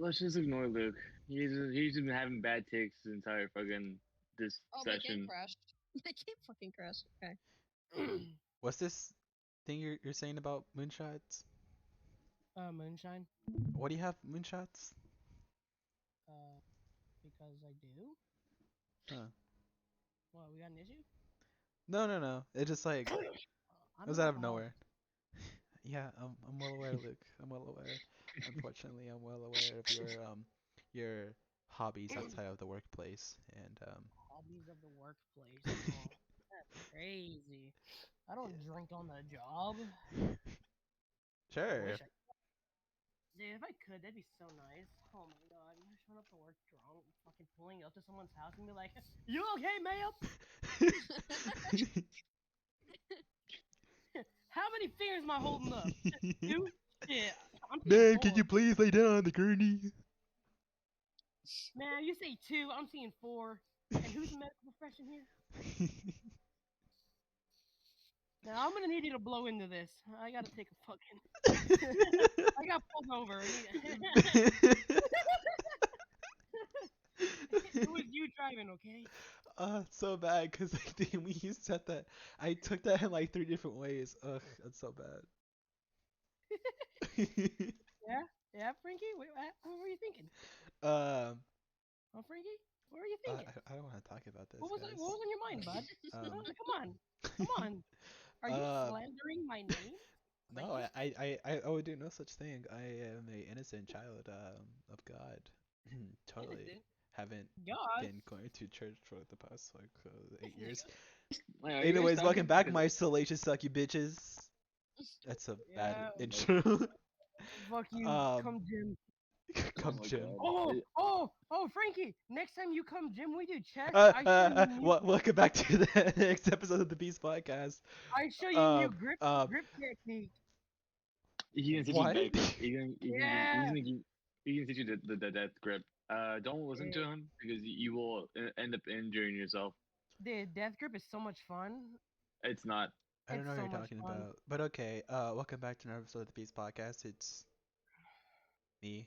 let's just ignore Luke. He's been having bad takes this entire fucking this Oh, my game session. crashed. My game fucking crashed. Okay. What's this thing you're saying about moonshots? Moonshine. What do you have moonshots? Uh, because I do. Huh. What, we got an issue? No. It's just like it I'm was an out of alcoholic. nowhere. Yeah, I'm well aware, Luke. I'm well aware. Unfortunately, I'm well aware of your hobbies outside of the workplace and Hobbies of the workplace. Oh, that's crazy. I don't drink on the job. I Sure. wish I. Dude, if I could, that'd be so nice. Oh my god, you showing up to work drunk, fucking pulling up to someone's house and be like, "You okay, ma'am? How many fingers am I holding up? Two? Shit, I'm seeing Man, four. can you please lay down on the gurney? Man, you say two, I'm seeing four. And who's the medical profession here? Now I'm gonna need you to blow into this. I gotta take a fucking. I got pulled over. It was you driving, okay? It's so bad because like, when you said that, I took that in like 3 different ways. Ugh, that's so bad. Yeah, yeah, Frankie. What were you thinking? um, Oh, Frankie, what were you thinking? I don't want to talk about this, What was guys. what was on your mind, bud? Um, Come on. Are you uh, slandering my name? no, Frankie? I would do no such thing. I am a innocent child of God. Totally haven't God. been going to church for the past like 8 years. Wait, are you guys Anyways, welcome talking? back, Because my salacious sucky bitches. That's a bad Yeah. intro. Fuck you. um, Come, Jim. oh come my Jim. god. Oh, Frankie. Next time you come, Jim, we do checks. I show you new. Welcome back to the next episode of the Beast Podcast. I show you new Um, grip um, grip technique. He can teach you what? death grip. Yeah. He can teach you the death grip. Don't listen to him because you will end up injuring yourself. The death grip is so much fun. It's not. I don't It's know what so you're much talking fun. about, but okay. Welcome back to another episode of the Beast Podcast. It's me,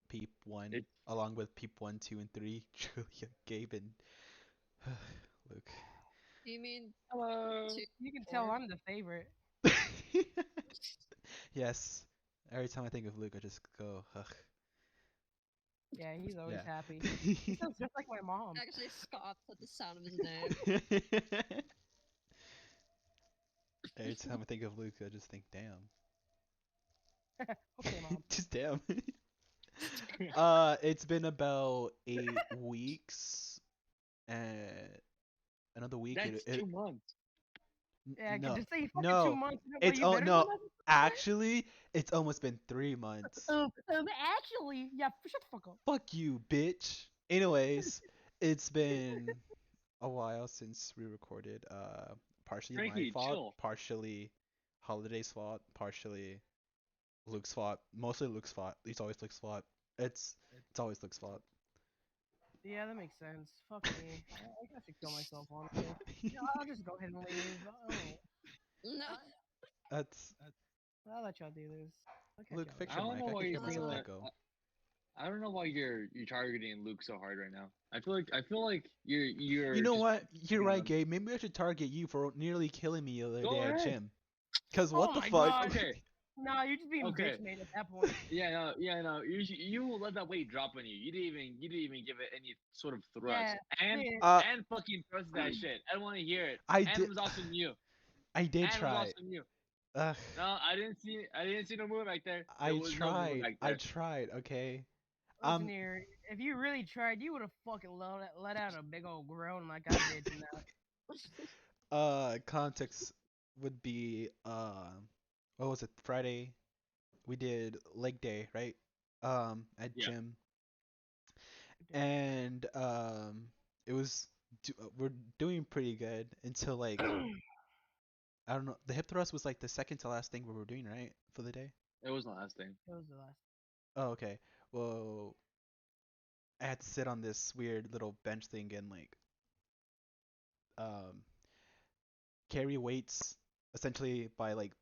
Peep One, It. along with Peep One, Two, and Three, Julia, Gabe, and Luke. You mean Hello. two, You can tell four? I'm the favorite. Yes. Every time I think of Luke, I just go, ugh. Yeah, he's always Yeah. happy. He sounds just like my mom. Actually scoffed at the sound of his name. Every time I think of Luke, I just think, damn. Okay, mom. Just damn. It's been about 8 weeks, and another week. That's 2 months. Yeah, No, just say fucking no. 2 months. Well, It's you oh better no. than Actually, it's almost been 3 months. Actually, yeah, shut the fuck up. Fuck you, bitch. Anyways, it's been a while since we recorded. Partially my Frankie, fault, chill. partially Holiday's fault, partially Luke's fault. Mostly Luke's fault. It's always Luke's fault. It's always Luke's fault. Yeah, that makes sense. Fuck me. I guess I should kill myself, honestly. Yeah, I'll just go ahead and leave. No. That's I'll let y'all do this. I'll catch Luke. y'all Fix I your don't mic. know I why can you're hear being myself like. echo. I don't know why you're targeting Luke so hard right now. I feel like you're. You know just what? You're picking right, on- Gabe. Maybe I should target you for nearly killing me the other Go day at ahead. gym. Cause Oh what the my fuck? God. Okay. Nah, you're just being Okay. bitch made at that point. Yeah, no. You will let that weight drop on you. You didn't even give it any sort of thrust. Yeah, and yeah. and fucking thrust that shit. I want to hear it. I And did. it was awesome you. I did And it was try. awesome you. Ugh. No, I didn't see no movement back there. I There was no movement tried. back I there. tried. Okay. Listen here, if you really tried, you would have fucking let out a big old groan like I did tonight. Context would be what was it? Friday. We did leg day, right? At Yeah. gym, and it was we're doing pretty good until like I don't know. The hip thrust was like the second to last thing we were doing, right, for the day. It was the last thing. That was the last. Oh, okay. Well, I had to sit on this weird little bench thing and like um carry weights essentially by like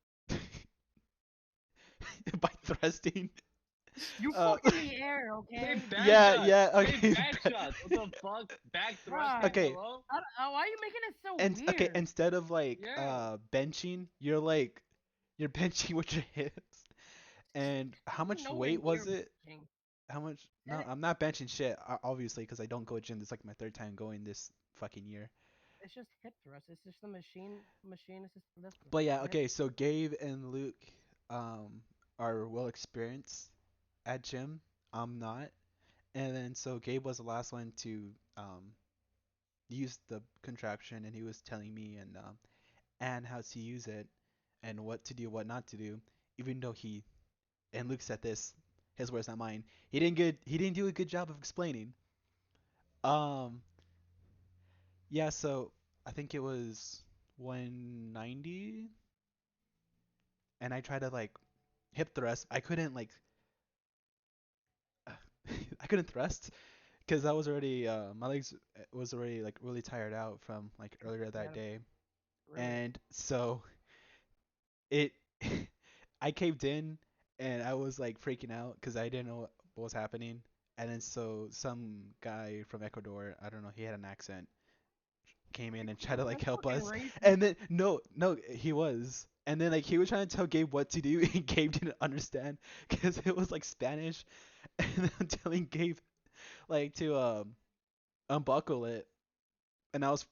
by thrusting. You Uh, fuck in the air, okay? Say back Yeah, shots. yeah, Say okay. back shots. What the fuck? Back thrust. God. Okay. Hello? Why are you making it so And weird? okay, instead of like Yeah. benching, you're benching with your hips. And how You're much nowhere weight near was it? bitching. How much? No, That- I'm not benching shit, obviously, because I don't go gym. This is like my third time going this fucking year. It's just hip thrust. It's just the machine assisted lifting. But yeah, Hip- okay, so Gabe and Luke are well experienced at gym. I'm not. And then so Gabe was the last one to use the contraption, and he was telling me and how to use it and what to do, what not to do. Even though and Luke said this, his words not mine. He didn't do a good job of explaining. Um yeah, so I think it was 190, and I tried to like hip thrust. I couldn't like I couldn't thrust because I was already my legs was already like really tired out from like earlier that Yeah, day. really. And so it I caved in, and I was like freaking out because I didn't know what was happening. And then so some guy from Ecuador, I don't know, he had an accent, came in and tried to like That's help fucking us. racist. And then no, he was. And then like he was trying to tell Gabe what to do, and Gabe didn't understand because it was like Spanish. And then I'm telling Gabe like to unbuckle it, and I was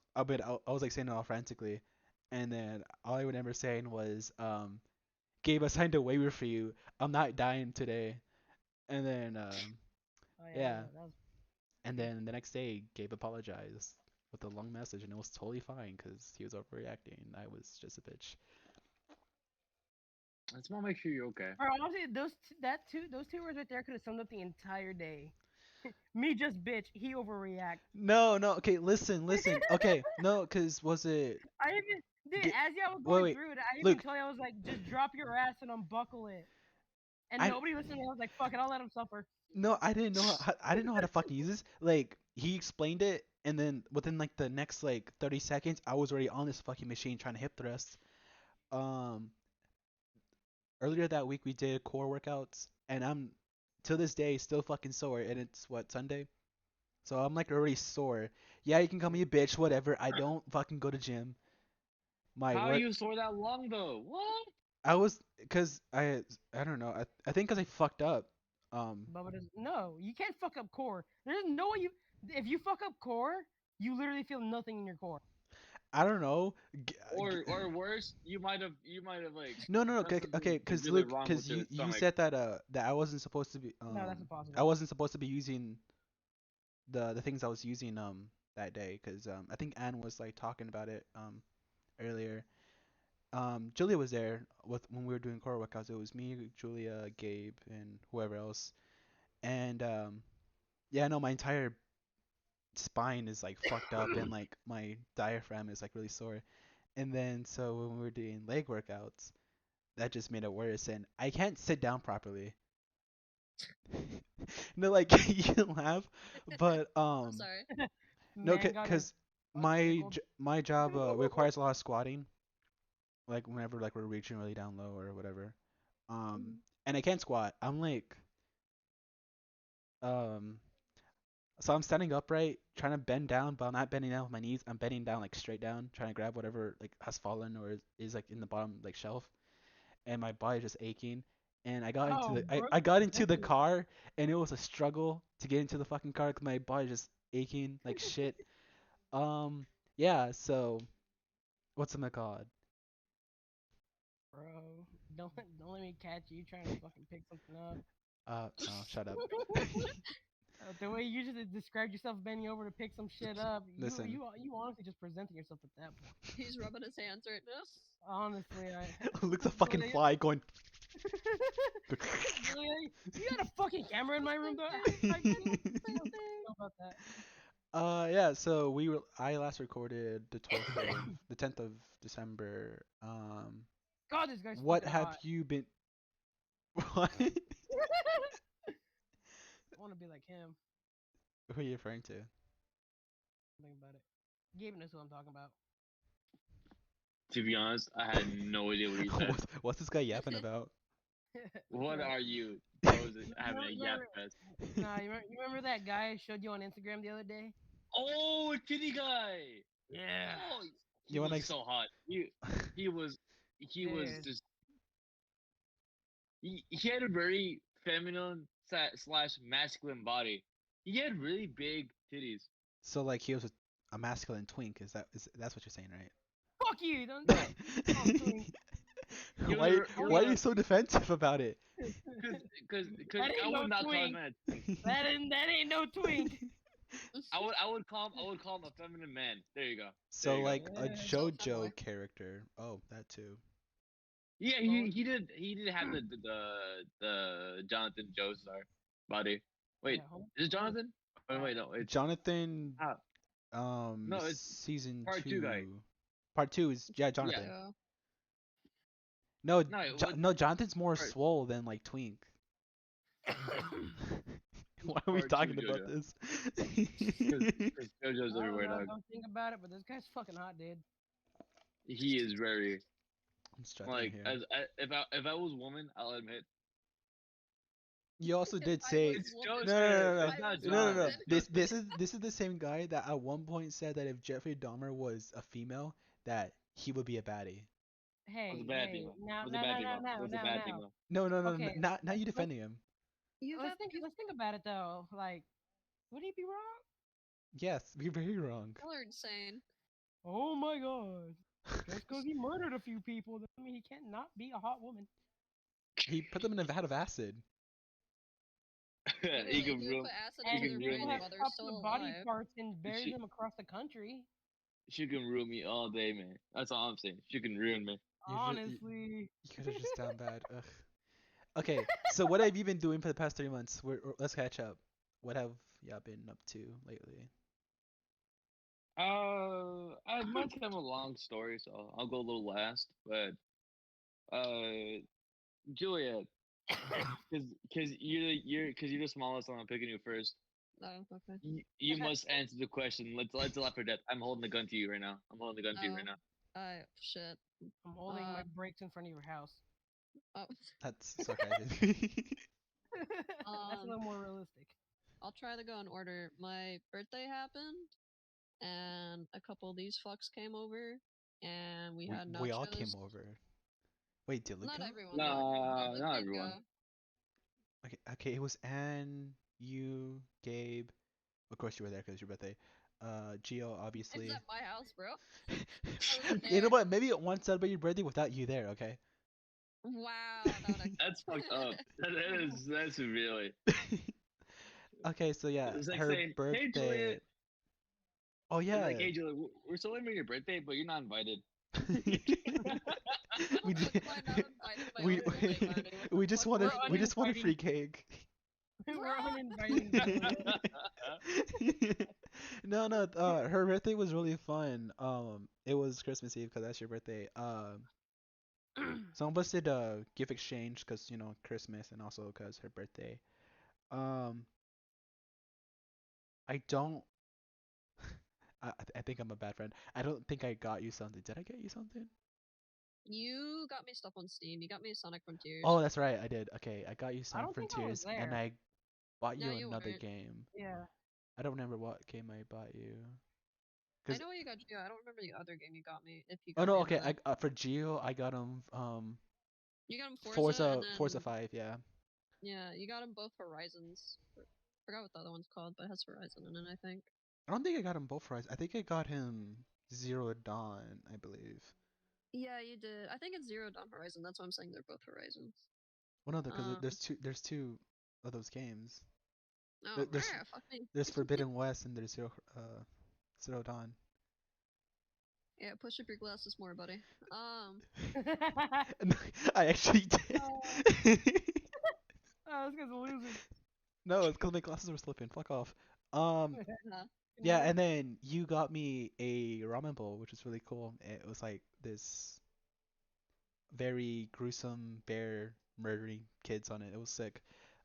like saying it all frantically. And then all I remember saying was Gabe, I signed a waiver for you. I'm not dying today. And then Oh yeah, that was and then the next day Gabe apologized with a long message, and it was totally fine because he was overreacting. I was just a bitch. I just want to make sure you're okay. Bro, honestly, those two words right there could have summed up the entire day. Me just bitch. He overreact. No, no. Okay, listen. Okay, no, cause was it? I even dude, Ga- as y'all was Wait, going wait. through it, I even Luke, told you I was like, just drop your ass and unbuckle it. And I nobody listened to me. I was like, fuck it, I'll let him suffer. no, I didn't know how to fucking use this. Like he explained it, and then within like the next like 30 seconds, I was already on this fucking machine trying to hip thrust. Um, Earlier that week we did core workouts, and I'm to this day still fucking sore, and it's what, Sunday? So I'm like already sore. Yeah, you can call me a bitch, whatever. I don't fucking go to gym. My How work you sore that long though? What? I was cuz I don't know. I think cuz I fucked up. Bubba does no, you can't fuck up core. There's no way you if you fuck up core, you literally feel nothing in your core. I don't know. Or worse, you might have like No, no, no. done Okay, something cuz really Luke, wrong cuz with your you stomach. said that I wasn't supposed to be No, that's I impossible. wasn't supposed to be using the things I was using that day, cuz I think Anne was like talking about it earlier. Julia was there with when we were doing core workouts. It was me, Julia, Gabe, and whoever else. And yeah, no, my entire spine is like fucked up, and like my diaphragm is like really sore. And then so when we were doing leg workouts, that just made it worse, and I can't sit down properly. No, like you laugh, but I'm sorry. no, Man got his cause butt tickled. my job requires a lot of squatting, like whenever like we're reaching really down low or whatever. Mhm. And I can't squat. I'm like um so I'm standing upright, trying to bend down, but I'm not bending down with my knees. I'm bending down like straight down, trying to grab whatever like has fallen or is like in the bottom like shelf, and my body's just aching. And Oh, bro, I got into the definitely. car, and it was a struggle to get into the fucking car because my body's just aching like shit. Um, yeah. So what's it called? Bro, don't let me catch you trying to fucking pick something up. No, shut up. The way you just described yourself bending over to pick some shit up, Listen, you honestly just presenting yourself at that point. He's rubbing his hands right now. Honestly, I Luke's a fucking Julia, fly going. Julia, you got a fucking camera in my room, though. I didn't know about that. Yeah, so I last recorded the 10th of December. God, this guy's What fucking have hot. you been what? I want to be like him. Who are you referring to? Think about it. Gabe knows who I'm talking about. To be honest, I had no idea what you said. What's this guy yapping about? What Right. are you? Joe's having a yap Remember, fest. nah, you remember that guy I showed you on Instagram the other day? Oh, kitty guy. Yeah. Oh, he You wanna was ex- so hot. He was he was Dude. just he had a very feminine slash masculine body. He had really big titties. So like he was a masculine twink. That's what you're saying, Fuck you! Don't right? call him twink. He was Why are you so defensive about it? because That I ain't no would not call him twink. a twink. That ain't no twink. I would call him a feminine man. There you go. There So you go. like a Yeah. So femboy. JoJo character. Oh, that too. Yeah, Well, he did have the Jonathan Joestar body. Wait, yeah, is it Jonathan? Oh wait, no, it's Jonathan, ah, no, it's season part two guy. 2. Part 2 is Yeah, Jonathan. Yeah. No, no, what no, Jonathan's more part? swole than like twink. Why are we Part two talking about JoJo? this? Because JoJo's I don't everywhere, know. dog. Don't think about it, but this guy's fucking hot, dude. He is very I'm struggling like here. if I was a woman, I'll admit You also If did I say was it's woman, no, no, no, Joestar. no, It's I not was no, no, no. Jonathan. woman. It's This is the same guy that at one point said that if Jeffrey Dahmer was a female, that he would be a baddie. was a Hey, bad hey, female. now, Was a now, bad now, now, female. now, Was a now, bad now. female. No, no, no, Okay, now you defending him. You have to. let's think about it though. Like, would he be wrong? Yes, you're very wrong. Y'all are insane. Oh my god! Just because he murdered a few people, doesn't mean he can't not be a hot woman. He put them in a vat of acid. He Literally, can he would ruin. put acid She And into can their ruin people brains me. have while they're chopped still the body alive. parts and buried She them across the country. she can ruin me all day, man. That's all I'm saying. She can ruin me. Honestly. You guys are just down bad. Ugh. Okay, so what have you been doing for the past 3 months? Let's catch up. What have y'all been up to lately? Mine's kind of a long story, so I'll go a little last. But Julia, because you're the smallest, I'm picking you first. Oh, okay. You must answer the question. Let's laugh for death. I'm holding the gun to you right now. I'm holding the gun to you right Oh, now. shit. I'm holding my Uh, brakes in front of your house. Oh, That's sarcasm. That's a little more realistic. I'll try to go in order. My birthday happened, and a couple of these fucks came over, and we had nachos. We all came over. Wait, did Luke Not go? everyone. No, Luke not didn't everyone. go. Okay, it was Anne, you, Gabe. Of course you were there because it's your birthday. Gio, obviously. It's at my house, bro. You know there. what? Maybe one celebrate your birthday without you there, okay? Wow, that would actually That's fucked up. That's really. Okay, so yeah, It's like her saying, "Hey, Julia." birthday. Oh It's yeah. like, "Hey, Julia, we're celebrating your birthday, but you're not invited." we Why ju- not invited my we own birthday party? What we the just fuck? wanted We're we just want a uninviting. free cake. We're uninviting Julia. No, no. Her birthday was really fun. It was Christmas Eve because that's your birthday. Some of us did a gift exchange because Christmas and also because her birthday. Um, I don't. I think I'm a bad friend. I don't think I got you something. Did I get you something? You got me stuff on Steam. You got me Sonic Frontiers. Oh, that's right. I did. Okay, I got you I Sonic don't think I was Frontiers, and there. I bought No, you you another weren't. game. Yeah. I don't remember what game I bought you. I 'Cause know what you got Geo. I don't remember the other game you got me. If you oh got no, me okay. another. For Geo, I got him You got him Forza, Forza and then Forza 5. Yeah. yeah, you got him both Horizons. Forgot what the other one's called, but it has Horizon in it, I think. I don't think I got him both Horizon. I think I got him Zero Dawn, I believe. Yeah, you did. I think it's Zero Dawn Horizon. That's why I'm saying they're both Horizons. Well, no, because Um, there's two of those games. oh, There's fuck me. there's Forbidden West and there's Zero Dawn. Yeah, push up your glasses more, buddy. I actually did. Oh, this guy's a loser. No, it's because my glasses were slipping. Fuck off. Um, Uh, yeah, and then you got me a ramen bowl, which was really cool. It was like this very gruesome bear murdering kids on it. It was sick.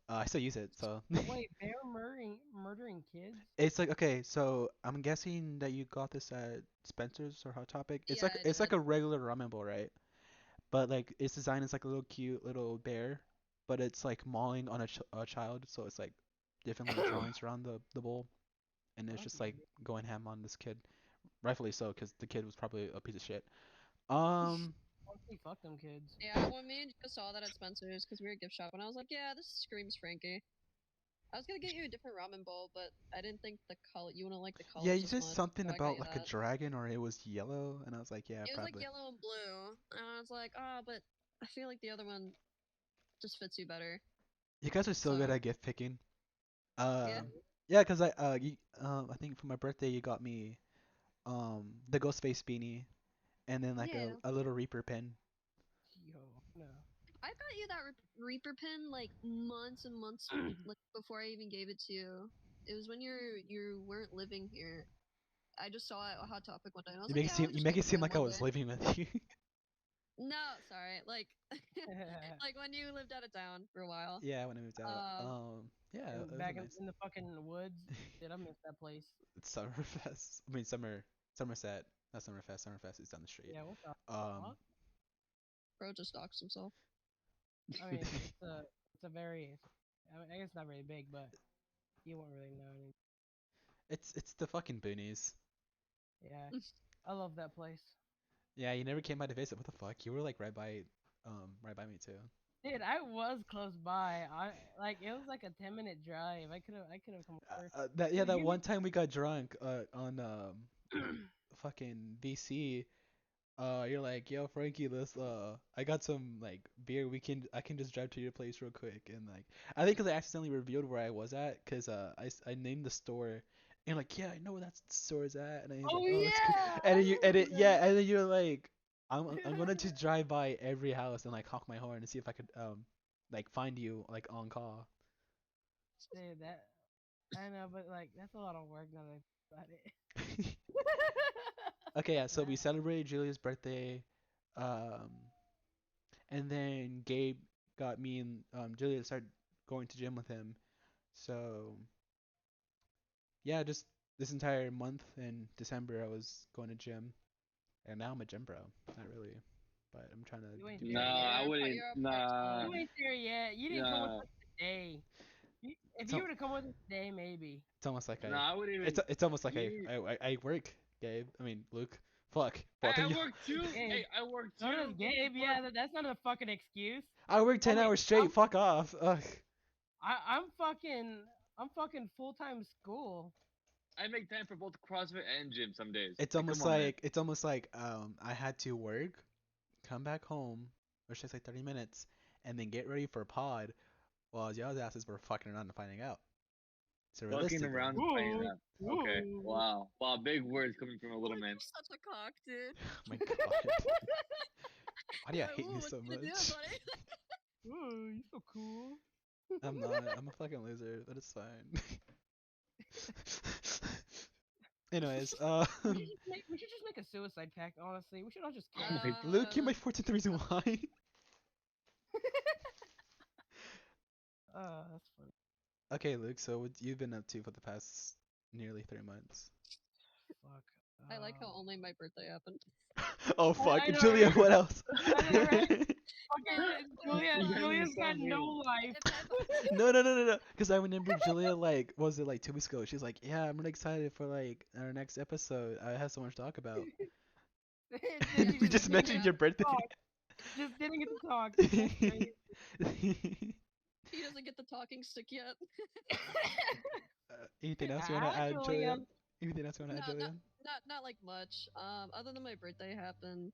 I still use it, so. Wait, they're murdering kids? It's like okay, so I'm guessing that you got this at Spencer's or Hot Topic. It's Yeah, like I it's like did. a regular ramen bowl, right? But like it's designed as like a little cute little bear, but it's like mauling on a child, so it's like different little drawings around the bowl, and it's That's just like weird. going ham on this kid, rightfully so, because the kid was probably a piece of shit. Um, Honestly, fuck them kids. Yeah, when me and Joe saw that at Spencer's, because we were gift shopping, I was like, yeah, this screams Frankie. I was gonna get you a different ramen bowl, but I didn't think the color you wouldn't like the yeah, colors you as said much. something So I got about you like a that. dragon, or it was yellow, and I was like, yeah, It was like probably. yellow and blue, and I was like, oh, but I feel like the other one just fits you better. You guys are so good So at gift picking. yeah, Yeah, 'cause I think for my birthday you got me the Ghostface beanie and then like yeah. a little Reaper pin. Yo, no. I got you that Reaper pin like months and months like before I even gave it to you. It was when you weren't living here. I just saw it on Hot Topic one day, and I was like, yeah, I'll You just make give it it to seem him like I one was day. living with you. No, sorry, like like when you lived out of town for a while. Yeah, when I moved out. Yeah, it was Back nice. in the fucking woods. Dude, I miss that place. It's Summerfest. I mean Somerset. Not Summerfest. Summerfest is down the street. Yeah, what the Um, fuck? Bro just stalks himself. I mean, it's a very, I guess not very big, but you won't really know. it's the fucking boonies. Yeah, I love that place. Yeah, you never came by to visit. What the fuck? You were like right by me too. Dude, I was close by. I like it was like a 10-minute drive. I could have come over. That You one time we got drunk on need- fucking BC. You're like, yo, Frankie, let's I got some like beer. I can just drive to your place real quick, and like, I think 'cause I accidentally revealed where I was at, 'cause I named the store, and you're like, yeah, I know where that store is at, and I was like, Oh oh, that's cool. yeah, And I then remember yeah, that. and then you're like, I'm gonna just drive by every house and like honk my horn and see if I could like find you like on call. Dude, that I know, but like that's a lot of work now that I think about it. Okay, yeah, so we That- celebrated Julia's birthday, um, and then Gabe got me and Julia to start going to gym with him. So yeah, just this entire month in December I was going to gym, and now I'm a gym bro. Not really, but I'm trying you ain't to there Nah, yet. I wouldn't. You're a part Nah, time. You ain't there yet. You didn't come with nah, us today. If it's you al- were to come with us today, maybe. it's almost like nah. I wouldn't even. it's almost like You. I work, Gabe. I mean Luke. Fuck, both of I you. work too. Gabe. Hey, I work So does too. What the Gabe. fuck? Yeah, that's not a fucking excuse. I work 10 Homie, hours straight. Fuck off. Ugh. I'm fucking full time school. I make time for both CrossFit and gym some days. It's Like, come on, man. almost like I had to work, come back home, which takes like 30 minutes, and then get ready for pod while y'all's asses were fucking around and finding out. So Fucking realistically, around and finding Ooh, out. Okay. ooh. Wow. Wow. Big words coming from a Oh, little man. you're such a cock, dude. oh my god, why do you You're like, hate ooh, me what so you gonna do much? about it? Ooh, you so cool. I'm not. I'm a fucking loser, but it's fine. Anyways, We should just make a suicide pact. Honestly, we should all just Oh kill. my. Luke, you're my 14th reason why. That's funny. Okay, Luke. So what you've been up to for the past nearly 3 months? Fuck. I like how only my birthday happened. Oh fuck, I know, Julia. right? What else? I know, right? Fucking No, You guys Julia's are got so no mean. life. No. Because I remember Julia like, what was it like 2 weeks ago? She's like, yeah, I'm really excited for like our next episode. I have so much to talk about. Then And she we just just didn't get mentioned your to birthday. talk. Just didn't get to talk. That's crazy. he doesn't get the talking stick yet. Anything else you wanna add, Actually, Julia? Anything else you wanna No, add, Julia? not like much. Other than my birthday happened,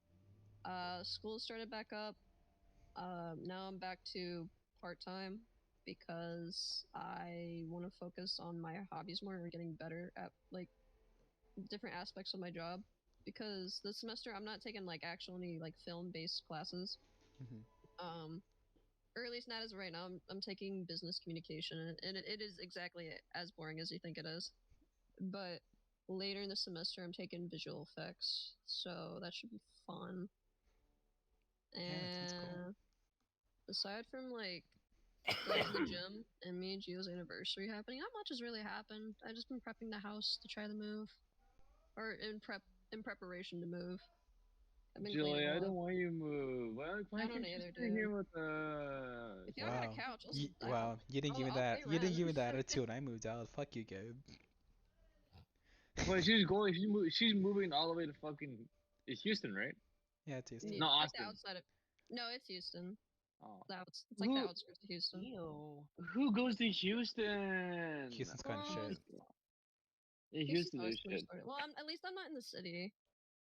school started back up. Now I'm back to part time because I want to focus on my hobbies more and getting better at like different aspects of my job. Because this semester I'm not taking like actually like film based classes. Mhm. Or at least not as of right now. I'm taking business communication, and it is exactly as boring as you think it is. But later in the semester, I'm taking visual effects, so that should be fun. Yeah, that sounds cool. And aside from like going to the gym and me and Gio's anniversary happening, not much has really happened. I just been prepping the house to try the move, or in preparation to move, I've been cleaning Julia, a I lot. don't want you to move. Why I can't don't you either, stay here dude. with us? If y'all got a Wow. couch, Wow. You didn't give me I'll that. pay You didn't rent. give me that attitude when I moved out. Fuck you, Gabe. But she's going. She's moving all the way to fucking. It's Houston, right? Yeah, it's Houston. Yeah, No, like the Austin. outside of. No, it's Houston. Oh. It's like the Who outskirts of Houston. Ew. who goes to Houston? Houston's kind of Well, shit. Yeah, Houston's Houston always is pretty shit. started. Well, at least I'm not in the city.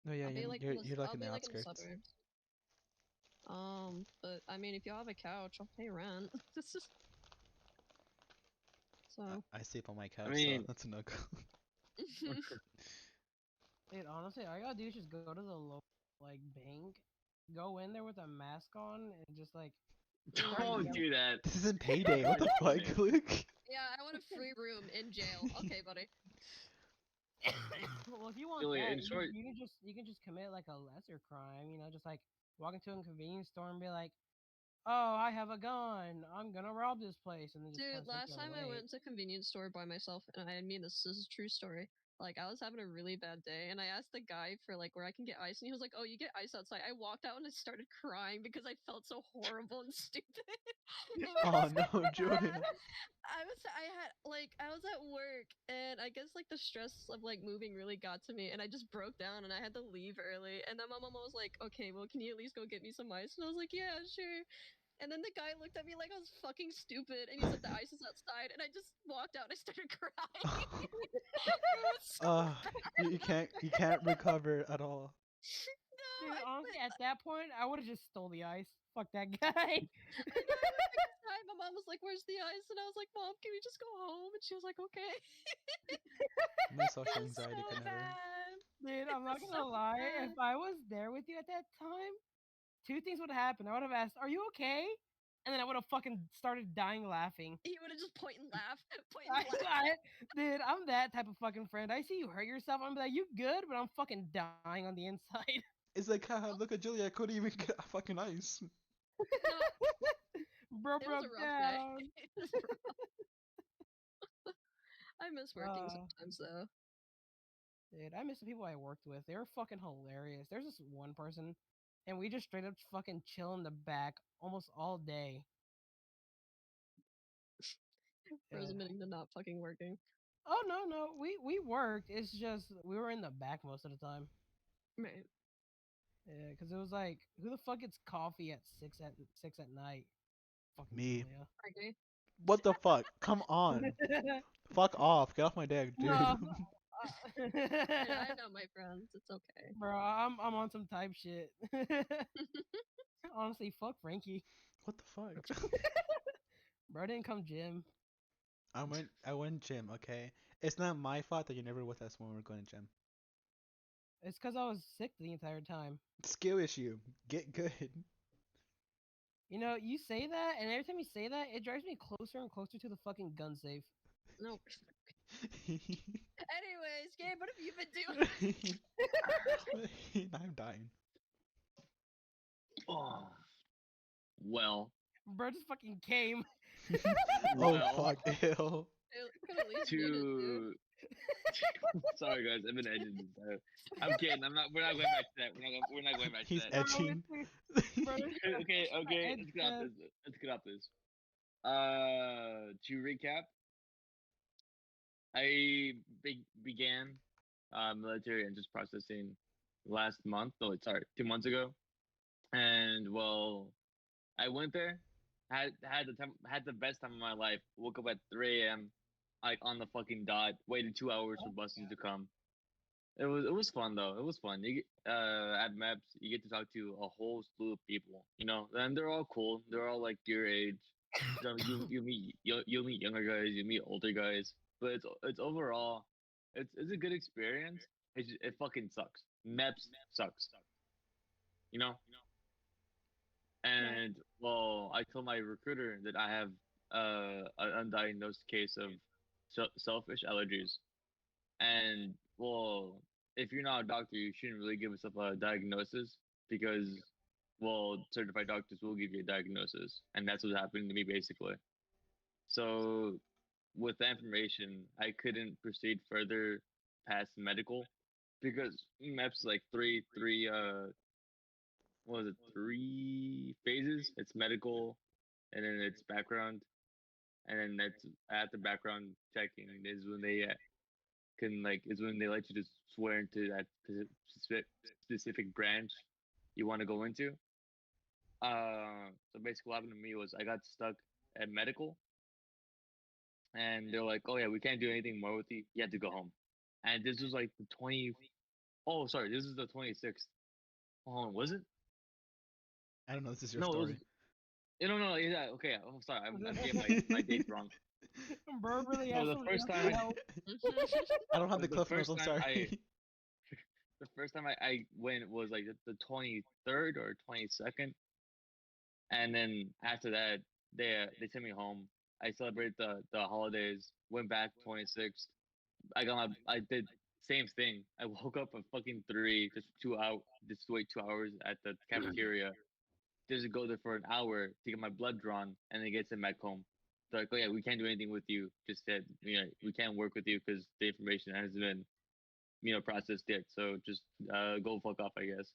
No, yeah, I'll be like you're like I'll in be the like in the outskirts. suburbs. But I mean, if y'all have a couch, I'll pay rent. This is so. I sleep on my couch, I mean, so that's a no go. Dude, honestly, all you gotta do is just go to the local like bank, go in there with a mask on, and just like don't do that. This isn't payday. What the Don't do fuck, that. Luke? Yeah, I want a free room in jail. Okay, buddy. well, if you want Julia, that, in short, you can just commit like a lesser crime, you know, just like walk into a convenience store and be like, "Oh, I have a gun. I'm gonna rob this place," and then just kind Dude, of start last your time I way. went to a convenience store by myself, and I mean this is a true story. Like I was having a really bad day, and I asked the guy for like where I can get ice, and he was like, "Oh, you get ice outside." I walked out and I started crying because I felt so horrible and stupid. It Oh was so no, Julia. bad. I was at work, and I guess like the stress of like moving really got to me, and I just broke down, and I had to leave early. And then my mom was like, "Okay, well, can you at least go get me some ice?" And I was like, "Yeah, sure." And then the guy looked at me like I was fucking stupid, and he said the ice is outside, and I just walked out and I started crying. It was so bad. You can't recover at all. No, Dude, I honestly, went. at that point, I would have just stole the ice. Fuck that guy. I know I went back inside. My mom was like, "Where's the ice?" And I was like, "Mom, can we just go home?" And she was like, "Okay." My It social was so anxiety can never. bad. Dude, It I'm was not so gonna lie. If bad. I was there with you at that time, two things would have happened. I would have asked, "Are you okay?" And then I would have fucking started dying laughing. He would have just point and laugh, point and laugh. Dude, I'm that type of fucking friend. I see you hurt yourself. I'm like, you good? But I'm fucking dying on the inside. It's like, haha, look at Julia. I couldn't even get fucking ice. No, Bro it was broke a rough day. down. It was rough. I miss working Uh, sometimes though. dude, I miss the people I worked with. They were fucking hilarious. There's this one person, and we just straight up fucking chill in the back almost all day. Rose Yeah. admitting to not fucking working. Oh no, we worked. It's just we were in the back most of the time. Right. Yeah, because it was like, who the fuck gets coffee at 6 at night? Fucking Me. Julia. Frankie. What the fuck? Come on. Fuck off. Get off my dick, dude. No, Yeah, I know my friends. It's okay. bro, I'm on some type shit. Honestly, fuck Frankie. What the fuck? Bro didn't come gym. I went gym, okay? It's not my fault that you're never with us when we're going to gym. It's because I was sick the entire time. Skill issue. Get good. You know, you say that, and every time you say that, it drives me closer and closer to the fucking gun safe. No. Anyways, Gabe, what have you been doing? I'm dying. oh, well, Bro just fucking came. Oh well, fuck, ew. Could at least read it, dude. to. Sorry guys, I've been editing this out. I'm kidding. I'm not. We're not going back to that. We're not going back to He's that. etching. Bro, Okay. Ed Let's get off said- this. Let's get off this. To recap, I began military entrance processing last month. Oh, sorry, 2 months ago. And well, I went there, had the best time of my life. Woke up at 3 a.m. like on the fucking dot. Waited 2 hours for buses to come. It was fun though. It was fun. At MEPS you get to talk to a whole slew of people. You know, and they're all cool. They're all like your age. You meet younger guys. You meet older guys. But it's overall, it's a good experience. It fucking sucks. MEPS sucks. You know. And well, I told my recruiter that I have an undiagnosed case of selfish allergies. And well, if you're not a doctor, you shouldn't really give yourself a diagnosis because, well, certified doctors will give you a diagnosis, and that's what's happening to me basically. So, with that information, I couldn't proceed further past medical because MEPS like three what was it, 3 phases. It's medical, and then it's background, and then that's after background checking is when they can like is when they let you just swear into that specific branch you want to go into. So basically, what happened to me was I got stuck at medical, and they're like, "Oh yeah, we can't do anything more with you. You have to go home." And this was like the 20. Oh, sorry, this is the 26th. Oh, was it? I don't know. This is your No, it was. story. No, no, yeah, okay. I'm sorry. I'm getting my dates wrong. Bro really No, has the some first time inside help. I don't have the the cliff notes. first I'm time I sorry. the first time I went was like the 23rd or 22nd, and then after that they sent me home. I celebrated the holidays. Went back 26th. I did same thing. I woke up at fucking 3, just to wait 2 hours at the cafeteria. Just to go there for an hour to get my blood drawn, and then get sent back home. They're like, "Oh yeah, we can't do anything with you. Just said, we can't work with you because the information hasn't been, processed yet. So just go fuck off, I guess."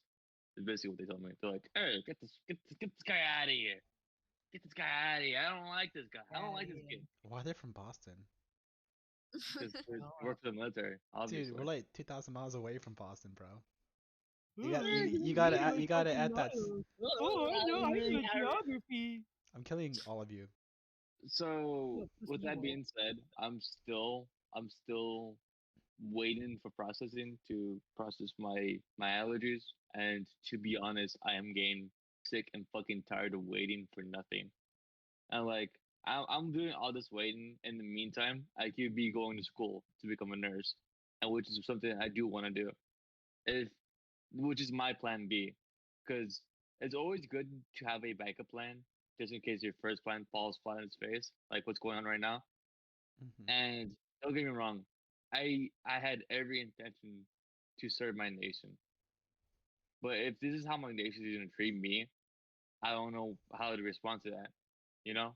That's basically what they told me. They're like, "Hey, get this guy out of here. Get this guy out of here. I don't like this guy. I don't like this kid." Why they're from Boston? Because they Oh, work for the military, Dude, we're obviously. like 2,000 miles away from Boston, bro. You got hey, you, give you me gotta like you gotta fucking add that. miles. Oh, I know geography. I'm killing all of you. So Yo, piss with me that off. being said, I'm still waiting for processing to process my allergies. And to be honest, I am getting sick and fucking tired of waiting for nothing. And like I'm doing all this waiting. In the meantime, I could be going to school to become a nurse, and which is something I do want to do. If Which is my plan B, because it's always good to have a backup plan just in case your first plan falls flat on its face, like what's going on right now. Hmm. And don't get me wrong, I had every intention to serve my nation. But if this is how my nation is gonna treat me, I don't know how to respond to that. You know?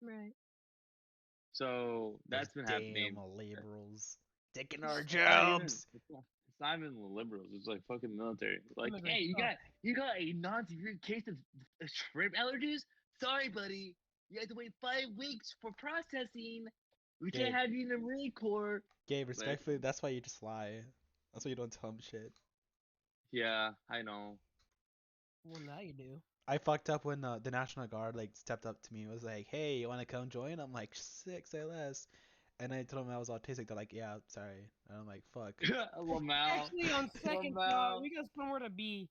Right. So Those that's been damn happening. liberals taking our It's not even jobs. it's not even the liberals, it's like fucking military. Like, hey, Immigrants you suck. got you got a non-severe case of shrimp allergies? Sorry, buddy. You have to wait 5 weeks for processing. We can't Gabe, have you in the Marine Corps. Gabe, But respectfully, that's why you just lie. That's why you don't tell them shit. yeah, I know. Well, now you do. I fucked up when the National Guard like stepped up to me and was like, "Hey, you want to come join?" I'm like, "6 LS," and I told them I was autistic. They're like, "Yeah, sorry," and I'm like, "Fuck." Lamau. Actually, on second thought, Lamau. we got somewhere to be.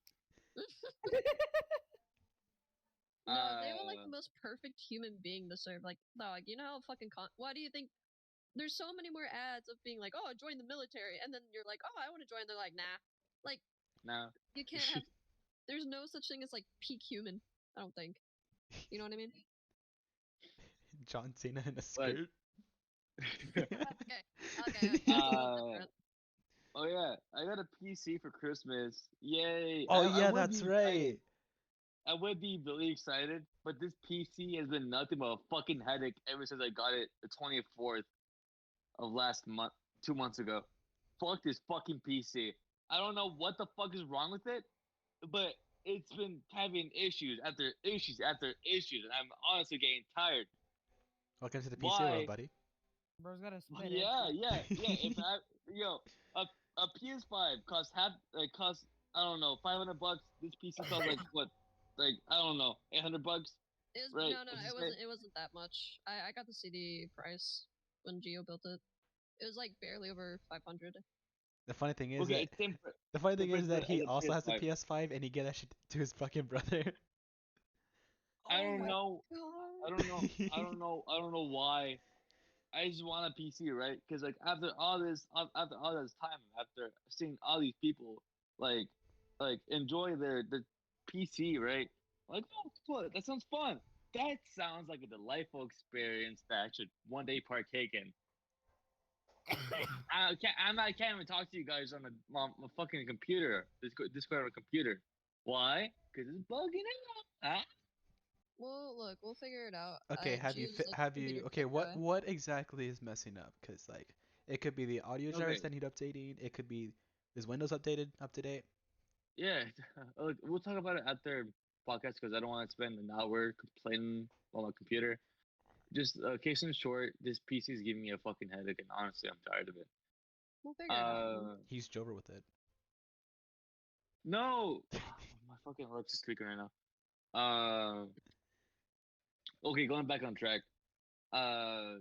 No, they were like Uh, the most perfect human being to serve. Like, dog, you know how fucking why do you think there's so many more ads of being like, oh, join the military, and then you're like, oh, I want to join. They're like, nah. Like, no. you can't have. There's no such thing as like peak human. I don't think. You know what I mean? John Cena in a But skirt. Okay. Okay. Okay. That's a little uh, different. oh yeah, I got a PC for Christmas. Yay! Oh I yeah, would that's be excited. right. I would be really excited, but this PC has been nothing but a fucking headache ever since I got it the 24th of last month, 2 months ago. Fuck this fucking PC. I don't know what the fuck is wrong with it, but it's been having issues after issues after issues, and I'm honestly getting tired. Welcome to the PC world, Why? buddy. Bro's gotta spit it. Yeah, yeah, yeah. If I, yo, a PS5 costs I don't know, $500. This PC costs like what, like I don't know, $800, It was right? no, no. Let's It just say. wasn't. It wasn't that much. I got the CD price when Geo built it. It was like barely over 500. The funny thing is Okay, that it's same the funny thing same price is that as he a also has a PS5. PS5 and he gave that shit to his fucking brother. I Oh don't my know. I god. don't know. I don't know. I don't know why. I just want a PC, right? Because like after all this time, after seeing all these people like enjoy their PC, right? Like, oh, cool, that sounds fun. That sounds like a delightful experience that I should one day partake in. I can't even talk to you guys on a fucking computer. Discord on a computer. Why? Because it's bugging out. Huh? Well, look, we'll figure it out. Okay, Geo's like have you computer okay, tech what guy. what exactly is messing up? Cause like it could be the audio drivers Okay. that need updating. It could be is Windows updated up to date? Yeah, look, we'll talk about it after podcast because I don't want to spend an hour complaining on my computer. Just case in short, this PC is giving me a fucking headache, and honestly, I'm tired of it. We'll figure it out, man. He's Jover with it. No, my fucking lips is tweaking right now. Okay, going back on track. Uh,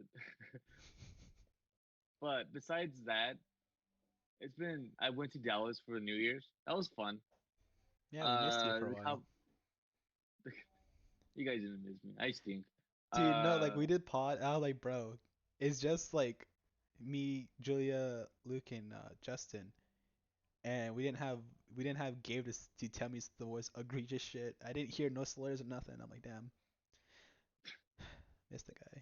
but besides that, I went to Dallas for New Year's. That was fun. Yeah, we missed you for a How while. you guys didn't miss me. I stink. Dude, no, like Uh, we did pod. I was like, bro, it's just like me, Julia, Luke, and Justin, and we didn't have Gabe to tell me the most egregious shit. I didn't hear no slurs or nothing. I'm like, damn, missed the guy.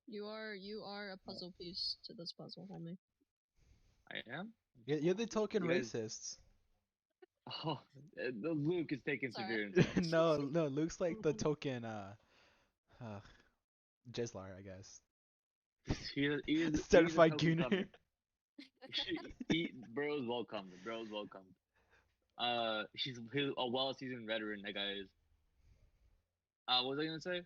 You are a puzzle piece to this puzzle, homie. I am. You're the token You guys. racists. Oh, the Luke is taking Sorry. severe insults. No, Luke's like the token uh Jizlar, I guess. He is a Certified token gooner. comer. Bro is welcome. Bro is welcome. He's a well-seasoned veteran. That guy is. What was I gonna say?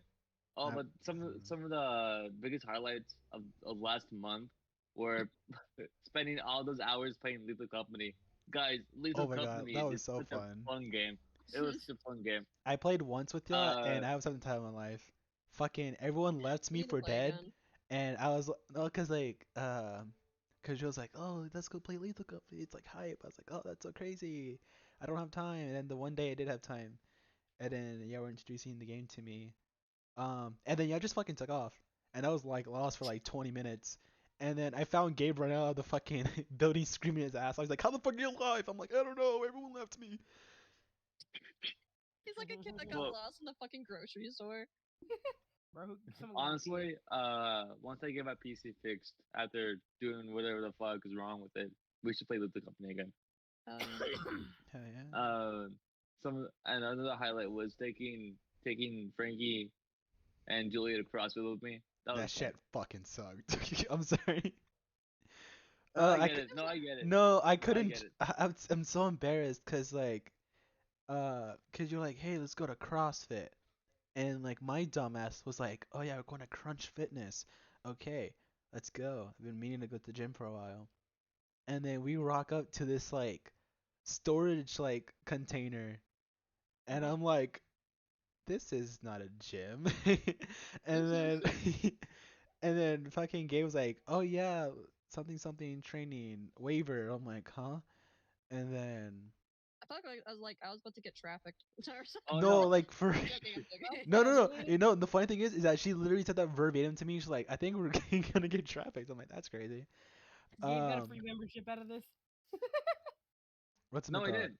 Oh, I, but some of the biggest highlights of last month were spending all those hours playing Lethal Company. Guys, oh Lethal my god, Company that is was so such a fun. fun game. It was such a fun game. I played once with y'all, Uh, and I was having time of my life. Fucking everyone left We me need to for play dead, again. and I was no, cause like cause she was like, oh, let's go play Lethal Company. It's like hype. I was like, oh, that's so crazy. I don't have time. And then the one day I did have time, and then y'all were introducing the game to me. And then y'all just fucking took off, and I was like lost for like 20 minutes. And then I found Gabe running out of the fucking building screaming his ass. I was like, how the fuck are you alive? I'm like, I don't know. Everyone left me. He's like a kid that got well, lost in the fucking grocery store. Bro, someone got beat. honestly, once I get my PC fixed after doing whatever the fuck is wrong with it, we should play Lethal Company again. Oh yeah. Hell yeah. Uh, another highlight was taking Frankie and Julia to CrossFit with me. That was That fun. shit fucking sucked. I'm sorry. No, I I get c- it. No, I get it. no, I No, I get couldn't. it. I'm so embarrassed because like, cause you're like, hey, let's go to CrossFit, and like my dumbass was like, oh yeah, we're going to Crunch Fitness. Okay, let's go. I've been meaning to go to the gym for a while, and then we rock up to this like storage like container, and I'm like, this is not a gym, and then and then fucking Gabe was like, oh yeah, something something training waiver. I'm like, huh? And then I felt like I was about to get trafficked or something. Oh no, no. like for I'm joking. I'm joking. no. Casually. You know, the funny thing is that she literally said that verbatim to me. She's like, I think we're gonna get trafficked. I'm like, that's crazy. Gabe got a free Um, membership out of this. what's it No, I called? did.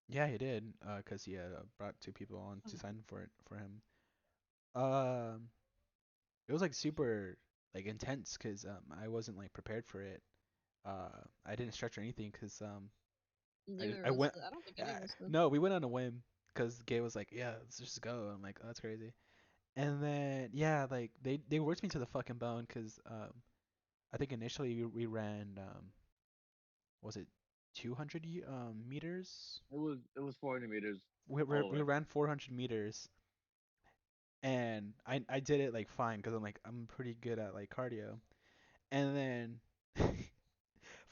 Yeah, he did. Cause he had brought two people on to Oh. sign for it for him. Um, it was like super like intense, cause I wasn't like prepared for it. I didn't stretch or anything, cause Neither I of us. went. I don't think any of us did. No, we went on a whim, cause Gabe was like, yeah, let's just go. I'm like, oh, that's crazy. And then yeah, like they worked me to the fucking bone, cause I think initially we ran was it 200 meters? It was 400 meters We all the we way. ran 400 meters, and I did it like fine, cause I'm like I'm pretty good at like cardio. And then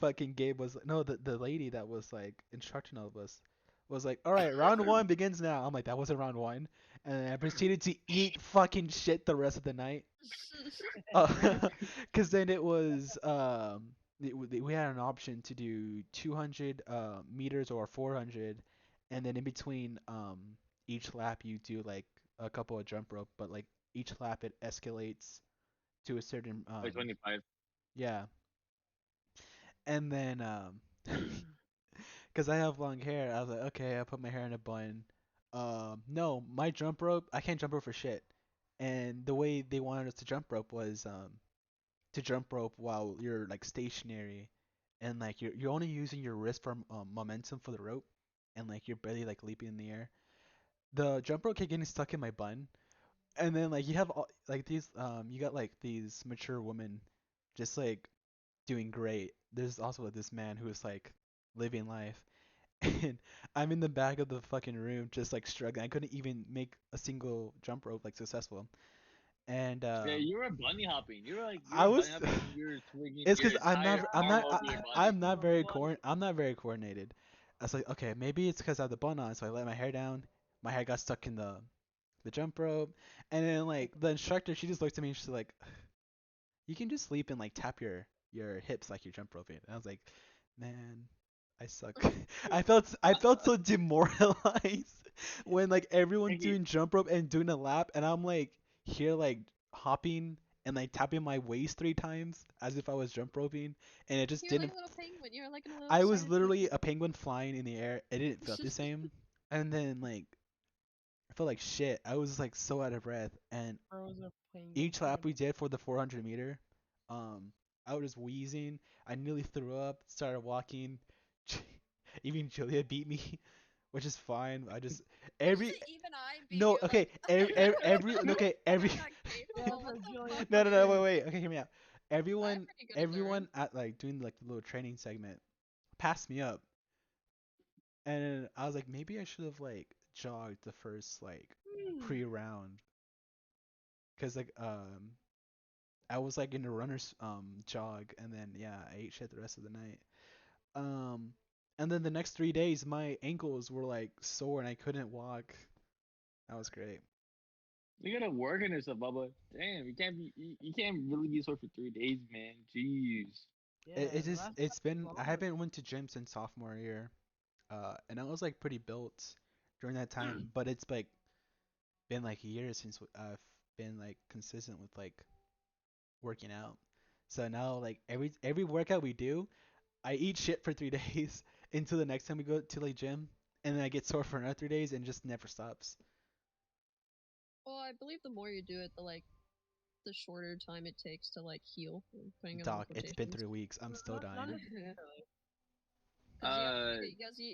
fucking Gabe was no, the lady that was like instructing all of us was like, all right, round one begins now. I'm like, that wasn't round one, and I proceeded to eat fucking shit the rest of the night. Cause then it was we had an option to do 200 meters or 400, and then in between each lap you do like a couple of jump rope, but like each lap it escalates to a certain Like 25. yeah. And then cause I have long hair, I was like, okay, I put my hair in a bun. No, my jump rope, I can't jump rope for shit. And the way they wanted us to jump rope was to jump rope while you're like stationary, and like you're only using your wrist for momentum for the rope, and like you're barely like leaping in the air. The jump rope kept getting stuck in my bun, and then like you have like these you got like these mature women just like doing great. There's also like, this man who is like living life, and I'm in the back of the fucking room just like struggling. I couldn't even make a single jump rope like successful. And Yeah, you were bunny hopping. You I were bunny was hopping and you were swinging it's your because entire arm over your body. I'm not very coordinated. I was like, okay, maybe it's because I have the bun on, so I let my hair down. My hair got stuck in the jump rope, and then like the instructor, she just looked at me and she's like, you can just sleep and like tap your hips like you're jump roping. And I was like, man, I suck. I felt so demoralized when like everyone's Frankie, doing jump rope and doing a lap, and I'm like here like hopping and like tapping my waist 3 times as if I was jump roping, and it just You're like didn't. a little penguin. You're like a little I was literally centipede. a penguin flying in the air. It didn't feel the same. And then like I felt like shit. I was like so out of breath, and Frozen penguin each lap fucking. we did for the 400 meter, um, I was just wheezing. I nearly threw up. Started walking. Even Julia beat me, which is fine. I just Did you every say even I beat no you? okay every okay I every did not game. Yeah, What for the Julia fuck? no fucking. wait okay hear me out. I'm Everyone pretty good at throwing. everyone at like doing like the little training segment passed me up, and I was like maybe I should have like jogged the first like Hmm. pre-round, cause like I was like in a runner's jog, and then yeah, I ate shit the rest of the night. Um, and then the next 3 days, my ankles were like sore and I couldn't walk. That was great. you gotta work on yourself, Bubba. Damn, you can't really be sore for 3 days, man. Jeez. Yeah, It the just last it's time been I longer. haven't went to gym since sophomore year. And I was like pretty built during that time, but it's like been like years since I've been like consistent with like working out. So now like every workout we do, I eat shit for 3 days until the next time we go to like gym, and then I get sore for another 3 days and just never stops. Well, I believe the more you do it, the shorter time it takes to like heal. I'm putting it on Doc, it's been quotations. 3 weeks. I'm still Not dying. necessarily. Because Uh,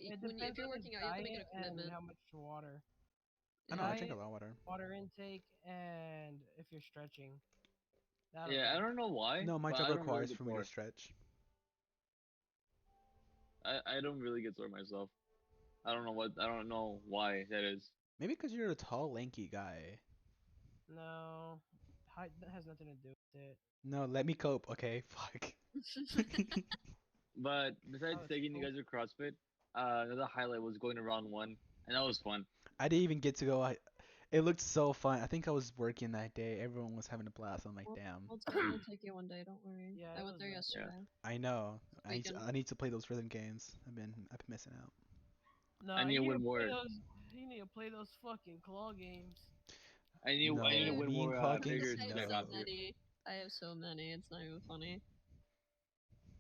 if It depends you're on his working out, you have to make it diet a and commitment. how much water. I know I Yeah. drink a Diet, lot of water. water intake, and if you're stretching, that'll yeah, do I it. don't know why, No, my but job I don't really requires get for me to sore. stretch. I don't really get sore myself. I don't know why that is. Maybe because you're a tall, lanky guy. No, height that has nothing to do with it. No, let me cope, okay? Fuck. But besides Oh, it's taking you cool. guys to CrossFit, another highlight was going to round one, and that was fun. I didn't even get to go. It looked so fun. I think I was working that day. Everyone was having a blast. I'm like, we'll, damn. we'll take you one day. Don't worry. Yeah, I it went was there nice. Yeah, yesterday. I know. Weekend. I need to play those rhythm games. I've been missing out. I No, need to you need win to play more. those. You need to play those fucking claw games. I need to No, Dude, win me and more claw games, figures I to have check so out no. here. many. I have so many. It's not even funny.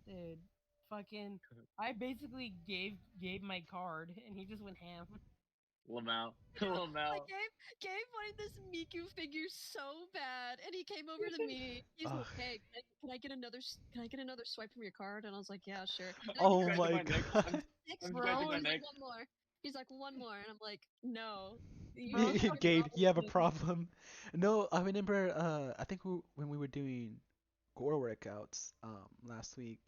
Dude, fucking. I basically gave my card, and he just went ham. Lamau, Yeah, like Lamau. Gabe wanted this Miku figure so bad, and he came over to me. He's Ugh. like, "Hey, can I get another swipe from your card?" And I was like, "Yeah, sure." And I Oh gave him Scratching my my neck. god. six, I'm scratching and my Bro, he's like, neck. "One more." He's like, "One more," and I'm like, "No, you bro, don't have a Gabe, problem you have a with it." problem. No, I remember. I think when we were doing core workouts last week,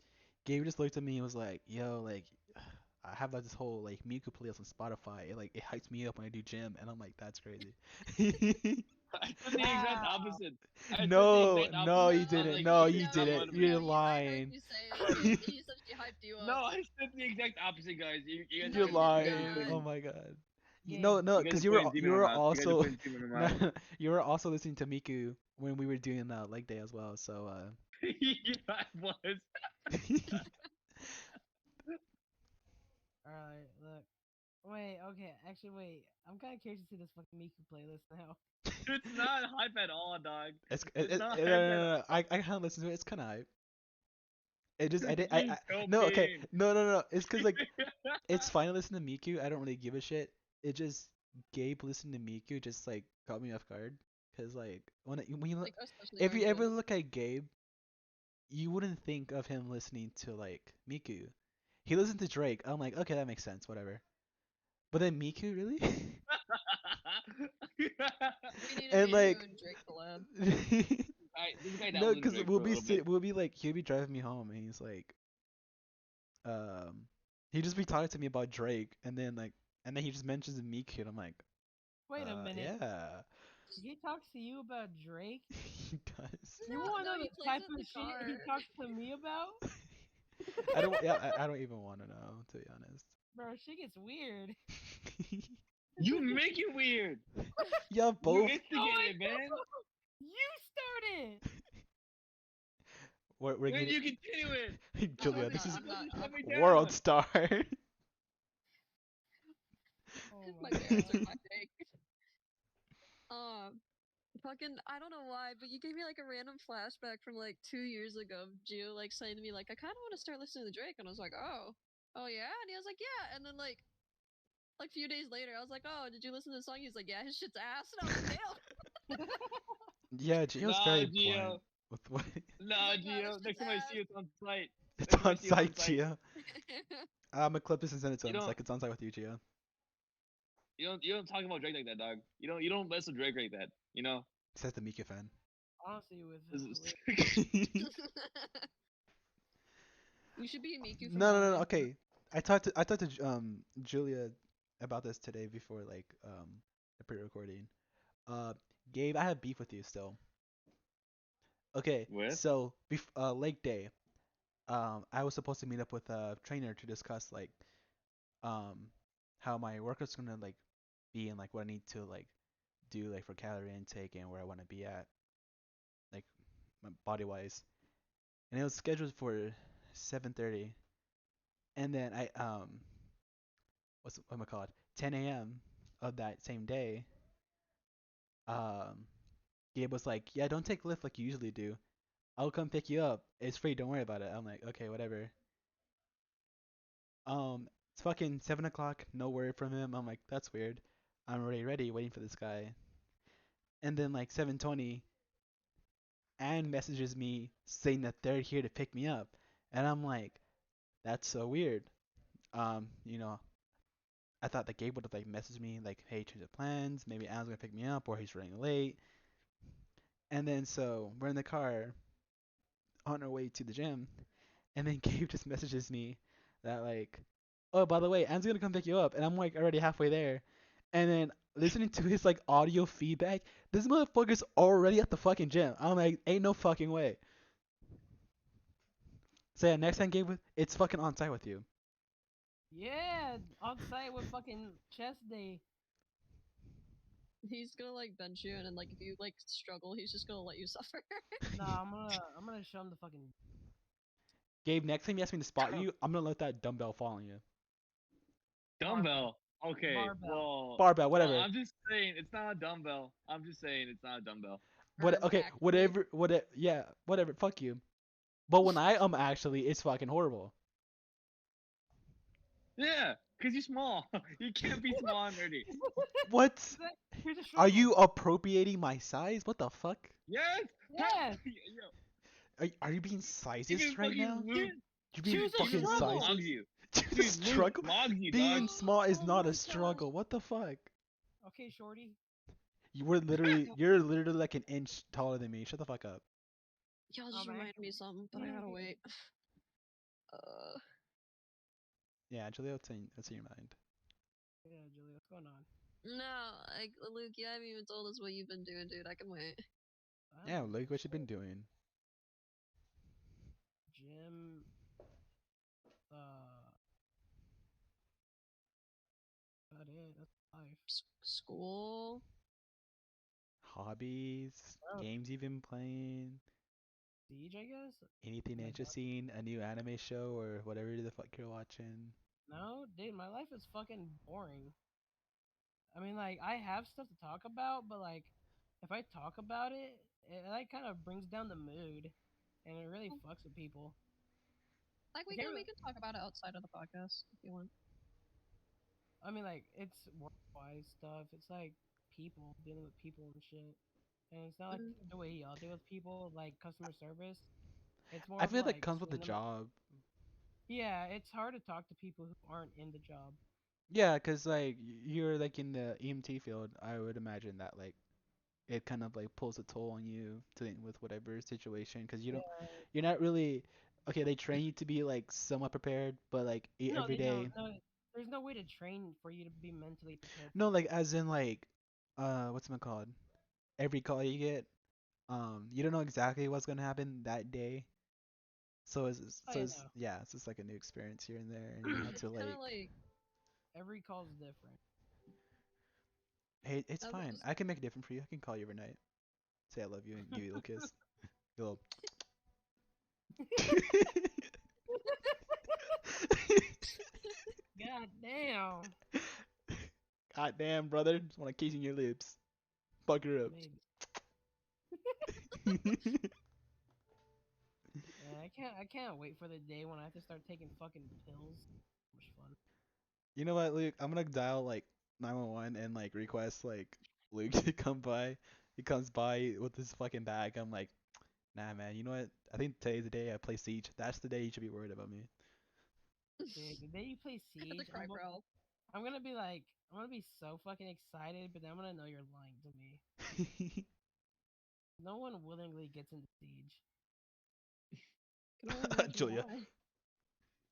Gabe just looked at me and was like, "Yo, like, I have like this whole like Miku playlist on Spotify. It hypes me up when I do gym," and I'm like, "That's crazy." I said the exact wow. opposite. I said the No, exact no, opposite. you I was didn't. like, No, Gabe you does not didn't. motivate You're No, me. I heard lying. you say it. He said she hyped you No, up. I said the exact opposite, guys. You guys are You're No, you did you guys are lying. not. Oh putting my god. Gabe, No, no, you guys because are putting you demon in were my mouth. You guys are also putting demon in no, my mouth. you were also listening to Miku when we were doing leg day as well. So Yeah, I was. alright, look. Wait, okay, actually, wait. I'm kind of curious to see this fucking Miku playlist now. It's not hype at all, dog. It's it, not no, hype no, at no, no. all. I kind of listened to it. It's kind of hype. It just I did Jeez, I no okay cocaine. no. It's because like it's fine to listen to Miku. I don't really give a shit. It just Gabe listening to Miku just like caught me off guard. Cause like when you look, Like especially if during you ever gym. look at Gabe, you wouldn't think of him listening to like Miku. He listens to Drake. I'm like, okay, that makes sense, whatever. But then Miku, really? We need a And Miku like, and Drake collab. This guy no, dabbled in because Drake for a little bit. we'll be like, he'll be driving me home, and he's like, um, He just be talking to me about Drake, and then he just mentions Miku, and I'm like, Wait a minute. yeah, He talks to you about Drake? he does. You No, wanna no, know he the plays type it in of the shit car. he talks to me about? I don't even want to know, to be honest. Bro, shit gets weird. You make it weird. Yeah, You both. instigated it, man. You started! We're Then getting you continue it. No, Julia. This is I'm not. Shut me World down. Star. Oh My my parents are god. my take. Fucking, I don't know why, but you gave me like a random flashback from like 2 years ago. Of Gio like saying to me like, I kind of want to start listening to Drake, and I was like, oh yeah, and he was like, yeah, and then like a few days later, I was like, oh, did you listen to the song? He's like, yeah, his shit's ass, and I was like, damn. Yeah, Gio's Nah, very blunt Gio. with what Nah, He's like, nah, this Gio. Next shit's time I see ass. you, it's on site. it's Next time I on see you, it's on site, site. Gio. I'm gonna clip this and send it to You him. It's don't. like it's on site with you, Gio. You don't talk about Drake like that, dog. You don't mess with Drake like that. You know. Says the Mika fan. Honestly, with You should be a Miku from No, now no, no. on. Okay, I talked to Julia about this today before the pre-recording. Uh, Gabe, I have beef with you still. Okay, With? so Lake Day. I was supposed to meet up with a trainer to discuss um how my workout's gonna be and what I need to do for calorie intake and where I want to be at like body wise. And it was scheduled for 7:30, and then what am I called 10 a.m. of that same day. Um, Gabe was like, "Yeah, don't take Lyft like you usually do. I'll come pick you up. It's free. Don't worry about it." I'm like, "Okay, whatever." It's fucking 7 o'clock. No word from him. I'm like, "That's weird." I'm already ready, waiting for this guy. And then 7:20, Anne messages me saying that they're here to pick me up, and I'm like, "That's so weird." You know, I thought that Gabe would have messaged me like, "Hey, change of plans. Maybe Anne's gonna pick me up, or he's running late." And then so we're in the car on our way to the gym, and then Gabe just messages me that "Oh, by the way, Anne's gonna come pick you up," and I'm already halfway there, and then listening to his audio feedback, this motherfucker's already at the fucking gym. I'm like, ain't no fucking way. So yeah, next time Gabe, it's fucking on site with you. yeah, on site with fucking chest day. He's gonna like bench you, and then like if you like struggle, he's just gonna let you suffer. Nah, I'm gonna show him the fucking. Gabe, next time you ask me to spot you, I'm gonna let that dumbbell fall on you. Dumbbell. Okay. Barbell. Barbell, Well, whatever. I'm just saying it's not a dumbbell. I'm just saying it's not a dumbbell. Or Okay, back weight. whatever, whatever. Yeah, whatever. Fuck you. But when I actually, it's fucking horrible. Yeah, cause you're small. You can't be small and nerdy. What? Here's a Are struggle. you appropriating my size? What the fuck? Yes. Yes. Yo, Are you being even sizist right fucking now? Luke. You being Choose a fucking Even Luke struggle. sizist? logs you. Choose a Dude, Luke struggle. logs you, Being dog. small is Oh not my a gosh. struggle. What the fuck? Okay, shorty. You're literally like an inch taller than me. Shut the fuck up. Y'all just Man. reminded me of something, but I gotta wait. Uh, Yeah, Julia, what's in your mind? Yeah, Julia, what's going on? no, like Luke, you haven't even told us what you've been doing, dude. I can wait. Yeah, look what you've been doing. Gym. About it. That's life. School. Hobbies, Oh, games you've been playing, Siege, I guess. anything My God. interesting, a new anime show or whatever the fuck you're watching. No, dude, my life is fucking boring. I mean, like, I have stuff to talk about, but like, if I talk about it, it like kind of brings down the mood, and it really fucks with people. Like I can't we really, can talk about it outside of the podcast if you want. I mean, like, it's work-wise stuff. It's like people dealing with people and shit, and it's not like Mhm. the way y'all deal with people, like customer service. It's more I of feel that like comes with the seeing them. job. Yeah, it's hard to talk to people who aren't in the job. Yeah, 'cause you're in the EMT field, I would imagine that it kind of pulls a toll on you to with whatever situation 'cause you don't Yeah, you're not really okay, they train you to be like somewhat prepared, but like No, every day. no. There's no way to train for you to be mentally prepared for No, it. like as in like, what's it called? Every call you get, you don't know exactly what's gonna happen that day. Oh So yeah, it's no. yeah, it's just like a new experience here and there, and you have It's to kind of like, like Every call's different. hey, it's I fine. was I can make it different for you. I can call you every night, say I love you, and give you a little kiss. A little. God damn. God damn, brother, just want to kiss in your lips. Fuck her up. Maybe. Yeah, I can't wait for the day when I have to start taking fucking pills. So much fun. You know what, Luke? I'm gonna dial like 911 and like request like Luke to come by. He comes by with this fucking bag. I'm like, nah, man. You know what? I think today's the day I play Siege. That's the day you should be worried about me. Dude, the day you play I had to Siege, cry for help. I'm gonna be like, I'm gonna be so fucking excited, but then I'm gonna know you're lying to me. No one willingly gets into Siege. Can only imagine Julia. why.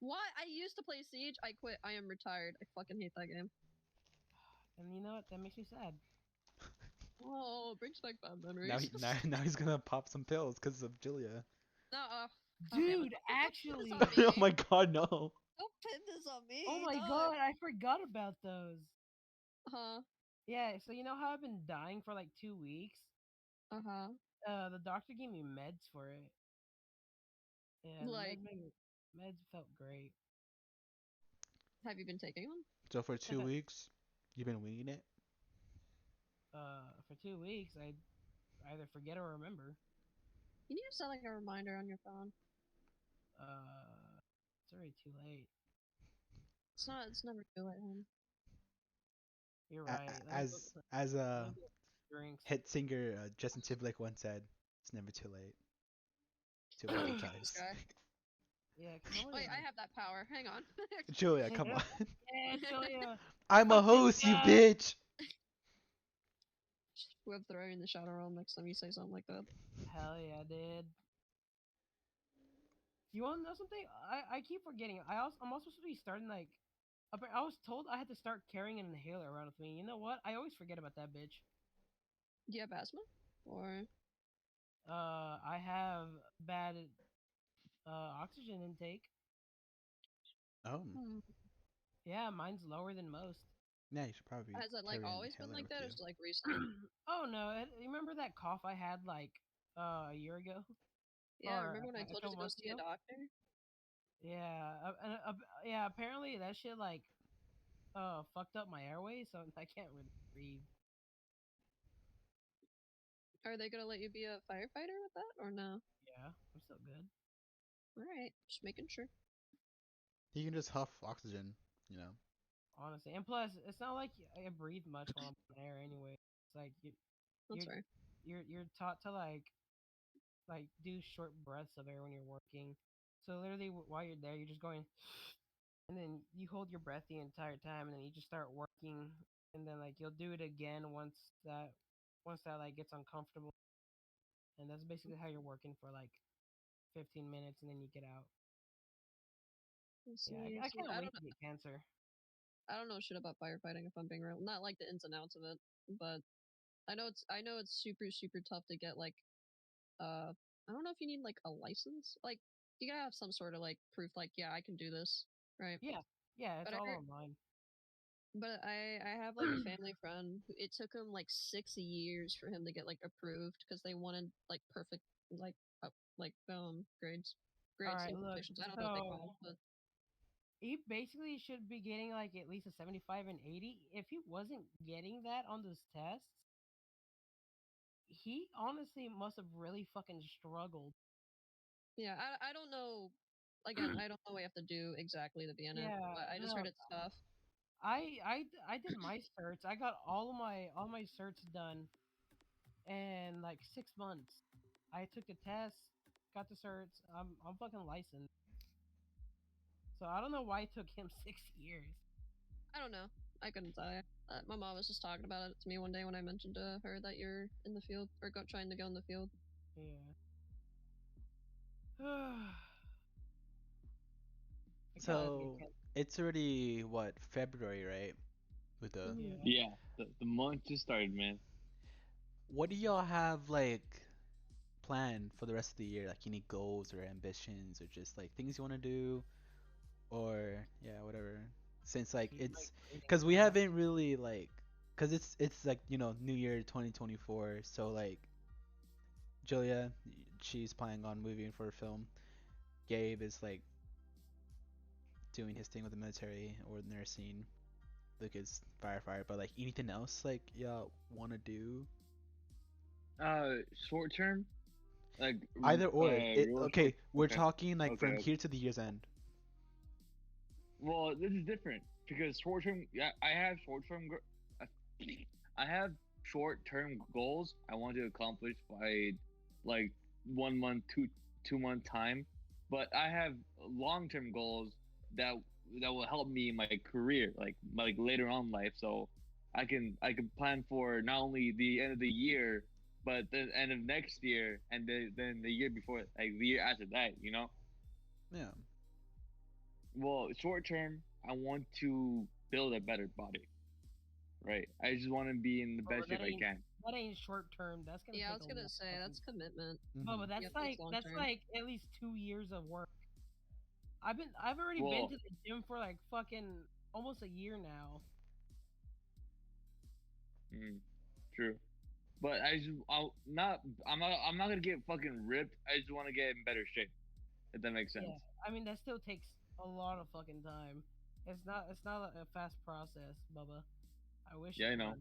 Why? I used to play Siege. I quit. I am retired. I fucking hate that game. And you know what? That makes me sad. Oh, brings back bad Now memories. now he's gonna pop some pills because of Julia. No, God damn it. Dude, Don't pin this actually, on Oh me. my god, no. Don't pin this on me. oh my No. god, I forgot about those. Huh. Yeah, so you know how I've been dying for like 2 weeks? Uh-huh. The doctor gave me meds for it. Yeah, the Like, meds felt great. have you been taking them? So for 2 weeks, you've been winging it. For 2 weeks, I either forget or remember. You need to set like a reminder on your phone. It's already too late. It's not. It's never too late, hon. You're A- right. as Let a me go drinks. hit singer Justin Timberlake once said, "It's never too late to This apologize." guy. Yeah, cause I'm Wait, gonna. I have that power. Hang on. Julia, come on. Yeah, Julia. I'm a Fuck this host, you guy. bitch. We'll throw you in the shadow realm next time you say something like that. Hell yeah, dude. You want to know something? I keep forgetting. I'm also supposed to be starting like. I was told I had to start carrying an inhaler around with me. You know what? I always forget about that bitch. Do you have asthma? Or I have bad oxygen intake. Oh, hmm. Yeah, mine's lower than most. yeah, you should probably Has it like carry an always been inhaler like with that, or you. is it like recent? Oh no! You remember that cough I had like a year ago Yeah, or remember when I a told you couple to go months see a ago? doctor? Yeah, yeah. Apparently that shit like fucked up my airways, so I can't really breathe. Are they gonna let you be a firefighter with that, or no? Yeah, I'm still good. All right, just making sure. You can just huff oxygen, you know. Honestly, and plus, it's not like I breathe much while I'm on air anyway. It's like That's you're fair. you're taught to like do short breaths of air when you're working. So literally, while you're there, you're just going, and then you hold your breath the entire time, and then you just start working, and then like you'll do it again once that like gets uncomfortable, and that's basically how you're working for like 15 minutes, and then you get out. Let's Yeah, see. I See, can't wait to get cancer. I don't know shit about firefighting if I'm being real. Not like the ins and outs of it, but I know it's super super tough to get like I don't know if you need like a license. Like you gotta have some sort of like proof like yeah, I can do this, right? Yeah, yeah, it's But I all heard online. but I have like a family friend who it took him like 6 years for him to get like approved because they wanted like perfect like grades All grades right, and look, coefficients. I don't know what they so call it, but he basically should be getting like at least a 75 and 80. If he wasn't getting that on those tests, he honestly must have really fucking struggled. yeah, I don't know. Again, I don't know what you have to do exactly to be in it, Yeah, but I just no, heard it's tough. I did my certs. I got all my certs done in like 6 months. I took the test, got the certs. I'm fucking licensed. So I don't know why it took him 6 years. I don't know. I couldn't tell you. My mom was just talking about it to me one day when I mentioned to her that you're in the field or trying to go in the field. Yeah. You So can. it's already what, February, right? With the Yeah. Mhm. Yeah, the month just started, man. what do y'all have like planned for the rest of the year? Like any goals or ambitions or just like things you want to do or yeah, whatever. Since like Keep my it's grading cuz we up. haven't really like cuz it's like, New Year 2024, so like Julia, she's planning on moving for a film. Gabe is like doing his thing with the military or nursing. Luke is firefighter, but like anything else like y'all want to do? Uh, Short term, like Either or. real short. Okay, we're Okay, talking like okay, from okay. here to the year's end. Well, this is different because short term. Yeah, I have short term. I have short term goals I want to accomplish by like 1 month, 2 month time, but I have long term goals that that will help me in my career, like later on in life. So I can plan for not only the end of the year, but the end of next year, and then the year before, like the year after that. Yeah. Well, short term, I want to build a better body. Right. I just want to be in the Bro, best shape I can. that ain't short term. That's gonna Yeah, I take was a gonna long say fucking. that's commitment. Hmm. But You that's have to think long that's term. like at least 2 years of work. I've already been Well, to the gym for like fucking almost a year now. mm, true. But I'm not gonna get fucking ripped. I just want to get in better shape. If that makes sense. Yeah, I mean that still takes a lot of fucking time. It's not a fast process, Bubba. I wish Yeah, it I know. was.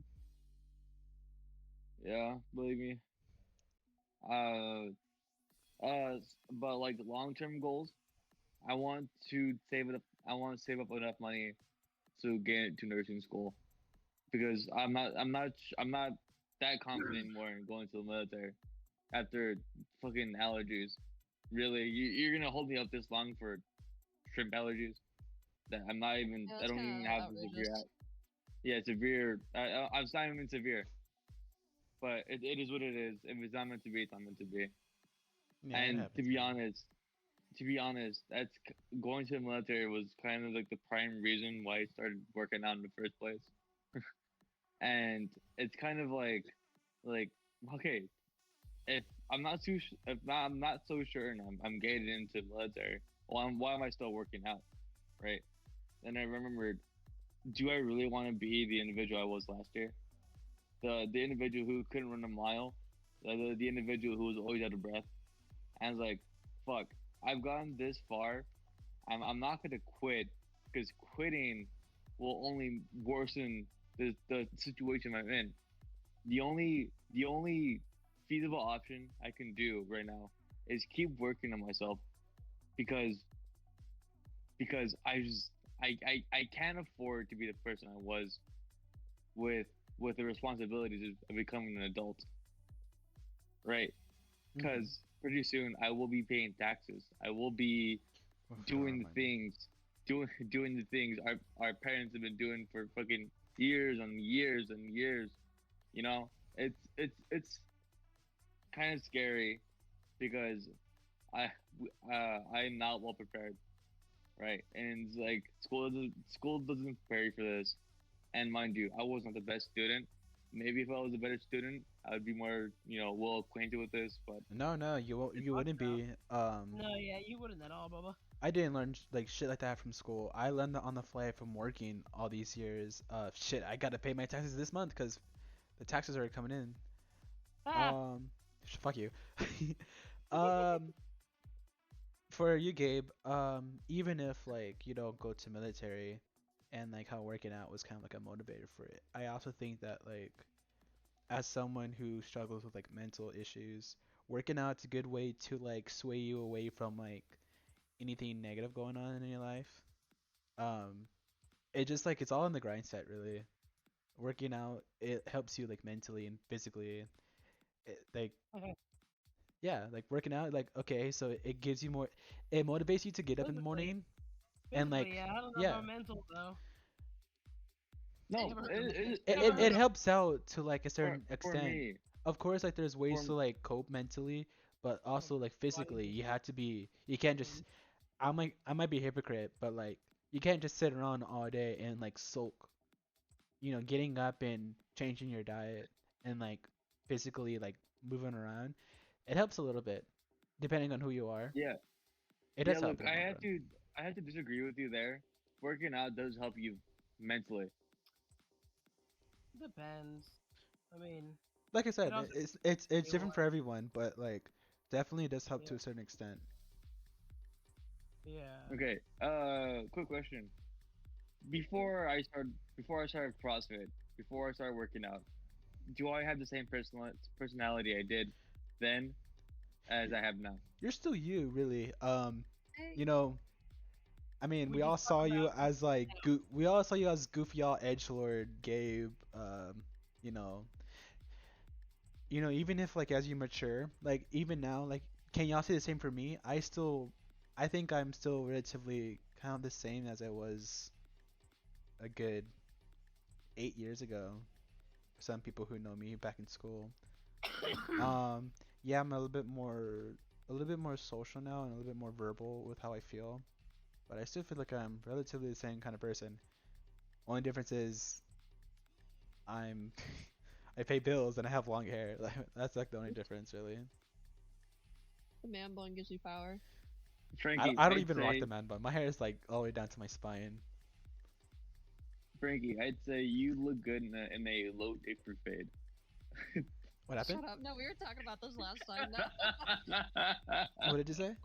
Yeah, believe me. Uh, but like long term goals, I want to save it up. I want to save up enough money to get into nursing school because I'm not that confident anymore in going to the military after fucking allergies. Really, you're gonna hold me up this long for shrimp allergies that Yeah, I that's don't kind even of have the severe. outrageous. Yeah, severe. I'm not even severe, but it is what it is. If it's not meant to be, it's not meant to be. Yeah, it And happens, man. to be honest, going to the military was kind of like the prime reason why I started working out in the first place. And it's kind of like okay, if I'm not so sure and I'm getting into the military, why am I still working out, right? And I remembered, do I really want to be the individual I was last year? The individual who couldn't run a mile, the individual who was always out of breath. And I was like, fuck, I've gotten this far. I'm not gonna quit because quitting will only worsen the situation I'm in. The only feasible option I can do right now is keep working on myself because I just I can't afford to be the person I was with the responsibilities of becoming an adult, right? Hmm. Because pretty soon I will be paying taxes. I will be Oof, don't doing the remind me. things, doing the things our parents have been doing for fucking years and years and years. You know, it's kind of scary because I I'm not well prepared, right? And it's like school doesn't prepare you for this. And mind you, I was not the best student. Maybe if I was a better student, I would be more, well acquainted with this. But No, no, It's you fucked wouldn't up. be. No, yeah, you wouldn't at all, Bubba. I didn't learn like shit like that from school. I learned that on the fly from working all these years. Shit, I gotta pay my taxes this month because the taxes are coming in. Ah. Um, Fuck you. Um, for you, Gabe, even if like you don't go to military, and like how working out was kind of like a motivator for it, I also think that like as someone who struggles with like mental issues, working out's a good way to like sway you away from like anything negative going on in your life. Um, it just like it's all in the grind set really. Working out it helps you like mentally and physically. Like yeah, like working out like okay, so it gives you more. It motivates you to get up in the physically, morning and physically, like yeah. I don't know yeah, about mental though. no, Never heard of Never it heard of. helps out to like a certain for extent. me, Of course, like there's ways for to like cope mentally, but Oh, also like body physically, physical. you can't just Mm. I might be a hypocrite, but like you can't just sit around all day and like sulk. Getting up and changing your diet and like physically like moving around, it helps a little bit, depending on who you are. Yeah, It yeah. does Look, help in the long run. I have to disagree with you there. Working out does help you mentally. Depends. I mean, Like I it said, also it's you different for are. everyone, but like definitely does help to Yeah. a certain extent. Yeah. Okay. Quick question. Before I started CrossFit, before I started working out, do I have the same personality I did then as You're, I have now? you're still you, really. I, You know, I mean, We just talk about we all saw you as goofy all edgelord Gabe. You know, even if like as you mature, like even now, like can y'all say the same for me? I think I'm still relatively kind of the same as I was a good 8 years ago. For some people who know me back in school, um, yeah, I'm a little bit more social now and a little bit more verbal with how I feel. But I still feel like I'm relatively the same kind of person. Only difference is I'm I pay bills and I have long hair. Like, that's like the only difference, really. the man bun gives you power. Frankie, I don't even rock the man bun. My hair is like all the way down to my spine. I'd say you look good in a low dick fruit fade. What happened? Shut up. No, we were talking about this last time. No, What did you say?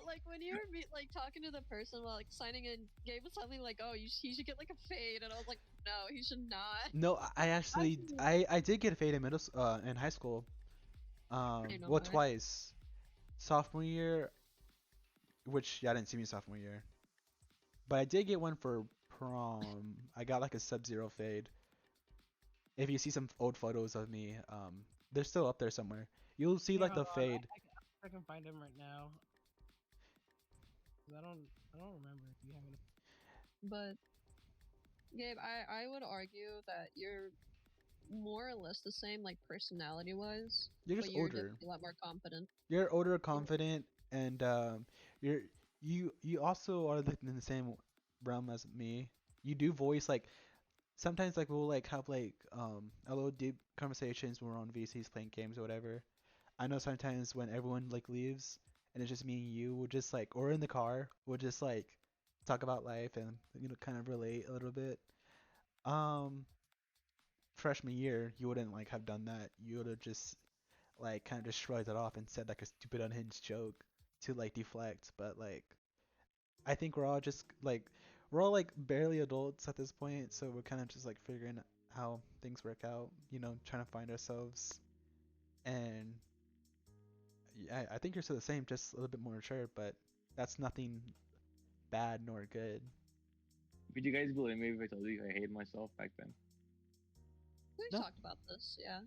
like when you were like talking to the person while like signing in, Gabe was something like, "Oh, he should get like a fade," and I was like, "No, he should not." No, I actually Actually, I did get a fade in high school. I know Well, why. twice. Sophomore year, which yeah, I didn't see me sophomore year. But I did get one for prom. I got like a sub-zero fade. If you see some old photos of me, they're still up there somewhere. You'll see Here, like hold the on. fade. I can find him right now. 'Cause I don't remember if you have it. But Gabe, I would argue that you're more or less the same, like personality wise, You're just but you're older. definitely a lot more confident. You're older, Yeah. confident, and you're you also are like in the same realm as me. You do voice like sometimes like we'll like have like a little deep conversations when we're on VCs playing games or whatever. I know sometimes when everyone like leaves and it's just me and you, we'll just like or in the car, we'll just like talk about life and kind of relate a little bit. Um, Freshman year, you wouldn't like have done that. You would have just like kind of just shrugged it off and said like a stupid unhinged joke to like deflect. But like I think we're all like barely adults at this point, so we're kind of just like figuring how things work out. Trying to find ourselves. And yeah, I think you're still the same, just a little bit more mature. But that's nothing bad nor good. Would you guys believe me if I told you I hated myself back then? We No, talked about this, yeah.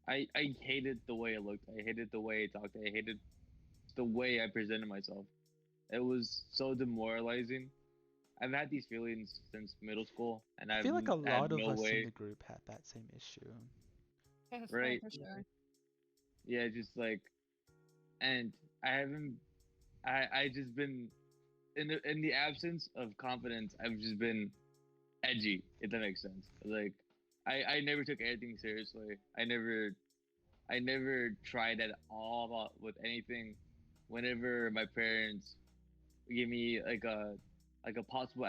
I hated the way I looked. I hated the way I talked. I hated the way I presented myself. It was so demoralizing. I've had these feelings since middle school, and I I've feel like a had lot of no us in way, the group had that same issue. Yeah, it's not right? For easy. sure. Yeah, just like, and I haven't. I just been in the absence of confidence. I've just been edgy, if that makes sense. Like, I never took anything seriously. I never tried at all with anything. Whenever my parents give me like a possible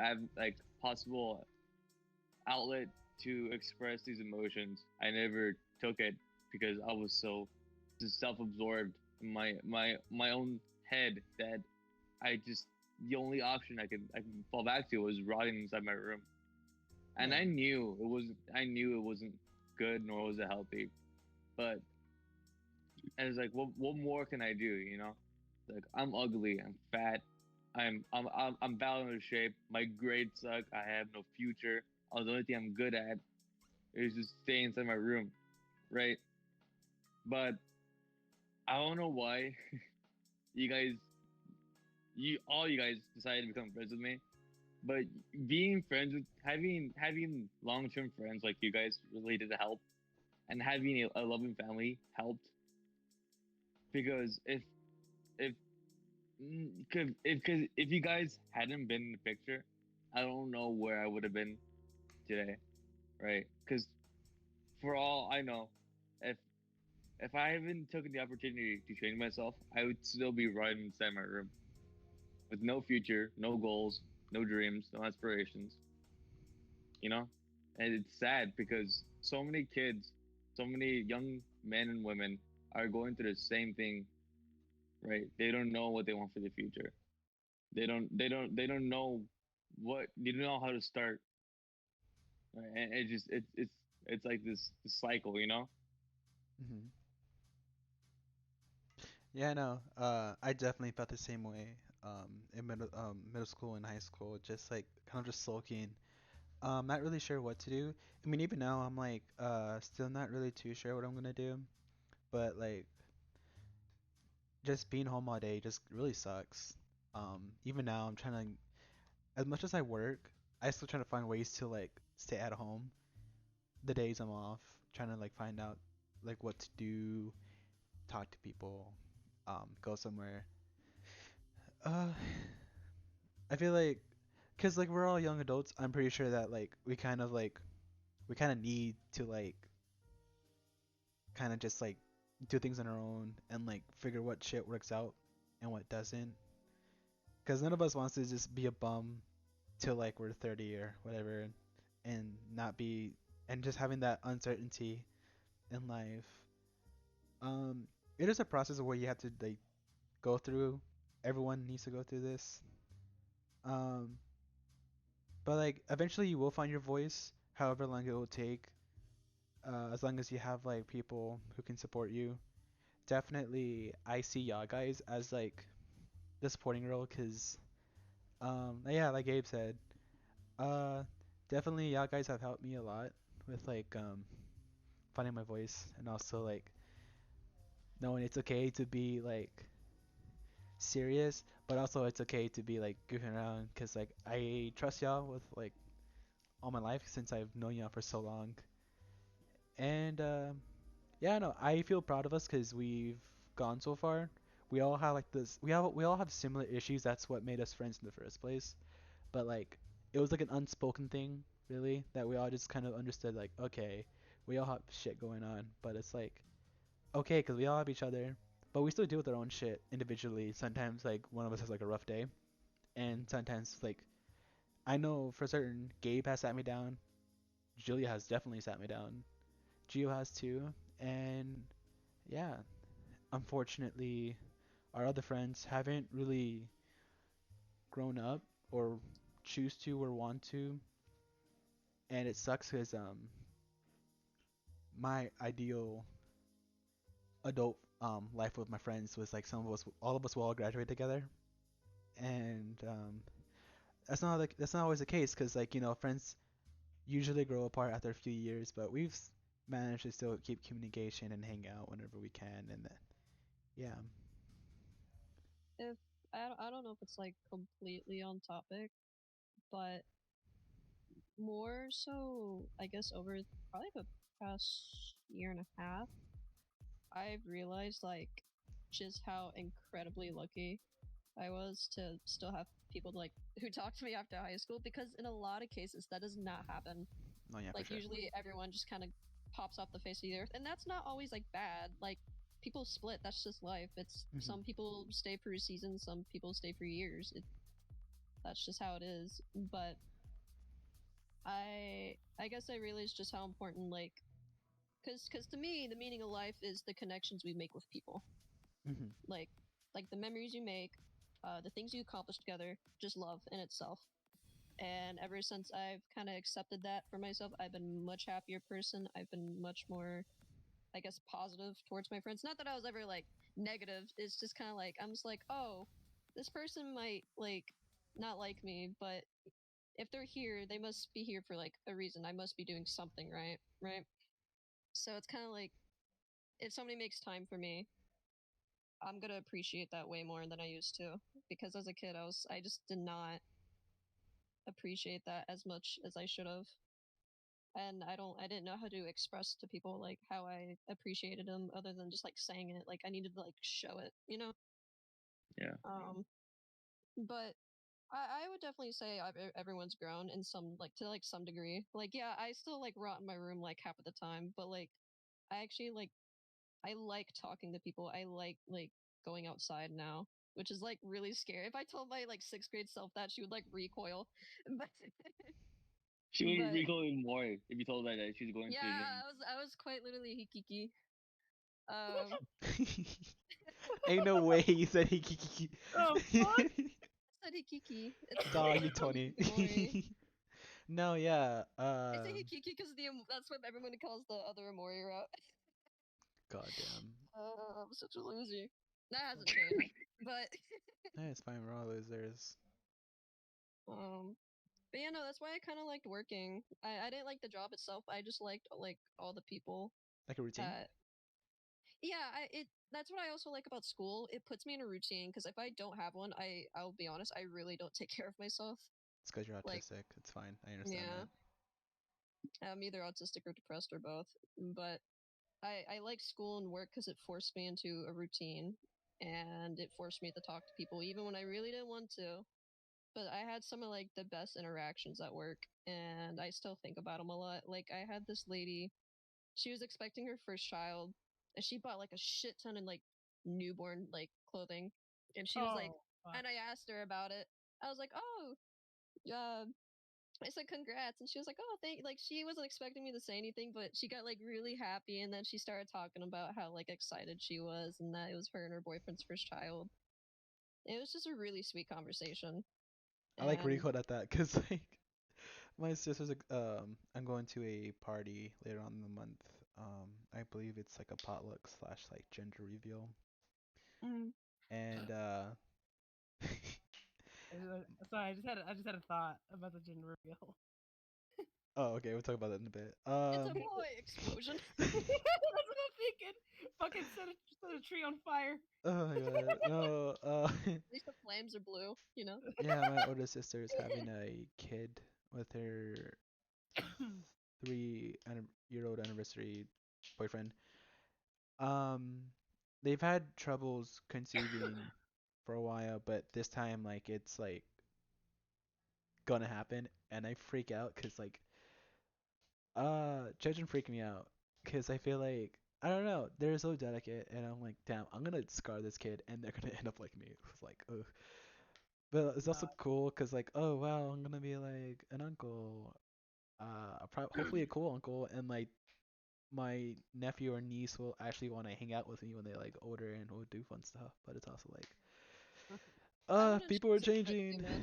outlet to express these emotions, I never took it because I was so just self-absorbed in my own head that I just the only option I could fall back to was rotting inside my room. And Yeah. I knew it wasn't good nor was it healthy. But I was like, what more can I do? Like I'm ugly, I'm fat, I'm bad out of shape. My grades suck. I have no future. The only thing I'm good at is just staying inside my room, right? But I don't know why you guys, you guys decided to become friends with me. But being friends with having long term friends like you guys really did help, and having a loving family helped because if If you guys hadn't been in the picture, I don't know where I would have been today, right? Because for all I know, if if I haven't taken the opportunity to change myself, I would still be right inside my room with no future, no goals, no dreams, no aspirations. You know, and it's sad because so many kids, so many young men and women are going through the same thing, right? They don't know what they want for the future. They don't know what they don't know how to start. Right? And it just it's like this cycle, you know. Hmm. Yeah, no. I definitely felt the same way. In middle school and high school, just like kind of just sulking. Not really sure what to do. I mean, even now, I'm like, still not really too sure what I'm gonna do. But like, just being home all day just really sucks. Even now, I'm trying to, as much as I work, I still try to find ways to like stay at home the days I'm off. Trying to like find out like what to do, talk to people, go somewhere. Uh, I feel like, cause like we're all young adults, I'm pretty sure that like we kind of need to like kind of just like do things on our own and like figure what shit works out and what doesn't. Cause none of us wants to just be a bum till like we're 30 or whatever, and not be and just having that uncertainty in life. It is a process where you have to like go through. Everyone needs to go through this. Um, but like eventually you will find your voice, however long it will take. As long as you have like people who can support you. Definitely, I see y'all guys as like the supporting role, cause yeah, like Gabe said, uh, definitely y'all guys have helped me a lot with like finding my voice and also like knowing it's okay to be like serious, but also it's okay to be like goofing around, cause like I trust y'all with like all my life since I've known y'all for so long. And yeah, no, I feel proud of us because we've gone so far. We all have like this. We all have similar issues. That's what made us friends in the first place. But like, it was like an unspoken thing, really, that we all just kind of understood. Like, okay, we all have shit going on, but it's like okay, because we all have each other, but we still deal with our own shit individually. Sometimes like one of us has like a rough day, and sometimes like I know for certain Gabe has sat me down. Julia has definitely sat me down. Gio has too, and yeah, unfortunately, our other friends haven't really grown up or choose to or want to, and it sucks because my ideal adult life with my friends was like some of us, all of us will all graduate together, and that's not always the case because like friends usually grow apart after a few years, but managed to still keep communication and hang out whenever we can, and then yeah. If I don't know if it's like completely on topic, but more so, I guess over probably the past year and a half, I've realized like just how incredibly lucky I was to still have people like who talk to me after high school because in a lot of cases that does not happen. No, yeah, for Like sure. usually everyone just kind of pops off the face of the earth, and that's not always like bad. Like people split. That's just life. It's Hmm. some people stay for a season, some people stay for years. That's just how it is. But I guess I realized just how important like because to me the meaning of life is the connections we make with people. Hmm. Like the memories you make, the things you accomplish together, just love in itself. And ever since I've kind of accepted that for myself, I've been a much happier person. I've been much more, I guess, positive towards my friends. Not that I was ever like negative. It's just kind of like I'm just like, oh, this person might like not like me, but if they're here, they must be here for like a reason. I must be doing something right, right? So it's kind of like if somebody makes time for me, I'm gonna appreciate that way more than I used to. Because as a kid, I just did not appreciate that as much as I should have. And I didn't know how to express to people like how I appreciated them other than just like saying it. Like I needed to like show it, you know? Yeah. But I would definitely say everyone's grown in some like to like some degree. Like yeah, I still like rot in my room like half of the time, but like I actually like I like talking to people. I like going outside now, which is like really scary. If I told my like sixth grade self that, she would like recoil. But She would but recoil even more if you told her that she's going to yeah, the gym. I was quite literally hikiki. Um, Ain't no way he said he. Oh fuck! I said hikiki. It's Dog, you it's from Tony. Amori. No, yeah. I say hikiki because that's what everyone calls the other Amori route. Goddamn. I'm such a loser. That hasn't changed, but Hey, it's fine. We're all losers. um, but yeah, no, that's why I kind of liked working. I didn't like the job itself. I just liked like all the people Like a routine. that. Yeah, that's what I also like about school. It puts me in a routine because if I don't have one, I'll be honest, I really don't take care of myself. It's because you're Like, autistic. It's fine. I understand yeah, that. I'm either autistic or depressed or both. But I like school and work because it forced me into a routine and it forced me to talk to people even when I really didn't want to. But I had some of like the best interactions at work and I still think about them a lot. Like I had this lady, she was expecting her first child and she bought like a shit ton of like newborn like clothing and she was like, Oh fuck! and I asked her about it. I was like, oh, uh, I said congrats, and she was like, "Oh, thank." Like she wasn't expecting me to say anything, but she got like really happy, and then she started talking about how like excited she was, and that it was her and her boyfriend's first child. It was just a really sweet conversation, I like and Rico at that because like my sister's I'm going to a party later on in the month. I believe it's like a potluck slash like gender reveal, mm, and Sorry, I just had a thought about the gender reveal. oh okay, we'll talk about that in a bit. it's a boy explosion. That's what I'm thinking. Fucking set a tree on fire. Oh my god, no. At least the flames are blue, you know. Yeah, my older sister is having a kid with her 3-year old anniversary boyfriend. Um, they've had troubles conceiving for a while, but this time like it's like gonna happen, and I freak out because like children freak me out because I feel like I don't know they're so delicate, and I'm like damn I'm gonna scar this kid and they're gonna end up like me. It's like ugh. But it's also Nah. cool because like oh wow I'm gonna be like an uncle, hopefully a cool uncle, and like my nephew or niece will actually want to hang out with me when they're like older and will do fun stuff. But it's also like I wouldn't people are stress about it too changing. much.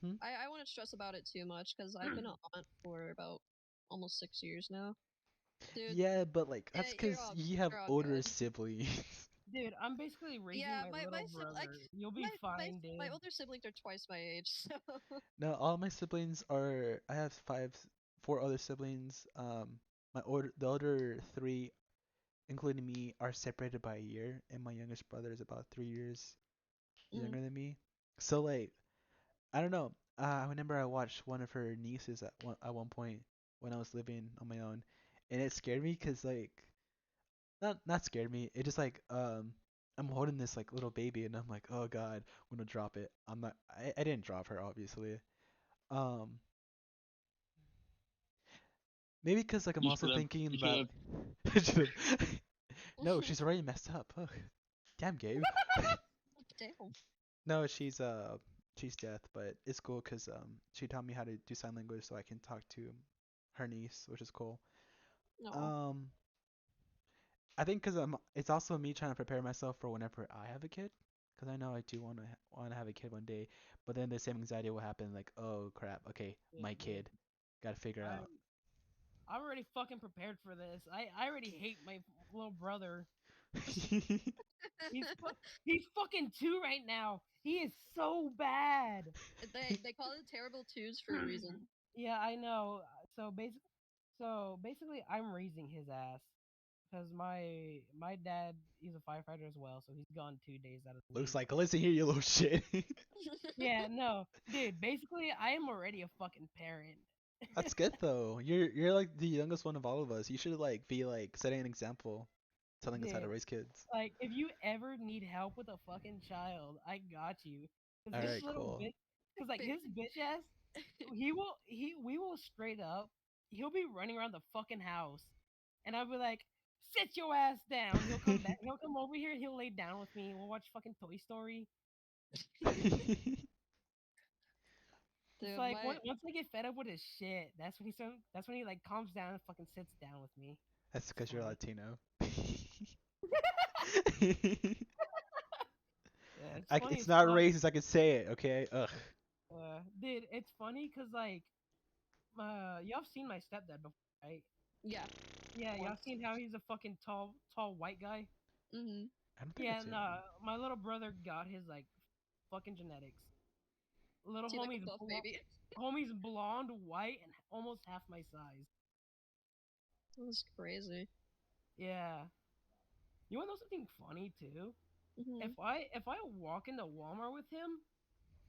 Hmm? I wouldn't stress about it too much because I've been an aunt for about almost 6 years now, dude. Yeah, but like that's You're because all you have you're all older good. siblings. Dude, I'm basically raising Yeah, my my little like brother. You'll be my fine, my dude. older siblings are twice my age, so No, all my siblings are. I have four other siblings. The older three, including me, are separated by a year, and my youngest brother is about 3 years mm, younger than me. So like, I don't know. I remember I watched one of her nieces at one point when I was living on my own, and it scared me because like, not scared me. It just like I'm holding this like little baby, and I'm like, oh god, I'm gonna drop it. I'm not. I didn't drop her, obviously. Um, Maybe because like I'm You also should have. thinking You should about. have. No, she's already messed up. Ugh. Damn, Gabe. damn. No, she's deaf, but it's cool because she taught me how to do sign language so I can talk to her niece, which is cool. No. Um, I think because it's also me trying to prepare myself for whenever I have a kid, because I know I do want to have a kid one day, but then the same anxiety will happen, like, oh crap, okay, Yeah, my dude. kid, gotta figure I'm out. I'm already fucking prepared for this. I already hate my little brother. He's he's fucking 2 right now. He is so bad. They call it terrible twos for a reason. Yeah, I know. So basically, I'm raising his ass because my dad he's a firefighter as well, so he's gone 2 days out of the Looks week. like, listen here, you little shit. Yeah, no, dude. Basically, I am already a fucking parent. That's good though. You're like the youngest one of all of us. You should like be like setting an example. telling us how to Dude, raise kids. like if you ever need help with a fucking child, I got you. Cause All this right, little cool. bitch, cause like his bitch ass, we will straight up, he'll be running around the fucking house, and I'll be like, sit your ass down. He'll come back, he'll come over here, he'll lay down with me, and we'll watch fucking Toy Story. It's Dude, like my once I get fed up with his shit, that's when he like calms down and fucking sits down with me. That's It's because you're funny. Latino. Yeah, it's I, funny it's as not fuck. racist. I can say it. Okay. Ugh. Dude, it's funny because like y'all seen my stepdad before, right? yeah, Yeah, y'all once. seen how he's a fucking tall white guy. Mhm. I don't think Yeah, I've seen no, my little brother got his like fucking genetics. Little See like a buff baby. homie's blonde, white, and almost half my size. That's crazy. Yeah. You wanna know something funny too? Mhm. If I walk into Walmart with him,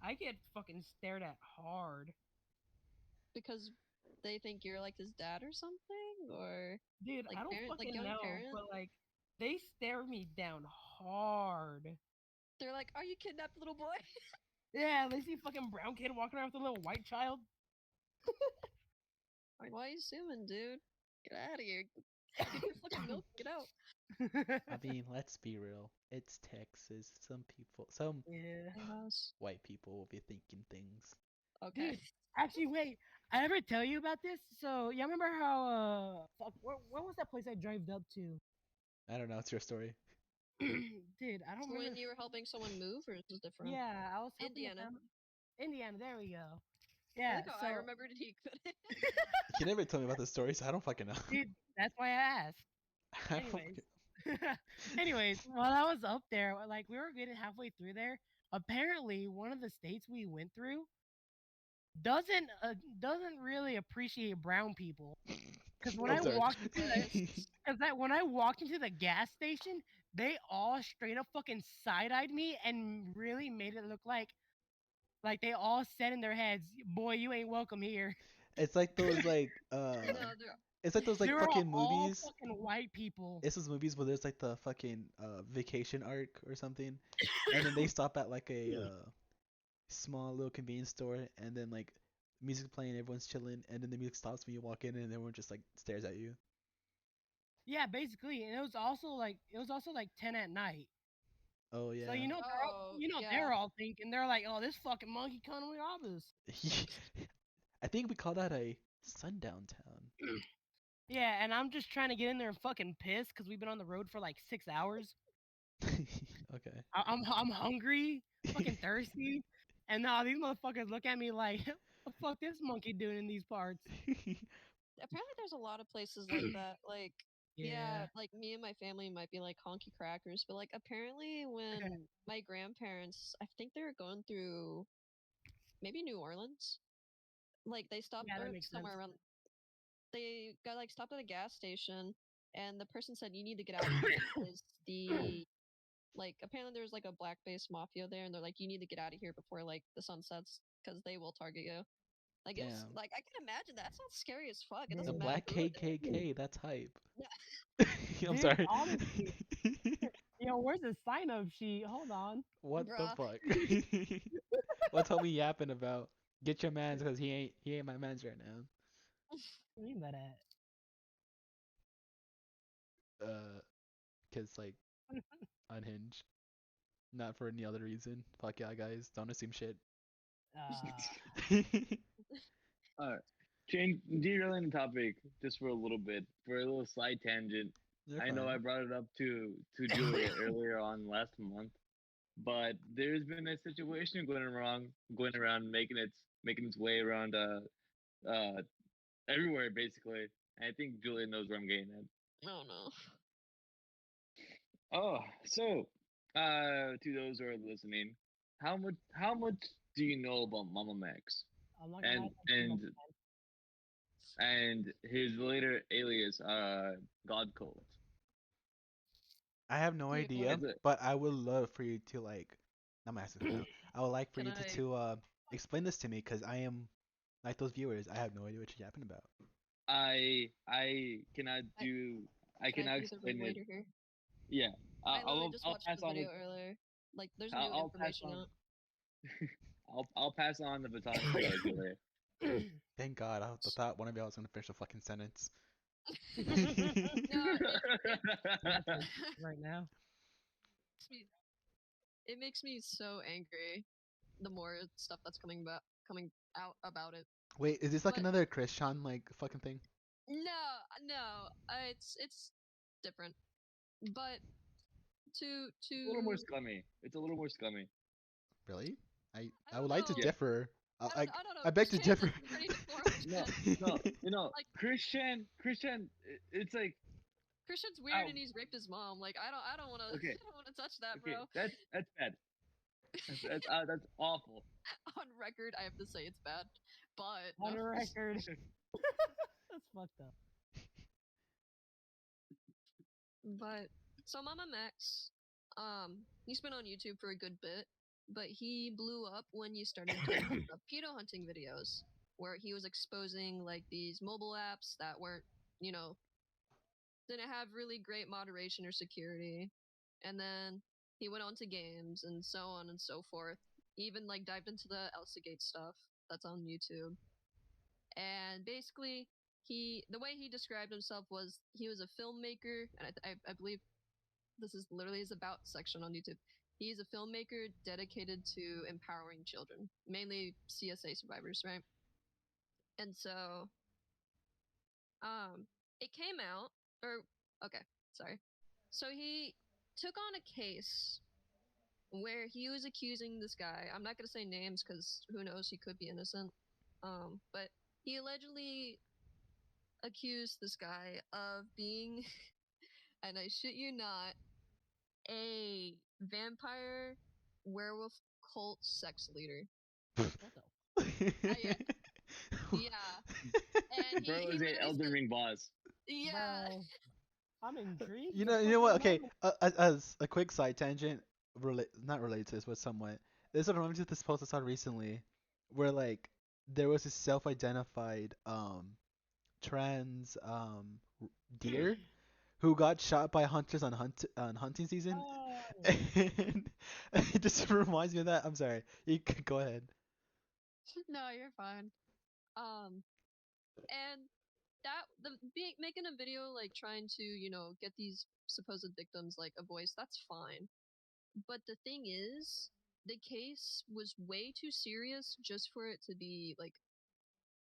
I get fucking stared at hard. Because they think you're like his dad or something, or Dude, like I don't parent, like fucking young know, parent. but like they stare me down hard. They're like, "Are you kidnapped, little boy?" Yeah, they see fucking brown kid walking around with a little white child. Like, why are you assuming, dude? Get out of here. Give me a fucking milk. Get out. I mean, let's be real. It's Texas. Some Yeah. Yes. white people will be thinking things. Okay. Dude, actually, wait. I ever tell you about this? So, y'all remember how, fuck, where was that place I drove up to? I don't know. It's your story. Dude, I don't So when remember. you were helping someone move, or is this different? Yeah, I was helping a Indiana. family. Indiana, there we go. I Yeah, like how I so, remembered he could. You never told me about the story, so I don't fucking know. dude, that's why I asked. I don't Anyways. fucking. Anyways, while I was up there, like, we were getting halfway through there. Apparently, one of the states we went through doesn't doesn't really appreciate brown people. Because when I'm I sorry. walked into the Yes. Cause that when I walked into the gas station, they all straight up fucking side eyed me and really made it look like they all said in their heads, "Boy, you ain't welcome here." It's like those No, they're it's like those They like were fucking all movies. fucking white people. It's those movies where there's like the fucking vacation arc or something, and then they stop at like a small little convenience store, and then like music playing, everyone's chilling, and then the music stops when you walk in, and everyone just like stares at you. Yeah, basically, and it was also like 10 at night. Oh So yeah. oh yeah. they're all thinking they're like, "Oh, this fucking monkey coming to rob us." I think we call that a sundown town. Yeah, and I'm just trying to get in there and fucking piss because we've been on the road for like 6 hours. Okay. I'm hungry, fucking thirsty, and now these motherfuckers look at me like, "What the fuck this monkey doing in these parts?" Apparently, there's a lot of places like that. Like, yeah, Yeah. like me and my family might be like honky crackers, but like apparently, when my grandparents, I think they were going through maybe New Orleans, like they stopped Yeah, or that makes sense. somewhere around. They got like stopped at a gas station, and the person said, "You need to get out of here because the like apparently there's like a black based mafia there, and they're like, you need to get out of here before like the sun sets because they will target you." Like it was Damn. like I can imagine that sounds scary as fuck. It The doesn't Dude, matter black who it is. KKK, that's hype. Yeah. I'm dude, sorry. honestly, yo, where's the sign up sheet? Hold on. What the Bruh. fuck? What's homie yapping about? Get your mans because he ain't my mans right now. What do you mean by that? Uh, cause like unhinged, not for any other reason. Fuck yeah, guys. Don't assume shit. Uh, All right. Change derailing the topic just for a little bit, for a little side tangent. They're I know I fine. brought it up to Julia earlier on last month, but there's been a situation going around making its way around everywhere basically. And I think Julia knows where I'm getting at. Oh no. Oh, so to those who are listening, how much do you know about Mama Max I'm not gonna lie, and it's like too much. and and his later alias God Cult? I have no Dude, what? idea, It's a but I would love for you to like. I'm asking right now. I would like for Can you I to explain this to me because I am like those viewers. I have no idea what you're yapping about. I cannot I do I can I cannot be the explain it. ringleader here? Yeah. I literally just I'll watched pass the on video earlier. Like, there's new I'll pass information on out. I'll pass on the baton to Julia. Thank God. I thought one of y'all was gonna finish a fucking sentence. No, right now. it makes me so angry. The more stuff that's coming out about it. Wait, is this like But another Christian like fucking thing? no, it's different. But A little more to scummy. It's a little more scummy. Really? I I I don't would like to know. Yeah. differ. I don't know. I beg to differ. Christianity is pretty deformed, No, man. no. Like, Christian. It's like Christian's weird ow. and he's raped his mom. Like, I don't want to Okay, I don't want to touch that, okay. bro. That's bad. That's awful. On record, I have to say it's bad. But On no. record. That's fucked up. But so Mama Max, he's been on YouTube for a good bit, but he blew up when he started doing pedo hunting videos, where he was exposing like these mobile apps that weren't, you know, didn't have really great moderation or security, and then he went on to games and so on and so forth. He even like dived into the Elsa Gate stuff that's on YouTube, and basically the way he described himself was he was a filmmaker, and I believe this is literally his about section on YouTube. He's a filmmaker dedicated to empowering children, mainly CSA survivors, right? And so, it came out, or okay, sorry. So he took on a case where he was accusing this guy. I'm not gonna say names because who knows, he could be innocent. But he allegedly accused this guy of being, and I shit you not, a vampire werewolf cult sex leader. What the? Yeah. And Bro he is a literally Elden said, Ring boss. yeah. Bro, I'm intrigued. You What's know what? going Okay, on? as a quick side tangent, not related to this, but somewhat. This reminds me of this post I saw recently, where like there was this self-identified trans deer who got shot by hunters on hunting season, Oh, and it just reminds me of that. I'm sorry. You can go ahead. No, you're fine. Um, and making a video like trying to, get these supposed victims like a voice, that's fine. But the thing is, the case was way too serious just for it to be like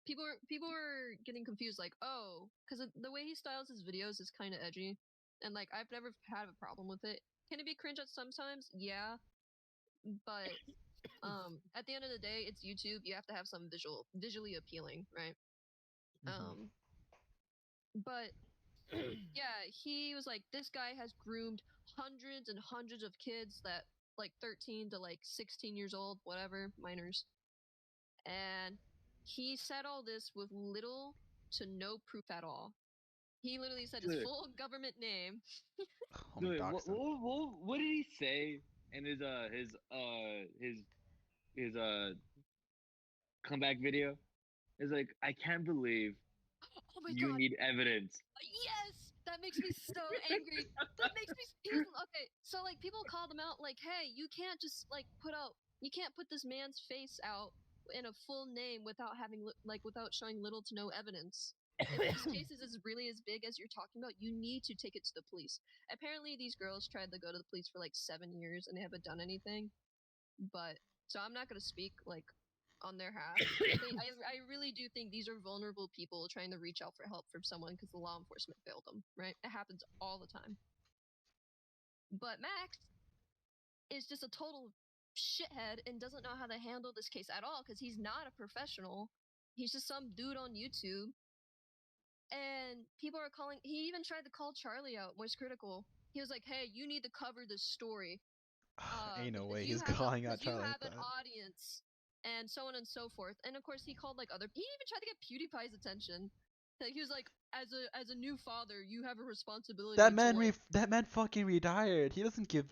people were getting confused, like, oh, because the way he styles his videos is kind of edgy, and like I've never had a problem with it. Can it be cringe at sometimes? Yeah, but at the end of the day, it's YouTube. You have to have some visually appealing, right? Um, but yeah, he was like, this guy has groomed hundreds and hundreds of kids that like 13 to like 16 years old, whatever, minors. And he said all this with little to no proof at all. He literally said his Dude, full government name. Oh my dude, docs them. what did he say in his comeback video? It's like, I can't believe Oh my you god, need evidence. yes! That makes me so angry. That makes me. Okay, so like people called him out, like, hey, you can't just like you can't put this man's face out in a full name without without showing little to no evidence. If this case is really as big as you're talking about, you need to take it to the police. Apparently, these girls tried to go to the police for like 7 years and they haven't done anything. But so I'm not gonna speak like on their half. I really do think these are vulnerable people trying to reach out for help from someone because the law enforcement failed them. Right? It happens all the time. But Max is just a total shithead and doesn't know how to handle this case at all because he's not a professional. He's just some dude on YouTube. And people are calling. He even tried to call Charlie out, Moist Critical. He was like, "Hey, you need to cover this story Ain't no because way you he's have calling out because you Charlie have like an that. audience," and so on and so forth. And of course, he called like other. He even tried to get PewDiePie's attention. Like, he was like, "As a new father, you have a responsibility That to man like." that man fucking retired. He doesn't give.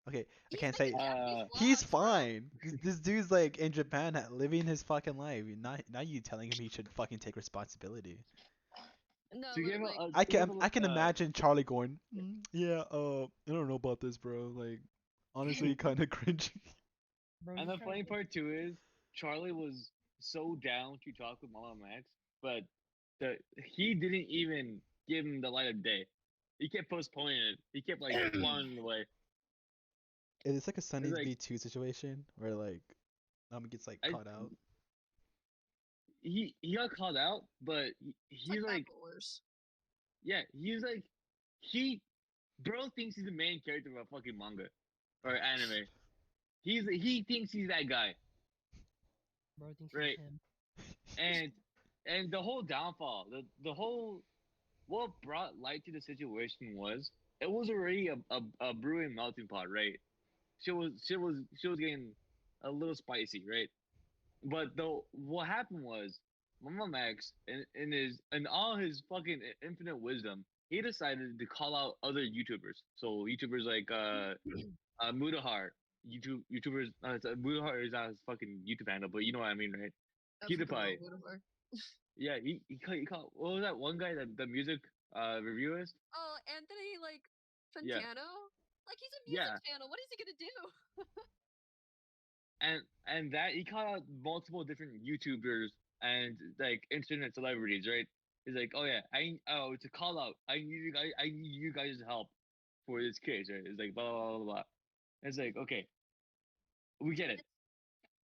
Okay, I He's can't making say Japanese he's vlogs, bro. fine. This dude's like in Japan living his fucking life. Not you telling him he should fucking take responsibility. No, to but give like, a I to give can a I can imagine Charlie going, yeah, I don't know about this, bro. Like, honestly, kind of cringy. Bro, and he's the trying to funny get part too is Charlie was so down to talk with Mama Max, but the he didn't even give him the light of day. He kept postponing it. He kept like flying away. It's like a He's Sunny's like, V2 situation where like gets like I caught out. he got called out, but it's like he's that like, but worse. yeah, he's like, he bro thinks he's the main character of a fucking manga or anime. He thinks he's that guy, bro thinks he's right? him. And the whole downfall, the whole what brought light to the situation was it was already a brewing melting pot, right? She was getting a little spicy, right? But though what happened was Mama Max in all his fucking infinite wisdom, he decided to call out other YouTubers. So YouTubers like Mudahar, YouTubers Mudahar is not his fucking YouTube handle, but you know what I mean, right? I fucking love PewDiePie. Lucifer. Yeah, he called what was that one guy, the music reviewist? Oh, Anthony like Yeah. Fantano? Like he's a music Yeah. channel. What is he gonna do? And that he called out multiple different YouTubers and like internet celebrities, right? He's like, oh yeah, it's a call out. I need you guys' help for this case, right? It's like blah blah blah blah. Blah. It's like okay, we get it. It's,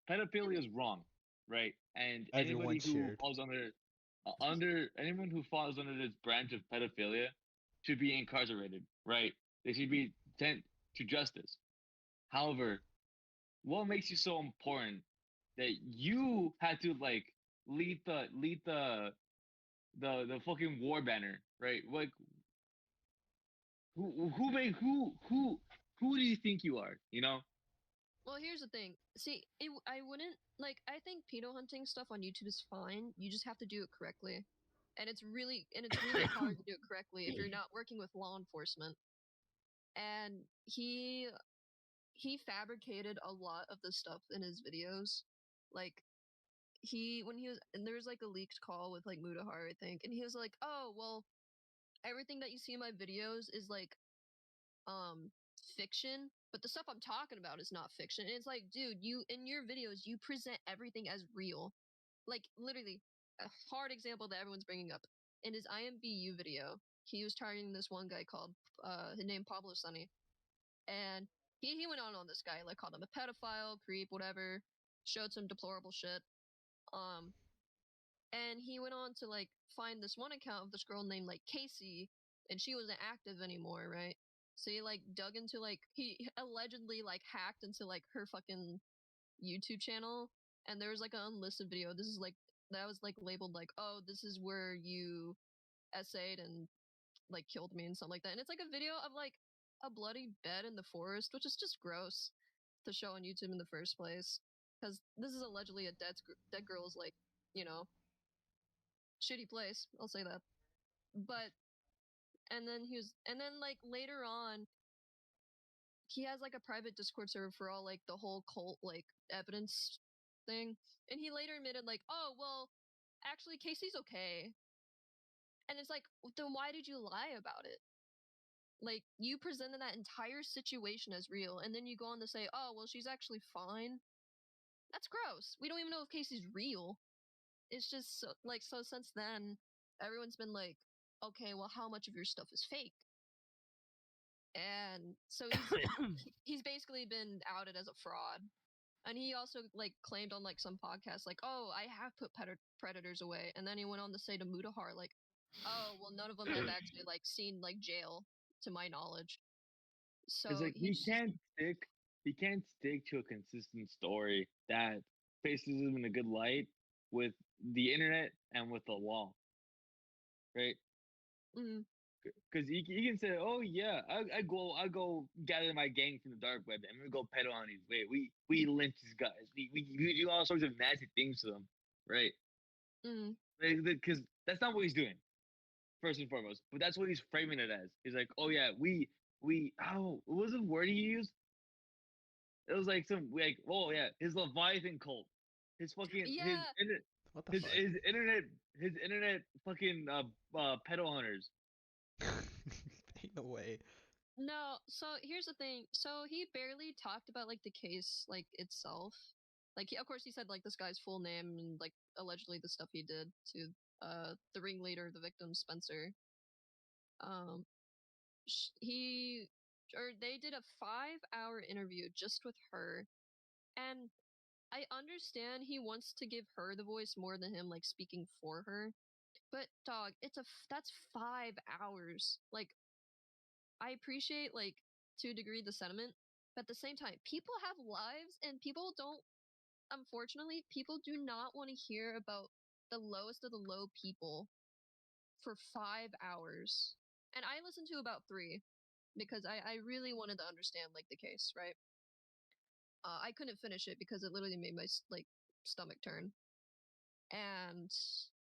and Pedophilia is wrong, right? And Everyone anybody who cheered. falls under anyone who falls under this branch of pedophilia should be incarcerated, right? They should be sent to justice. However, what makes you so important that you had to like lead the fucking war banner, right? Like who made who do you think you are? You know? well, here's the thing. See, I wouldn't like. I think pedo hunting stuff on YouTube is fine. You just have to do it correctly, and it's really hard to do it correctly if you're not working with law enforcement. And he fabricated a lot of the stuff in his videos, like he when he was and there was like a leaked call with like Mudahar, I think, and he was like, "Oh well, everything that you see in my videos is like um fiction, but the stuff I'm talking about is not fiction." And it's like, dude, you in your videos you present everything as real. Like literally, a hard example that everyone's bringing up in his IMBU video, he was targeting this one guy called his name Pablo Sunny, and he went on this guy like called him a pedophile, creep, whatever, showed some deplorable shit. Um, and he went on to like find this one account of this girl named like Casey, and she wasn't active anymore, right? So he like dug into like he allegedly like hacked into like her fucking YouTube channel, and there was like an unlisted video. This is like that was like labeled like, oh, this is where you essayed and like killed me and something like that. And it's like a video of like a bloody bed in the forest, which is just gross to show on YouTube in the first place, because this is allegedly a dead girl's like, you know, shitty place. I'll say that. But and then like later on, he has like a private Discord server for all like the whole cult like evidence thing, and he later admitted like, oh well, actually Casey's okay. And it's like, then why did you lie about it? Like you presented that entire situation as real, and then you go on to say, oh well, she's actually fine. That's gross. We don't even know if Casey's real. It's just so, like so since then, everyone's been like, okay, well, how much of your stuff is fake? And so he's basically been outed as a fraud. And he also like claimed on like some podcast like, oh, I have put predators away. And then he went on to say to Mudahar like, oh well, none of them have actually like seen like jail to my knowledge. It's So like he's just he can't stick to a consistent story that faces him in a good light with the internet and with the law, right? mm, Because he can say, "Oh yeah, I go gather my gang from the dark web, and we go pedo on these. Wait, we lynch these guys. We do all sorts of nasty things to them, right? mm, Because that's not what he's doing, first and foremost. But that's what he's framing it as. He's like, oh yeah, we what was the word he used? It was like some like, oh yeah, his Leviathan cult, his fucking his yeah, What the His fuck? his internet his internet fucking pedo hunters. Ain't no way. No, so here's the thing. So he barely talked about like the case like itself. Like of course he said like this guy's full name and like allegedly the stuff he did to the ringleader, the victim Spencer. Um he or they did a 5-hour interview just with her, and I understand he wants to give her the voice more than him like speaking for her. But dog, that's 5 hours. Like I appreciate like to a degree the sentiment, but at the same time, people have lives and people don't. Unfortunately, people do not want to hear about the lowest of the low people for 5 hours. And I listened to about three because I really wanted to understand like the case, right? I couldn't finish it because it literally made my like stomach turn, and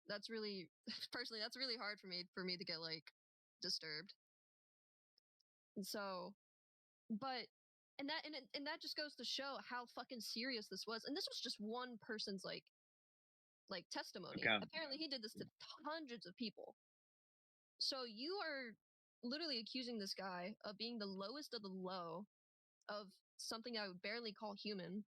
that's really personally that's really hard for me to get like disturbed. And so, but and that just goes to show how fucking serious this was. And this was just one person's like testimony. Okay. Apparently, he did this to hundreds of people. So you are literally accusing this guy of being the lowest of the low of something I would barely call human,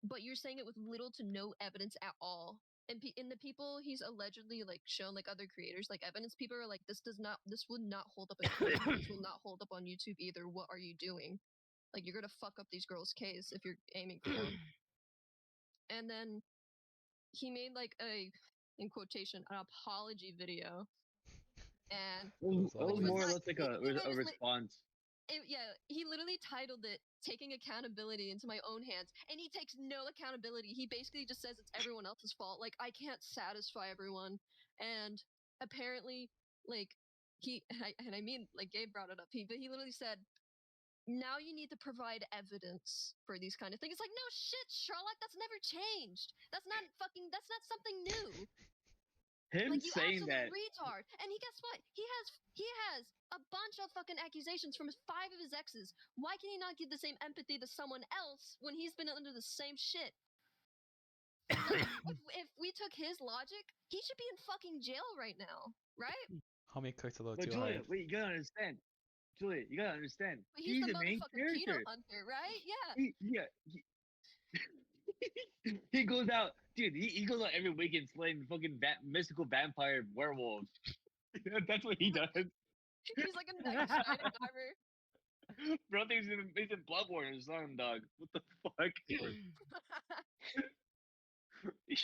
but you're saying it with little to no evidence at all. And in the people he's allegedly like shown like other creators like evidence, people are like this would not hold up in court. This will not hold up on YouTube either. What are you doing? Like you're gonna fuck up these girls' case if you're aiming for them. And then he made like a in quotation an apology video, and Goes It all was which was more or not less like a it was response. yeah, he literally titled it "Taking Accountability into My Own Hands," and he takes no accountability. He basically just says it's everyone else's fault. Like I can't satisfy everyone, and apparently, like and I mean, like Gabe brought it up. But he literally said, "Now you need to provide evidence for these kind of things." It's like, no shit, Sherlock. That's never changed. That's not fucking. That's not something new. Him Like you saying absolute that. retard. And he guess what? He has a bunch of fucking accusations from 5 of his exes. Why can he not give the same empathy to someone else when he's been under the same shit? Like if we took his logic, he should be in fucking jail right now, right? Homie cooked a little But too Julia, hard. wait, you gotta understand. Julia, you gotta understand. But he's He's the the main motherfucking pedo character. hunter, right? Yeah. Yeah, he goes out, dude. He goes out every weekend slaying fucking mystical vampire werewolves. That's what he does. He's like a knight in shining armor. Bro thinks he's in Bloodborne or something, dog. What the fuck?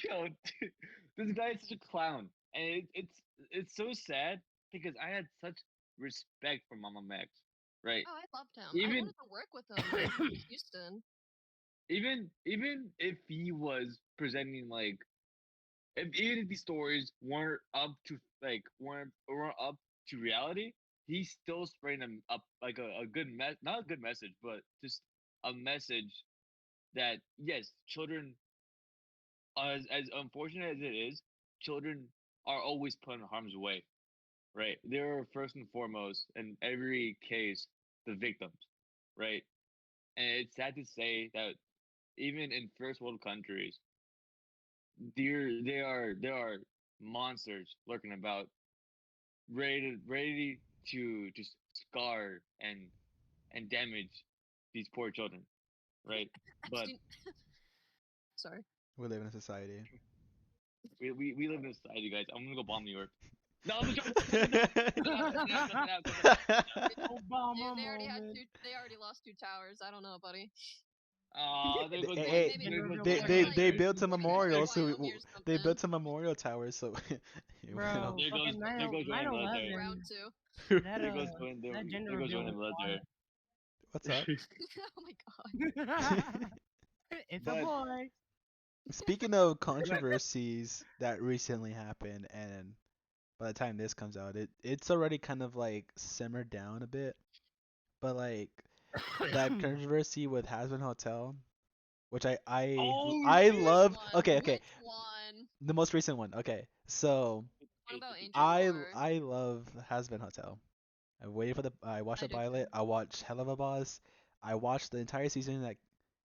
Yo, dude, this guy is such a clown, and it's so sad because I had such respect for Mama Max, right? Oh, I loved him. I Even wanted to work with him when he was in Houston. even if he was presenting like even if these stories weren't up to weren't up to reality, he's still spreading them up like a good not a good message, but just a message that yes, children, as unfortunate as it is, children are always put in harm's way, right? They're first and foremost in every case the victims, right? And it's sad to say that even in first world countries, there are monsters lurking about, ready to just scar and damage these poor children, right? But Actually, sorry. We live in a society. we live in a society, guys. I'm gonna go bomb New York. No, I'm joking. No, Obama They already had moment. two. They already lost 2 towers. I don't know, buddy. there goes Hey, one. hey, Maybe There goes they one. they like they built a like memorial, so Wyoming or they something. built a memorial tower, so you know. Bro, There goes fucking there goes one in the military. 9/11. Round two. That There goes one. that gender There goes reveal one in the was military. What's up? Oh my god. fire. It's a But boy. Speaking of controversies that recently happened, and by the time this comes out, it's already kind of like simmered down a bit. But like that controversy with Hazbin Hotel, which oh I Which shit! love. one? Okay, okay, Which one? the most recent one. Okay, so What about Angel I Lore? I love Hazbin Hotel. I watched I the do pilot. too. I watched Hell of a Boss. I watched the entire season that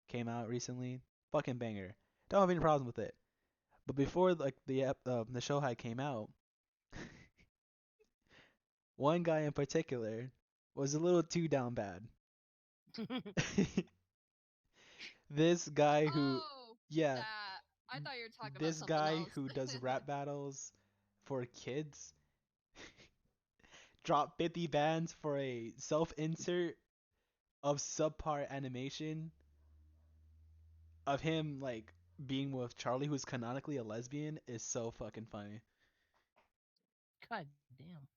came out recently. Fucking banger. Don't have any problems with it. But before like the show had came out, one guy in particular was a little too down bad. This guy who, Oh, yeah, that. I thought you were talking about this something guy else. who does rap battles for kids dropped 50 bands for a self-insert of subpar animation of him like being with Charlie, who's canonically a lesbian, is so fucking funny. God damn.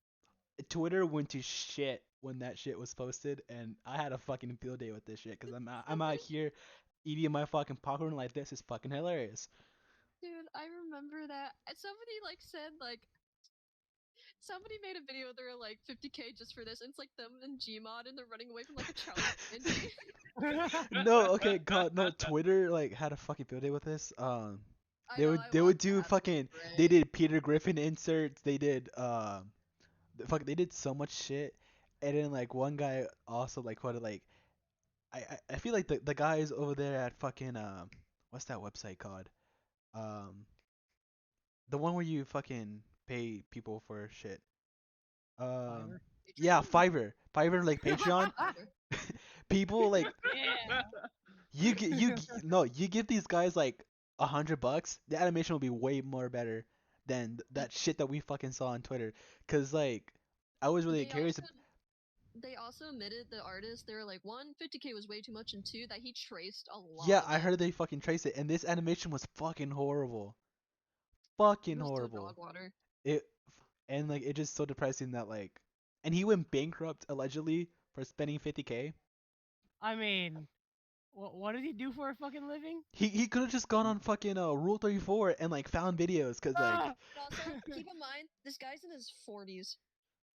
Twitter went to shit when that shit was posted, and I had a fucking field day with this shit because I'm out here eating my fucking popcorn like this is fucking hilarious. Dude, I remember that. Somebody like said like somebody made a video. They're like 50K just for this. And it's like them and Gmod, and they're running away from like a Charlie Angie. No, okay, God, no. Twitter like had a fucking field day with this. I They know. would I they would watched do that. fucking they Great. did Peter Griffin inserts. They did fuck they did so much shit, and then like one guy also like quoted like I feel like the guys over there at fucking what's that website called? Um, the one where you fucking pay people for shit. Um, Fiverr. yeah, Patreon? Fiverr like Patreon. Fiverr. People like Yeah. no, you give these guys like $100, the animation will be way more better than that shit that we fucking saw on Twitter. Cause like I was really They curious. also they also admitted the artist. They were like, one, 50K was way too much, and two, that he traced a lot Yeah, of I it. heard they fucking traced it, and this animation was fucking horrible, It fucking was so horrible. dog water. It and like it's just so depressing that like, and he went bankrupt allegedly for spending 50K. I mean, what does he do for a fucking living? He could have just gone on fucking Rule 34 and like found videos, cause like Ah! And also, keep in mind, this guy's in his 40s.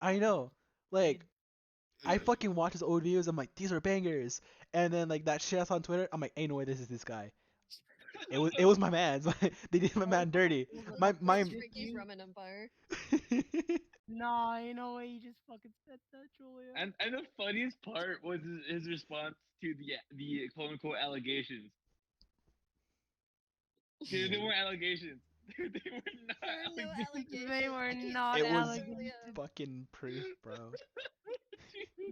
I know, Kid. like I fucking watch his old videos. I'm like, these are bangers. And then like that shit I saw on Twitter, I'm like, ain't no way this is this guy. It was my man's. They did my man dirty. This My is my. Just Frankie's you? Ramen Empire. Nah, you know what? You just fucking said that, Julia. And the funniest part was his response to the quote unquote allegations. Dude, they Yeah. weren't allegations. Dude, they were not There are no allegations. allegations. They were And he not It said was Julia. allegations. fucking proof, bro.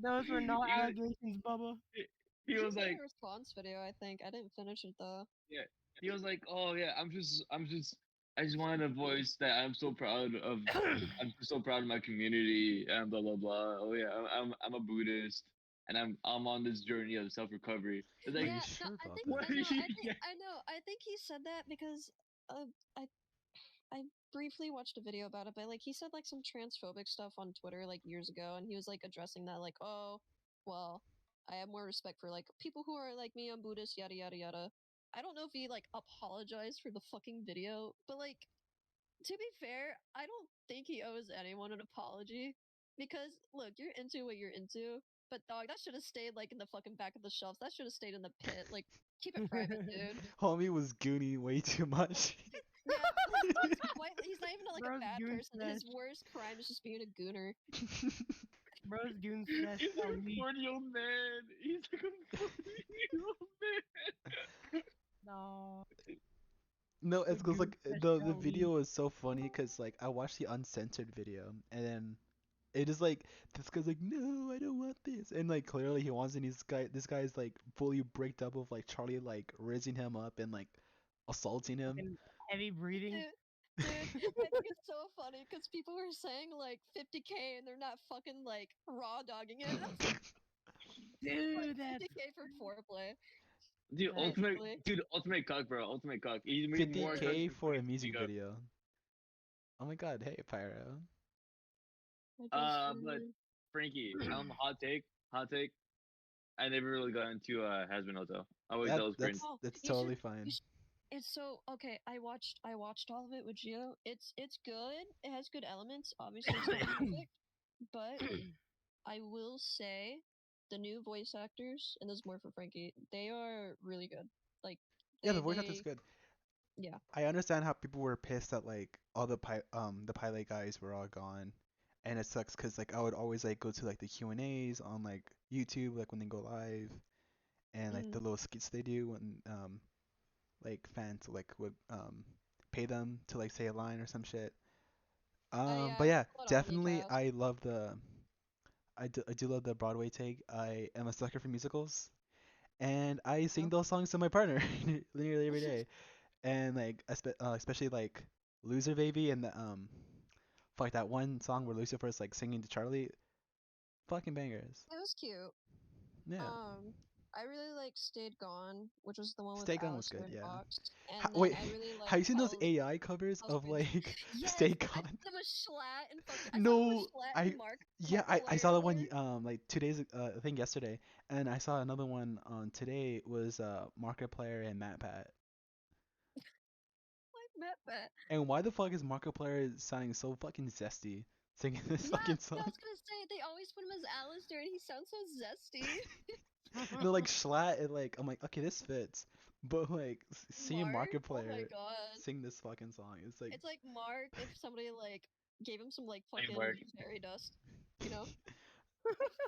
Those were Dude, not allegations, Bubba. he He was made like, a response video, I think. I didn't finish it though. yeah, he was like, oh yeah, I just wanted to voice that I'm so proud of, I'm so proud of my community and blah blah blah. Oh yeah, I'm a Buddhist and I'm on this journey of self recovery. It's Are like, you Yeah, no, sure I about think what that? are you? I know. I think he said that because uh, I I briefly watched a video about it, but like he said like some transphobic stuff on Twitter like years ago, and he was like addressing that like, oh, well, I have more respect for like people who are like me. I'm Buddhist, yada yada yada. I don't know if he like apologized for the fucking video, but like to be fair, I don't think he owes anyone an apology because look, you're into what you're into, but dog, that should have stayed like in the fucking back of the shelves. That should have stayed in the pit. Like, keep it private, dude. Homie was gooning way too much. Yeah, he's quite. He's not even like a Bro's bad goon person. flesh. His worst crime is just being a gooner. Bro's goon He's flesh. like a 40-year-old man. He's like a 40-year-old man. No. No, it's The cause goon like flesh the shall lead. video was so funny because like I watched the uncensored video and then it is like this guy's like no I don't want this and like clearly he wants it and this guy's like fully bricked up of like Charlie like raising him up and like assaulting him. Fucking heavy breathing. Dude, I think it's so funny because people were saying like 50K and they're not fucking like raw dogging it. And I was like, Dude, that's 50K for foreplay, Dude, that, basically. ultimate cock, bro. Ultimate cock. He made more cocks 50K than for a fucking music Indigo. video. Oh my god, hey Pyro. I guess. But Frankie, hot take. I never really got into Hazbin Hotel. I always That thought it was cringe. Oh, that's you should. totally fine. It's so okay. I watched all of it with Gio. It's good. It has good elements. Obviously, it's not perfect, but I will say the new voice actors, and this is more for Frankie. They are really good. Like Yeah, the voice acting's they good. yeah. I understand how people were pissed that like all the pilot guys were all gone, and it sucks because like I would always like go to like the Q&As on like YouTube like when they go live, and like Mm, the little skits they do when like fans like would pay them to like say a line or some shit. Yeah, But I yeah, watched a lot of anime definitely cast. I do love the Broadway take. I am a sucker for musicals, and I Yeah. sing those songs to my partner nearly every day. And like especially like Loser Baby and the like that one song where Lucifer's like singing to Charlie, fucking bangers. It was cute. Yeah, I really like Stayed Gone, which was the one with Stay Gone was Alistair good. and Yeah. Fox. And then Wait, I really have liked you seen those AI covers of Hellspace. like Yes, Stay I Gone? saw them with Schlatt and fucking. I saw them with No, Schlatt I and yeah, I saw Markiplier. that They one were like 2 days I think yesterday, and I saw another one on today was Markiplier and MatPat. like met that. And why the fuck is Markiplier sounding so fucking zesty singing this Yeah, fucking yeah, I song? was gonna say they always put him as Alistair, and he sounds so zesty. No, like Schlatt, and like I'm like, okay, this fits, but like seeing Mark, oh my Markiplier god, sing this fucking song, it's like, it's like Mark if somebody like gave him some like Same fucking work. fairy dust, you know?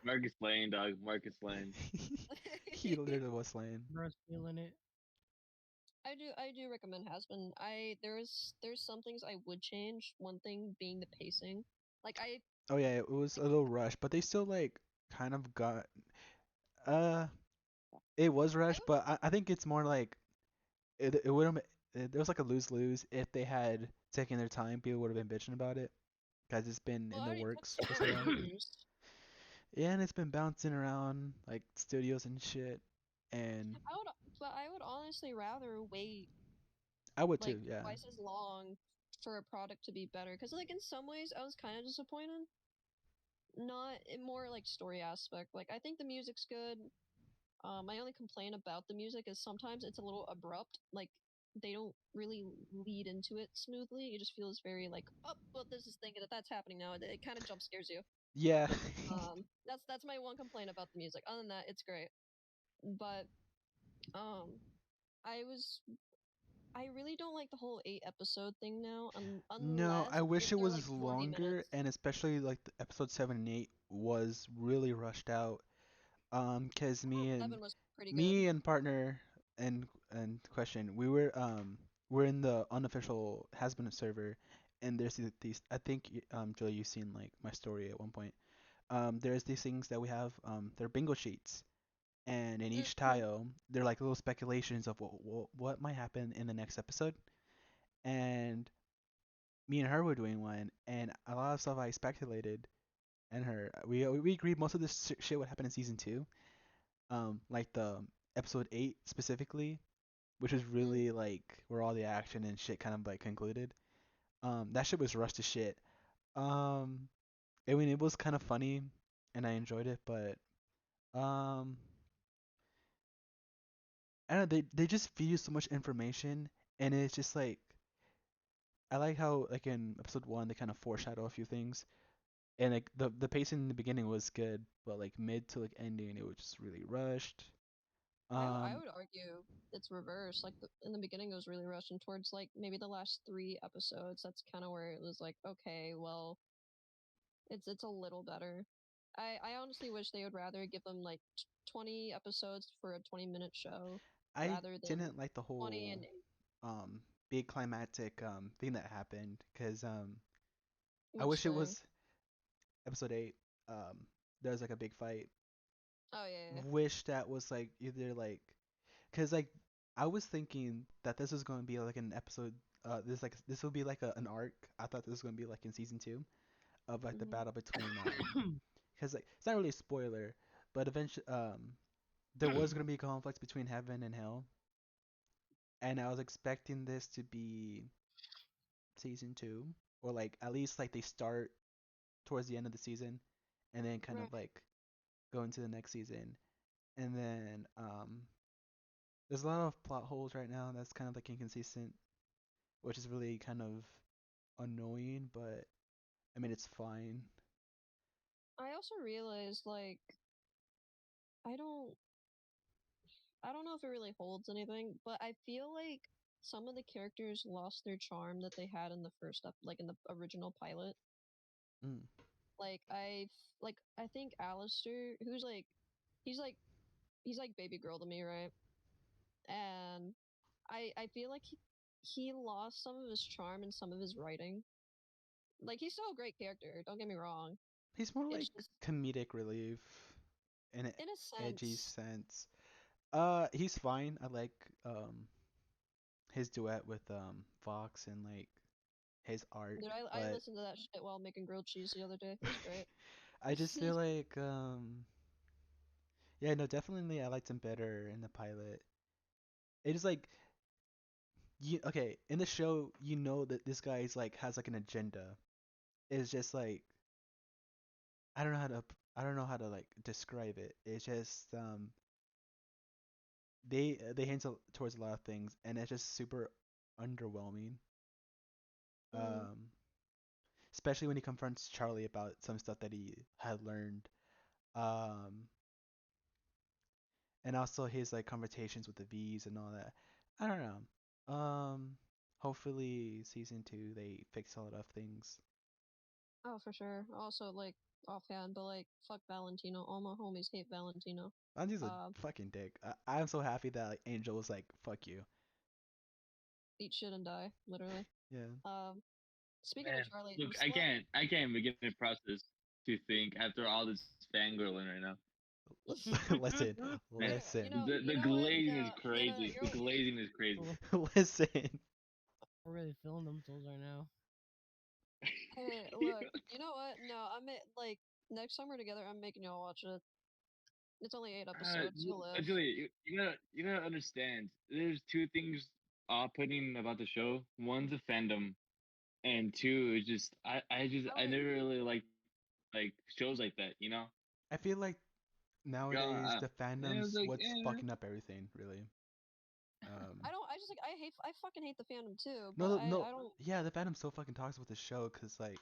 Marcus Lane, dog. Marcus Lane. he literally was slain. Bro's feeling it. I do recommend Hazbin. There's some things I would change. One thing being the pacing. Like I Oh yeah, it was a like little rushed, but they still like kind of got uh it was I rushed, would but I think it's more like it would have there was like a lose lose if they had taken their time. People would have been bitching about it because it's been well, in I the already took works so for so long long. to produce. Yeah, and it's been bouncing around like studios and shit. And I would but I would honestly rather wait I would like too, yeah. twice as long for a product to be better. Because like in some ways I was kind of disappointed. Not in more like story aspect. Like I think the music's good. My only complaint about the music is sometimes it's a little abrupt. Like they don't really lead into it smoothly. It just feels very like, oh, well, this is thinking that that's happening now. It kind of jump scares you. Yeah. That's my one complaint about the music. Other than that, it's great. But um, I was I really don't like the whole 8 episode thing now, No, unless I wish it they're like was 40 longer, minutes. and especially like the episode 7 and 8 was really rushed out. 'Cause Seven was pretty good. me and partner and question, we're in the unofficial Hasbin server, and there's these I think Julie, you've seen like my story at one point. There's these things that we have, they're bingo sheets, and in each Mm-hmm. tile they're like little speculations of what might happen in the next episode. And me and her were doing one, and a lot of stuff I speculated, and her we agreed most of this shit would happen in season two, like the episode 8 specifically, which was Mm. really like where all the action and shit kind of like concluded. That shit was rushed to shit. Um, I mean, it was kind of funny, and I enjoyed it, but um, I don't know, they just feed you so much information, and it's just like I like how like in episode 1 they kind of foreshadow a few things, and like the pacing in the beginning was good, but like mid to like ending it was just really rushed. I Um, would argue it's reverse. Like in the beginning, it was really rushed, and towards like maybe the last 3 episodes, that's kind of where it was like, okay, well, it's a little better. I honestly wish they would rather give them like 20 episodes for a 20-minute show I rather than didn't like the 20 whole and um big climactic thing that happened because I which wish it thing. was episode 8. There was like a big fight. Oh yeah, Wish that was like either like because like I was thinking that this was going to be like an episode. This would be like an arc. I thought this was going to be like in season 2 of like yeah. the Hmm. battle between because like it's not really a spoiler, but eventually there was going to be a conflict between heaven and hell, and I was expecting this to be season 2, or like at least like they start towards the end of the season and then kind Right. of like go into the next season. And then there's a lot of plot holes right now that's kind of like inconsistent, which is really kind of annoying, but I mean it's fine. I also realized like I don't I don't know if it really holds anything, but I feel like some of the characters lost their charm that they had in the like in the original pilot. Mm. Like I think Alistair, who's like he's like he's like baby girl to me, right? And I feel like he lost some of his charm and some of his writing. Like he's still a great character. Don't get me wrong. He's more It's like just comedic relief in an in a edgy sense. sense. He's fine. I like his duet with Fox and like his art, Dude, I but listened to that shit while making grilled cheese the other day. It was great. I just feel like yeah, no, definitely I liked him better in the pilot. It is like you okay, in the show you know that this guy's like has like an agenda. It's just like I don't know how to I don't know how to like describe it. It's just they hint towards a lot of things and it's just super underwhelming. Mm, Um especially when he confronts Charlie about some stuff that he had learned. Um and also his like conversations with the V's and all that. I don't know. Hopefully season 2 they fix a lot of things. oh, for sure. Also, like offhand, but like fuck Valentino. All my homies hate Valentino. Andy's a Uh, fucking dick. I'm so happy that like Angel was like fuck you. eat shit and die, literally. Yeah. Speaking of Man, Charlie, look, I'm still I can't begin to process to think after all this fangirling right now. Listen, Man, listen, you the know what? glazing is No, no, crazy. The glazing is crazy. listen. We're really feeling themselves right now. hey, look, you know what? No, like next time we're together, I'm making y'all watch it. It's only 8 episodes. You'll live. Julia, you gotta understand. There's two things off-putting about the show. One's the fandom, and two is just I I would. never really like shows like that. You know? I feel like Yeah, nowadays the and it was fandom's like, what's fucking up everything, really. I Um, don't. I just like. I hate. I fucking hate the fandom too. But no, no, I don't. yeah, the fandom's so fucking toxic with the show, cause like,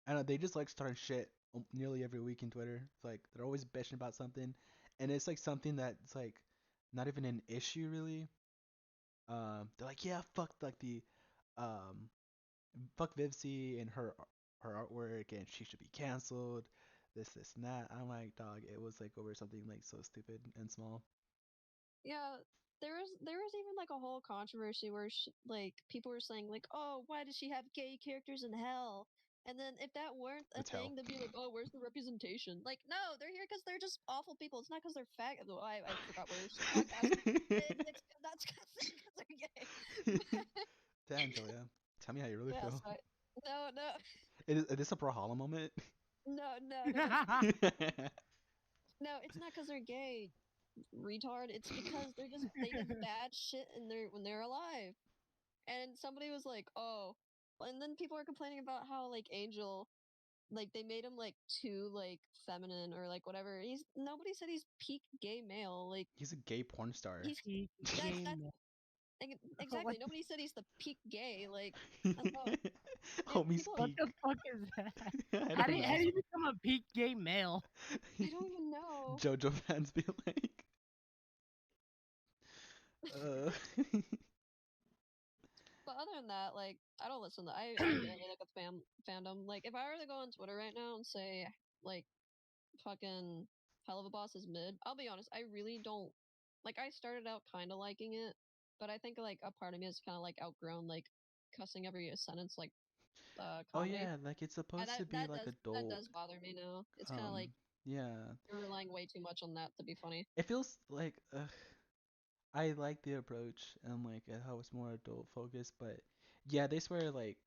I don't know, they just like starting shit nearly every week in Twitter. It's like they're always bitching about something, and it's like something that's like not even an issue really. They're like, yeah, fuck like the, um, fuck Vivcy and her artwork, and she should be canceled. This, and that. I'm like, dog, it was like over something like so stupid and small. Yeah. There was even like a whole controversy where like people were saying like, oh, why does she have gay characters in hell? And then if that weren't a It's hell. thing, they'd be like, oh, where's the representation? Like, no, they're here because they're just awful people. It's not because they're fag. Oh, I forgot worse podcast. It's that's because they're gay. Damn, Julia. Tell me how you really Yeah, feel. sorry. No, no, Is this a Brawlhalla moment? no, no, no, no. No, it's not because they're gay, retard. It's because they did bad shit in their when they're alive. And somebody was like, "Oh," and then people are complaining about how like Angel, like they made him like too like feminine or like whatever. He's nobody said he's peak gay male. Like He's a gay porn star. he's Peak that's game. exactly. What Nobody said he's the peak gay. Like that's not Homie people. what speak. the fuck is that? I How don't do It's how do know. just you become a peak gay male? I don't even know. JoJo fans be like, uh. But other than that, like I don't listen to. I barely look at fandom. Like if I were to go on Twitter right now and say like fucking Hell of a Boss is mid, I'll be honest. I really don't like. I started out kind of liking it, but I think like a part of me has kind of like outgrown like cussing every sentence like Oh comedy. yeah, like it's And supposed to be like that adult. does bother me now. It's kind of like Um, yeah. you're relying way too much on that to be funny. It feels like I like the approach and like how it's more adult focused, but yeah, they swear like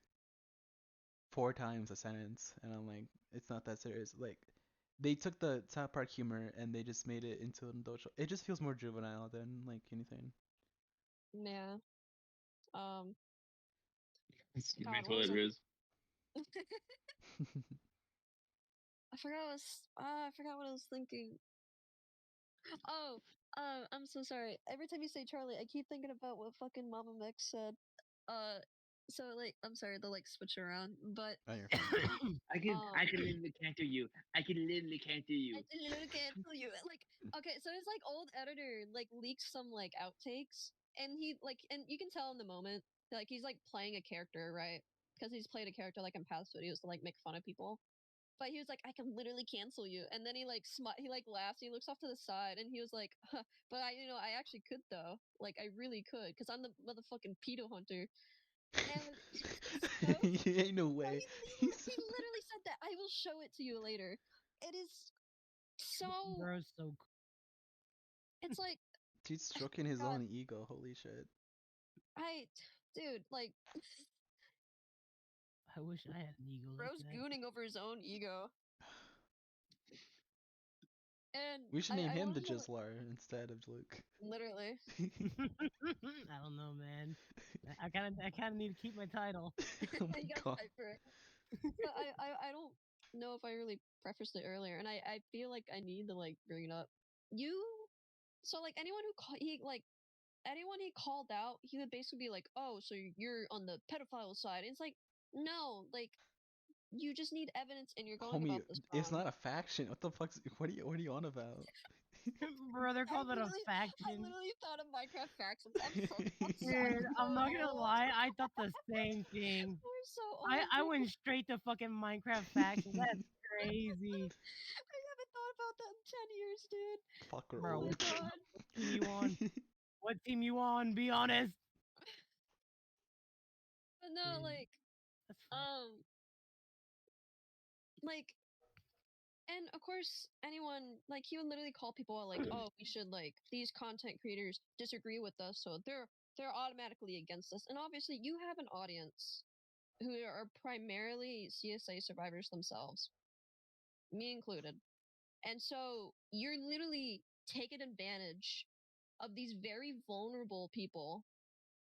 4 times a sentence, and I'm like, it's not that serious. Like, they took the South Park humor and they just made it into an adult show. It just feels more juvenile than like anything. Yeah. Um. It's God, what was mental I? it is. I forgot. I forgot what I was thinking. Oh, I'm so sorry. Every time you say Charlie, I keep thinking about what fucking Mama Mix said. Uh, so like, I'm sorry to like switch around, but Oh, you're fine. I can literally cancel you. I can literally cancel I you. literally can't tell you. Like, okay, so his like old editor like leaks some like outtakes, and he like, and you can tell in the moment like he's like playing a character, right? Because he's played a character like in past videos to like make fun of people. But he was like, I can literally cancel you. And then he like he like laughs. He looks off to the side, and he was like, huh, but I actually could though. Like I really could, because I'm the motherfucking pedo hunter. And he's so Ain't no no, way. he literally said that. I will show it to you later. It is so. Bro's so cool. It's like He's stroking his God, own ego. Holy shit. dude, like I wish I had an ego like bro's that. gooning over his own ego. And We should name I him want the to know, Jizzler instead of Luke. literally. I don't know, man. I kind of need to keep my title. Oh my You gotta god. fight for it. But I don't know if I really prefaced it earlier, and I feel like I need to like bring it up. So like anyone who anyone he called out, he would basically be like, "Oh, so you're on the pedophile side." And it's like, no, like you just need evidence, and you're going Homie, about this it's wrong. not a faction. What the fuck's what are you on about? Bro, they're called it a I faction. literally thought of Minecraft factions. I'm so Dude, I'm not gonna old. lie, I thought the same thing. We're so I old. went straight to fucking Minecraft factions. That's crazy. I haven't thought about that in 10 years, dude. Fucker Bro, Oh my old. god. team you on? What team you on? Be honest. But no, Dude, like, that's fine. like, and of course, anyone, like, he would literally call people out, like, oh, we should, like, these content creators disagree with us, so they're automatically against us. And obviously, you have an audience who are primarily CSA survivors themselves, me included. And so you're literally taking advantage of these very vulnerable people,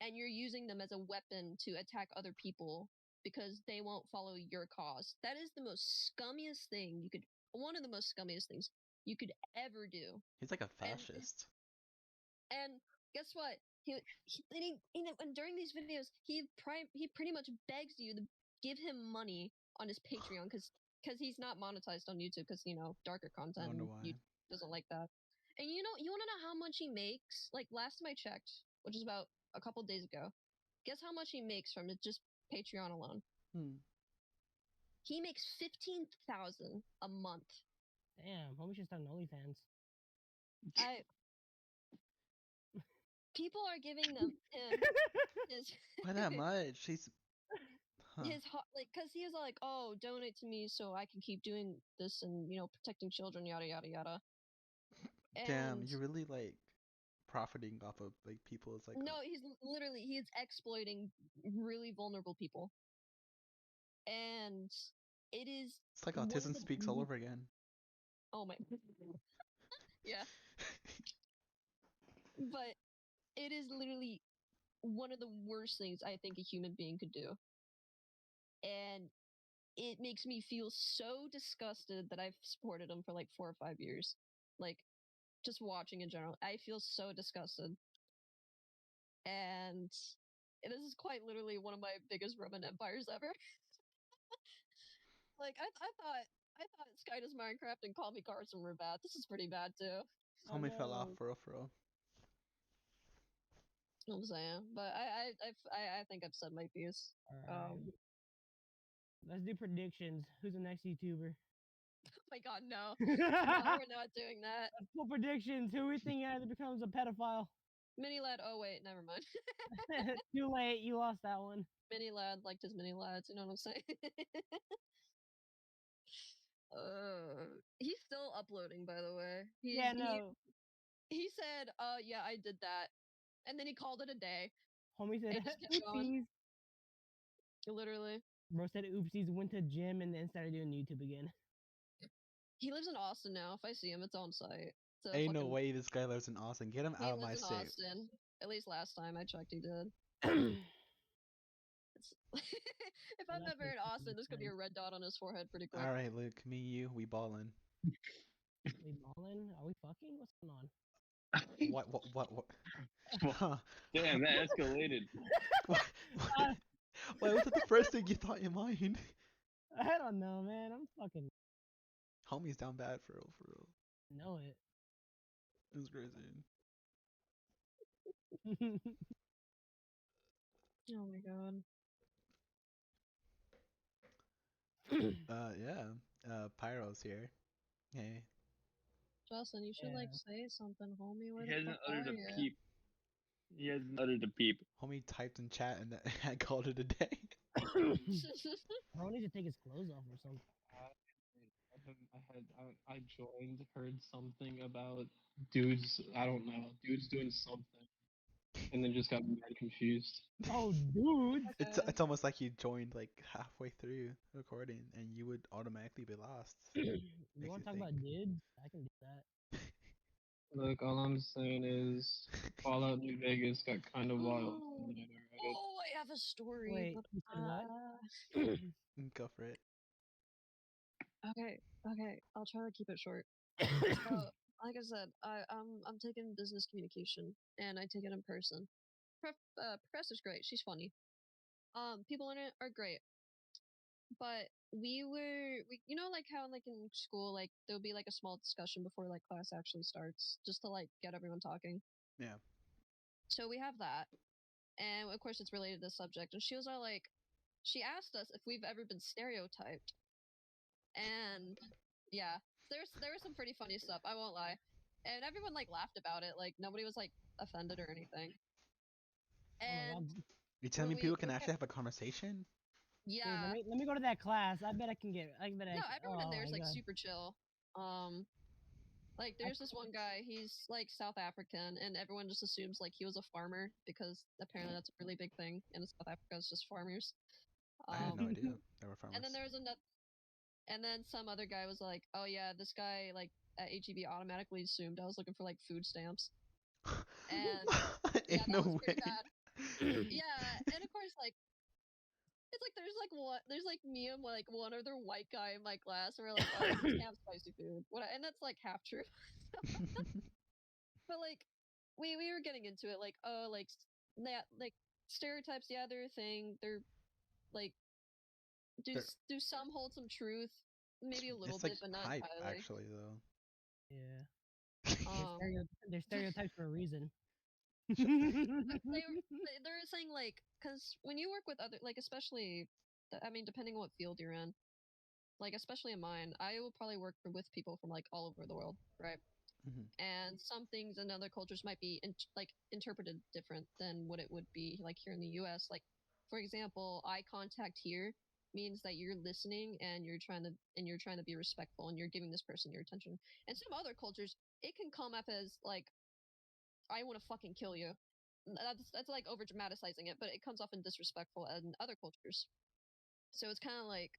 and you're using them as a weapon to attack other people because they won't follow your cause. That is the most scummiest thing you could, one of the most scummiest things you could ever do. He's like a And fascist. guess what? And during these videos, he pretty much begs you to give him money on his Patreon because he's not monetized on YouTube because darker I content wonder and why. YouTube doesn't like that. And you want to know how much he makes? Like last time I checked, which is about a couple days ago, guess how much he makes from it just Patreon alone? Hmm. He makes 15,000 a month. Damn, homie should start an OnlyFans. I People are giving him his Why that much? He's huh. his like because he was like, oh, donate to me so I can keep doing this and protecting children, yada yada yada. Damn, And you're really like profiting off of like people's like no, he is exploiting really vulnerable people, and it is it's like one of Autism the Speaks all over again. oh my yeah, but it is literally one of the worst things I think a human being could do, and it makes me feel so disgusted that I've supported him for like 4 or 5 years. Like, just watching in general, I feel so disgusted. And this is quite literally one of my biggest Roman empires ever. Like, I thought Sky does Minecraft and Call Me Carson were bad. This is pretty bad too. Oh Homie fell off no. for real. You know what I'm saying, but I think I've said my piece. Alright. Let's do predictions. Who's the next YouTuber? Oh my god, no, Let's we're not doing that. do predictions. Who we think either becomes a pedophile? Mini lad. Oh wait, never mind. Too late. You lost that one. Mini lad liked his mini lads. You know what I'm saying? He's still uploading, by the way. Yeah, no. He said, yeah, I did that," and then he called it a day. Homie said, And just kept going. oopsies. Literally, Bro said, oopsies, went to gym and then started doing YouTube again. he lives in Austin now. If I see him, it's on site. It's a Ain't no fucking- way this guy lives in Austin. Get him He out of my lives in state. Austin. At least last time I checked, he did. If I'm that's ever in just Austin, there's gonna be a sense. red dot on his forehead pretty quick. All right, Luke, me and you, we ballin'. We ballin'? Are we fucking? What's going on? What? Well, Huh? damn, that escalated. What? Why was that the first thing you thought in mind? I don't know, man. I'm fucking Homie's down bad for real. know it. It was crazy. Oh my god. Yeah. Pyro's here. Hey. Justin, you should like Yeah. say something, homie. Where He the hasn't fuck uttered are a you? peep. He hasn't uttered a peep. Homie typed in chat and I called it a day. Bro needs to take his clothes off or something. I joined, heard something about dudes. I don't know, dudes doing something, and then just got mad confused. Oh, dude. It's almost like you joined like halfway through recording and you would automatically be lost. You Makes want you to talk think. about dudes? I can do that. Look, all I'm saying is Fallout New Vegas got kind of wild. Oh, And then I read it. oh, I have a story. Wait, you said what? Go for it. Okay, okay. I'll try to keep it short. So, like I said, I'm taking business communication, and I take it in person. Professor's great. She's funny. People in it are great, but you know, like how like in school, like there'll be like a small discussion before like class actually starts, just to like get everyone talking. Yeah. So we have that, and of course it's related to the subject. And she was all like, she asked us if we've ever been stereotyped, and yeah, there was some pretty funny stuff. I won't lie, and everyone like laughed about it. Like nobody was like offended or anything. Oh my And god. You're telling me when people can we actually have a conversation? Dude, yeah, let me go to that class. I bet I can get. I bet I. no, Can, everyone in oh there is my like god. super chill. Like there's this one guy, he's like South African, and everyone just assumes like he was a farmer because apparently that's a really big thing in South Africa. It's just farmers. I had no Um, idea they were and then farmers. there was another, and then some other guy was like, "Oh yeah, this guy like at HEB automatically assumed I was looking for like food stamps." And yeah, Ain't that no was way. pretty bad. Yeah, and of course like it's like there's like me and like one other white guy in my class, and we're like, "Oh, we can't have spicy food." And that's like half true. But like we were getting into it like, oh, like that like stereotypes, yeah, they're a thing. They're like They're- do some hold some truth, maybe a little it's like bit, but not hype, entirely. actually, though. Yeah. Um, They're stereotypes for a reason. but they're saying like, because when you work with other like, especially, I mean, depending on what field you're in, like especially in mine, I will probably work with people from like all over the world, right? Mhm. And some things in other cultures might be like interpreted different than what it would be like here in the US. Like, for example, eye contact here means that you're listening and you're trying to be respectful and you're giving this person your attention. And some other cultures, it can come up as like, I want to fucking kill you. That's like over dramatizing it, but it comes off in disrespectful in other cultures. So it's kind of like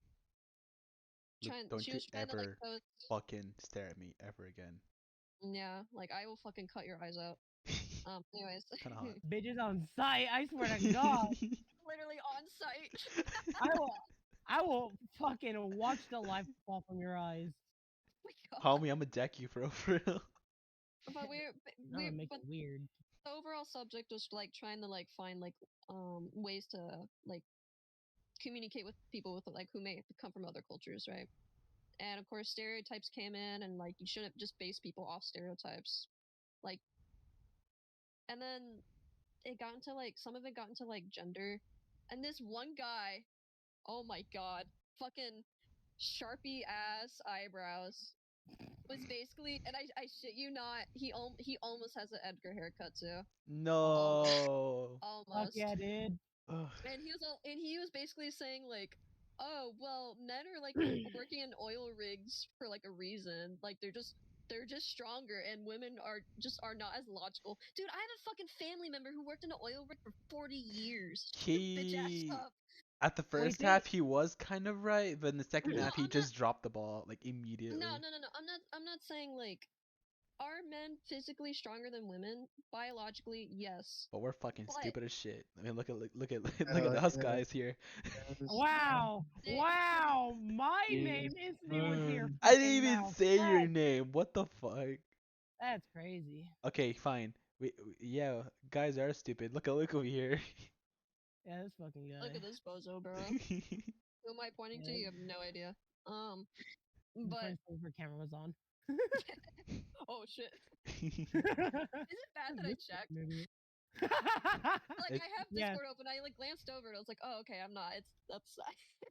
Look, don't she you was trying to like ever pose, fucking stare at me ever again. yeah, like I will fucking cut your eyes out. Anyways, Kind of hot. Bitches on site. I swear to God. literally on site. I will fucking watch the light fall from your eyes. Oh my god. Homie, I'ma deck you, for real. But That would make but it weird. the overall subject was like trying to like find like ways to like communicate with people with like who may come from other cultures, right? And of course stereotypes came in, and like you shouldn't just base people off stereotypes. Like, and then it got into like some of it got into like gender, and this one guy, oh my god, fucking sharpie ass eyebrows, was basically, and I shit you not, he almost has an Edgar haircut too. No. Fuck Almost. yeah, dude. Ugh. And he was basically saying like, oh well, men are like working in oil rigs for like a reason. Like they're just stronger, and women are not as logical. Dude, I have a fucking family member who worked in an oil rig for 40 years. Shut your bitch ass He up. at the first they- half he was kind of right, but in the second No, half he I'm just dropped the ball like immediately. no. I'm not saying like, are men physically stronger than women? Biologically, yes. But we're fucking But stupid as shit. I mean, look at look at Hell us yeah. guys here. Wow. They- Wow. My Yes, name instantly went to your I didn't fucking even mouth. say your name. What the fuck? That's crazy. Okay, fine. Yeah, guys are stupid. Look over here. Yeah, this fucking guy. Look at this bozo, bro. Who am I pointing to? Yeah. You have no idea. The But first thing her camera was on. oh shit. Is it bad that I checked? Maybe. Like It- I have Yes. Discord open. I like glanced over it. I was like, oh okay, I'm not. It's it's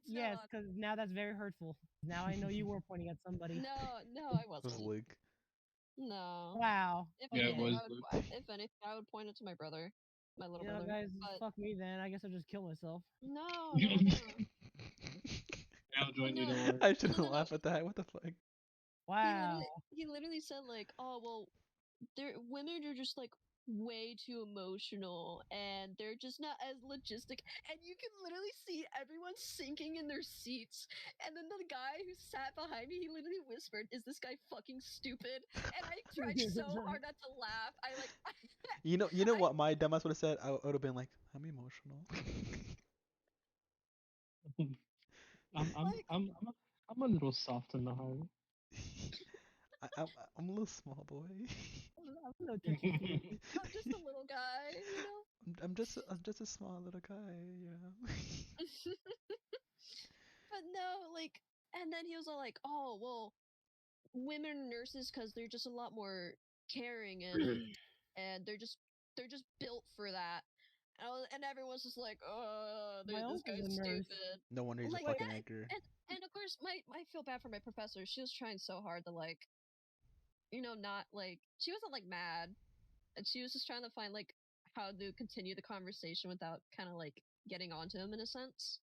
no Yes, because now that's very hurtful. Now I know you were pointing at somebody. no I was wasn't. Luke. No. Wow. If Yeah, it anything, Okay. was I would Luke. if anything I would point it to my brother, my little You know, brother. guys, But fuck me then. I guess I'll just kill myself. no no no. I'll But join you. no Don't worry. I no shouldn't no no. laugh at that. What the fuck? Wow. He literally said like, oh well, women are just like way too emotional and they're just not as logistic, and you can literally see everyone sinking in their seats, and then the guy who sat behind me, he literally whispered, is this guy fucking stupid? And I tried so hard not to laugh. I like You know I- what my dumbass would have said? I would have been like, I'm emotional. I'm I'm like I'm I'm a, I'm a little soft in the heart. I'm a little small boy. I'm a little touchy feely. I'm just a little guy, you know. I'm just a small little guy, yeah. But no, like, and then he was all like, oh well, women are nurses because they're just a lot more caring and they're just built for that. And everyone's just like, oh, My this uncle's guy's a nurse. stupid. No wonder he's a Like fucking that, actor. and of course, I feel bad for my professor. She was trying so hard to like, you know, not like she wasn't like mad, and she was just trying to find like how to continue the conversation without kind of like getting onto him in a sense,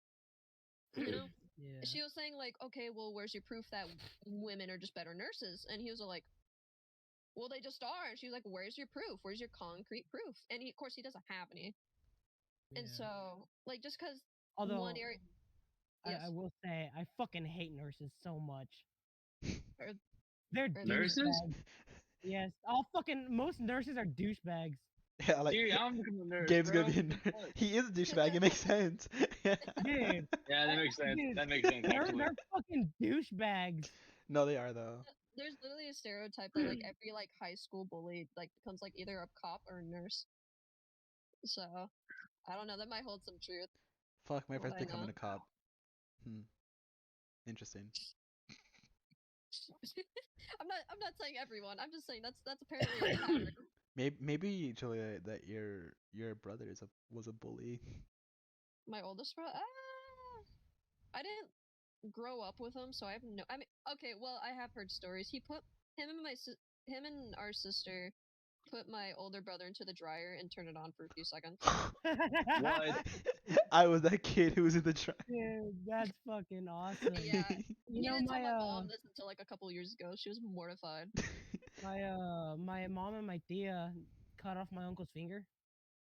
you know. Yeah. She was saying like, okay, well, where's your proof that women are just better nurses? And he was like, well, they just are. And she was like, where's your proof? Where's your concrete proof? And he, of course, he doesn't have any. And Yeah. so, like, just because Although one area, yes, I will say I fucking hate nurses so much. or, They're or Nurses? douchebags. Yes, all fucking most nurses are douchebags. Yeah, like Dude, I'm becoming a nurse, Gabe's bro. gonna be a nerd. He is a douchebag. It makes sense. Dude, Yeah, that makes sense. dude, That makes sense, actually. they're fucking douchebags. No, they are though. there's literally a stereotype that like every like high school bully like becomes like either a cop or a nurse. So I don't know. That might hold some truth. Fuck, my What friend's I becoming know. a cop. Hmm. Interesting. I'm not saying everyone. I'm just saying that's apparently a pattern. Maybe Julia, that your brother was a bully. My oldest brother. I didn't grow up with him, so I have no. I mean, okay, well, I have heard stories. He put him and him and our sister put my older brother into the dryer and turned it on for a few seconds. What? I was that kid who was in the truck. Dude, that's fucking awesome. Yeah, You he know didn't tell my mom this until like a couple years ago. She was mortified. my mom and my tia cut off my uncle's finger.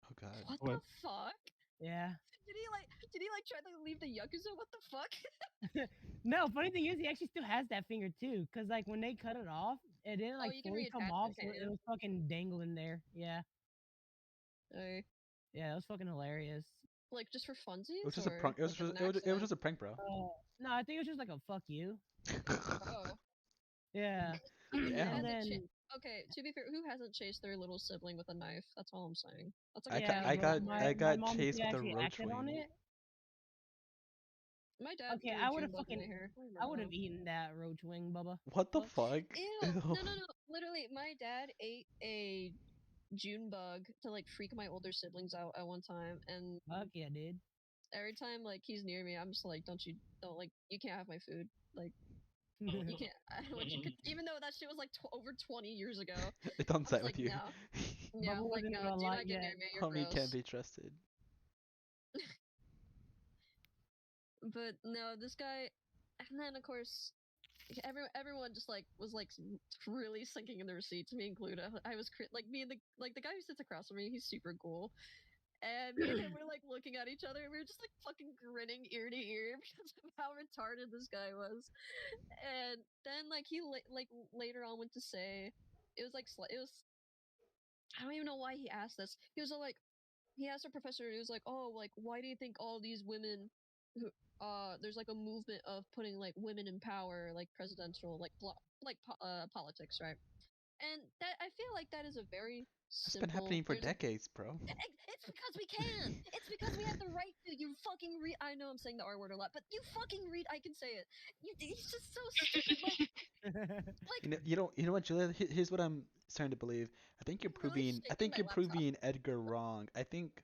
Oh god. What What? the fuck? Yeah. Did he like try to leave the yakuza? What the fuck? No, funny thing is he actually still has that finger too. Cause like when they cut it off, it didn't Oh, like you can fully come reattach off, it, so can't it you? was fucking dangling there. Yeah. Uh, Yeah, it was fucking hilarious. like just for It was funsies just a or prank. It was like as just an it was accident? just a prank, bro. No, I think it was just like a fuck you. Oh, Yeah. I mean, who Yeah. And hasn't? then Okay, to be fair, who hasn't chased their little sibling with a knife? That's all I'm saying. That's like a yeah, I but got traditional I thing. my got mom and chased tia with a actually roach acted on wing. it. My dad Okay, threw a June bug in my hair. I would have eaten that roach wing, Bubba. What the What? fuck? Ew! No. Literally, my dad ate a June bug to like freak my older siblings out at one time, and Fuck yeah, dude. every time like he's near me, I'm just like, don't like, you can't have my food. Like, you can't. I don't want you. Even though that shit was like over 20 years ago, It's on I'm site just like, with you. no. Yeah, Bubba I'm like, wasn't no, even do alive not get yet. near me. You're Homie can't gross. be trusted. But no, this guy, and then of course, everyone just like was like really sinking in their seats, me included. I was like me and the guy who sits across from me, he's super cool. And me and him were like looking at each other, and we were just like fucking grinning ear to ear because of how retarded this guy was. And then like he like later on went to say, it was like it was, I don't even know why he asked this. He was all like, he asked our professor, he was like, oh, like why do you think all these women who there's like a movement of putting like women in power, like presidential, like politics, right? And that I feel like that is a very It's simple. been happening for there's a- decades, bro. It's because we can. It's because we have the right to. You fucking read. I know I'm saying the R word a lot, but you fucking read. I can say it. It's just so stupid. You know what, Julia? Here's what I'm starting to believe. I think you're I'm really proving. I shaking think my you're laptop. proving Edgar wrong. I think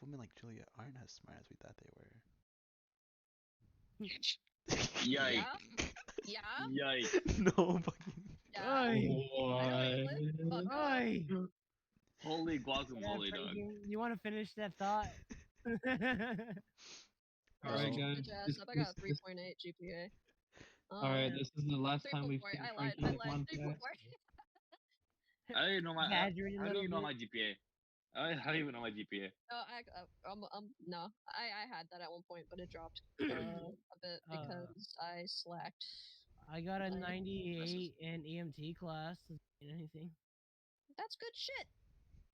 women like Julia aren't as smart as we thought they were. Yikes! Yeah. Yikes! No fucking. Yeah. Oi. What? Fuck off. Oi. Holy Yeah, guacamole, dog. you want to finish that thought? All right, Bro. guys. Bitch ass This, up. I this, got a this, 3.8 GPA. all right, this is the last time we 3.4. I finish lied. Frankie I the lied. podcast. 3.4. I don't even know my. Exaggerating a How do little you know bit. my GPA? I don't even know my GPA. No. I had that at one point, but it dropped a bit because I slacked. I got a Like, 98 in EMT class. Doesn't mean anything. That's good shit.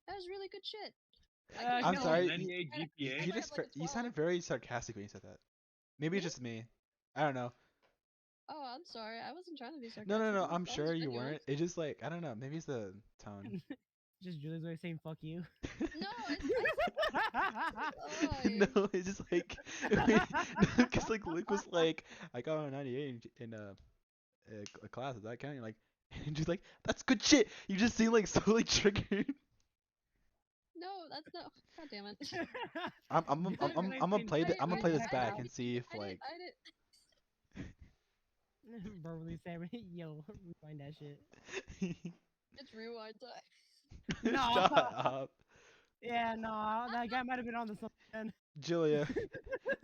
That was really good shit. I'm no, sorry. 98 I- GPA. I You might just have, like, a you 12. sounded very sarcastic when you said that. Maybe it's Me? just me. I don't know. Oh, I'm sorry. I wasn't trying to be sarcastic. No, no, no. That I'm was sure you genuine. weren't. It's just like I don't know. Maybe it's the tone. just Julie's way of saying fuck you. No, I No, it's just like because like Luke was like, I got a 98 in a class. Is that counting? Like, and she's like, that's good shit. You just seem like so like triggered. no, that's not. God damn it. I'm gonna play I'm gonna play this back I and see if like I didn't. Verbally saying, yo, rewind that shit. It's rewind time. No. Stop. Yeah, no, that guy might have been on the something. Julia,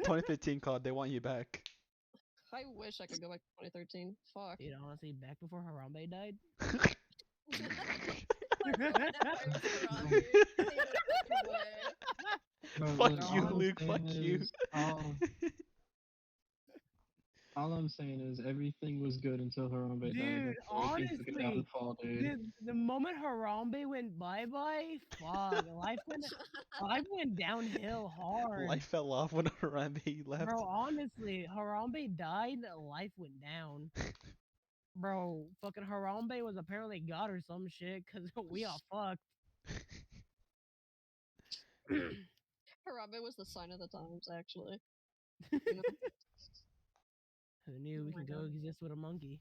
2015 called. They want you back. I wish I could go back to 2013. Fuck. Dude, honestly, back before Harambe died. Fuck Look, you, all I'm Luke. Fuck saying you. is, all I'm saying is everything was good until Harambe died. Dude, Before he took a honestly, downfall, dude. the moment Harambe went bye bye, fuck, life went downhill hard. Life fell off when Harambe left. Bro, honestly, Harambe died, life went down. Bro, fucking Harambe was apparently God or some shit, cause we all fucked. Harambe was the sign of the times, actually. You know? Who knew Oh we my could go God. exist with a monkey?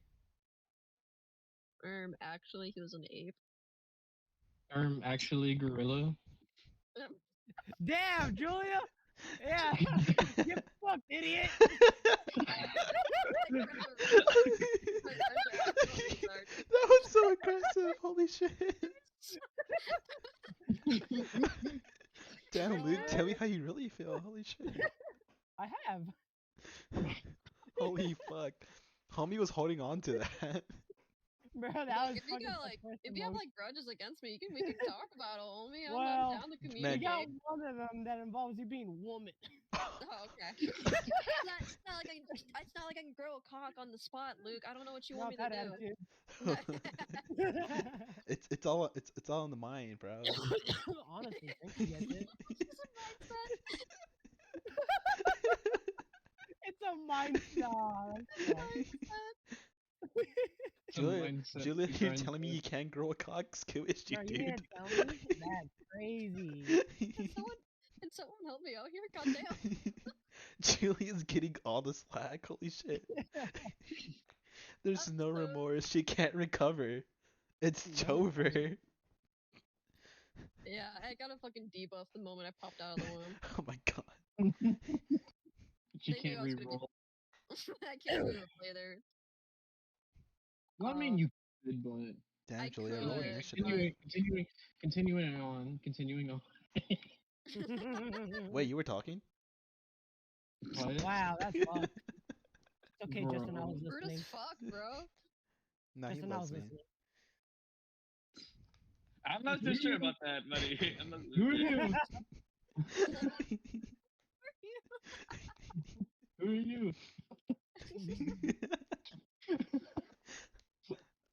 Actually, he was an ape. Actually, gorilla. Damn, Julia! Yeah, you fucked, idiot! That was so aggressive. Holy shit. Damn, Luke, tell me how you really feel. Holy shit. I have. Holy fuck. Homie was holding on to that. Bro, that was If you fucking got if you have grudges against me, we can talk about it, homie. I'm Well, down to you communicate. got one of them that involves you being a woman. Oh, okay. It's not like I can grow a cock on the spot, Luke. I don't know what you want me to Not that do. attitude. it's all in the mind, bro. Honestly, Frankie gets it. It's a mindset. Julia, you're telling me you can't grow a cock? Screw is you, Bro, you dude. didn't tell me? That's crazy. Can someone help me out here? Goddamn. Julia's getting all the slack. Holy shit. There's no remorse. She can't recover. It's over. Yeah, I got a fucking debuff the moment I popped out of the womb. Oh my god. She They knew can't I was gonna reroll. I can't really play there. Well, I mean, you could, but Damn, I Julia, could, roll but- initiative. continuing on. Wait, you were talking? What? Wow, that's fucked. It's okay, Justin, I Bro. was Rude listening. as fuck, bro. No, he Justin, I loves was me. listening. I'm not too sure about that, buddy. I'm not Who are you? Who are you?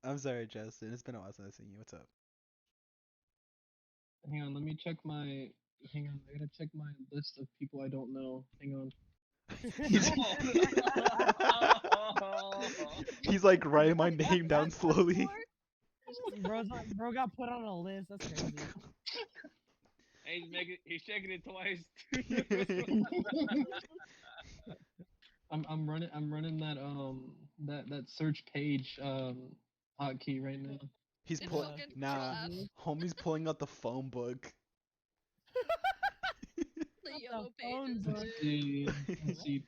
I'm sorry, Justin. It's been a while since I've seen you. What's up? Hang on, let me check my. Hang on, I gotta check my list of people I don't know. Hang on. He's like writing my name down slowly. Bro got put on a list. That's crazy. And he's checking it twice. I'm running that search page hotkey right now. He's It's pulling. fucking Nah, crap. homie's pulling out the phone book. The Not yellow the phone pages, book. dude. Let's see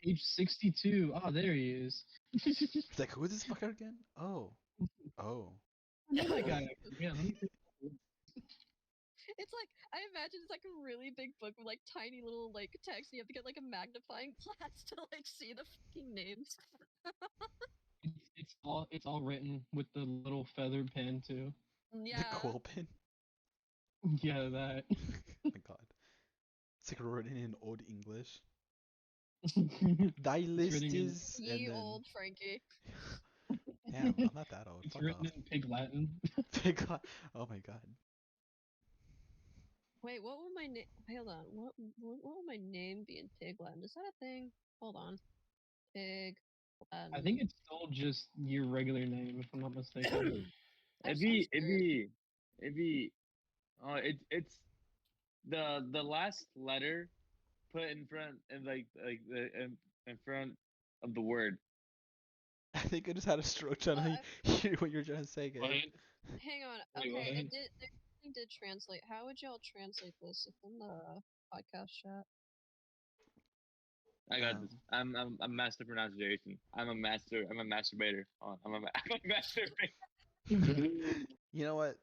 page 62. Oh, there he is. It's like, who is this fucker again? Oh. I know that guy. Yeah, let me think. It's like I imagine it's like a really big book with like tiny little like text. And you have to get like a magnifying glass to like see the fucking names. It's all written with the little feather pen too. The Yeah. quill pen. Yeah, that. Oh my god. It's like written in old English. Thy list written in- is. And Ye then. old Frankie. Damn, I'm not that old. It's Fuck written off. in Pig Latin. Oh my god. Wait, what would my name? Hold on. What would my name be in Pig Latin? Is that a thing? Hold on. Pig Latin. I think it's still just your regular name, if I'm not mistaken. That It'd be sounds weird. it's the last letter put in front and in front of the word. I think I just had a stroke trying to hear what you're trying to say, What? Gabe. Hang on. Wait, Okay, what? it did translate. How would y'all translate this in the podcast chat? I got this. I'm master pronunciation. I'm a masturbator. I'm a masturbator. You know what?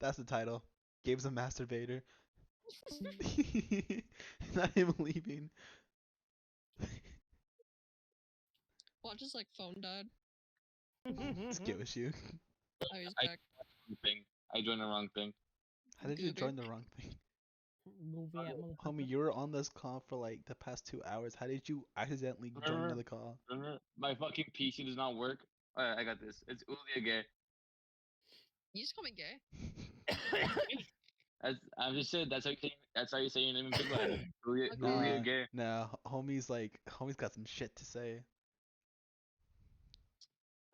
That's the title. Gabe's a masturbator. Not him leaving. Watch his like phone died. Skill issue. Oh, he's I- back. I joined the wrong thing. How did you Goober. join the wrong thing? Goofy at Homie, you were on this call for like the past 2 hours. How did you accidentally join Remember? the call? Remember, my fucking PC does not work. Alright, I got this. It's Ulia gay. You just call me gay. I'm just saying. That's how you say your name in Big Latin. Ulia Nah. gay. Nah, homie's got some shit to say.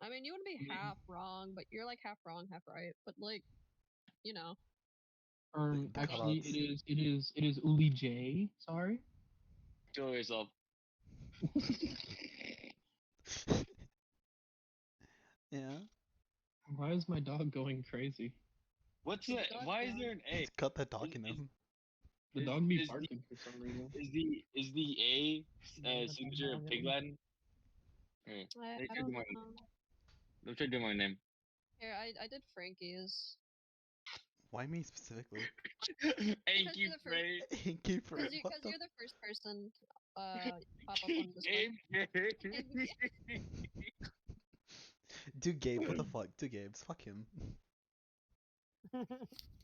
I mean, you want to be half wrong, but you're like half wrong, half right. But like, you know. The Actually, callouts. it is Uli J. Sorry. Kill yourself. Yeah. Why is my dog going crazy? What's Good it? God, Why is man. there an A? Cut that dog in him. The Is- dog be is the- barking for some reason. Is the A signature of Pig Latin? Here, I try don't doing know. Let's try doing my name. Here, I did Frankie's. Why me specifically? Thank you, you're the first- Frey. Thank you for Because what the you're the first person pop up on this one. Dude, Gabe, what the fuck? Dude, Gabe's fuck him.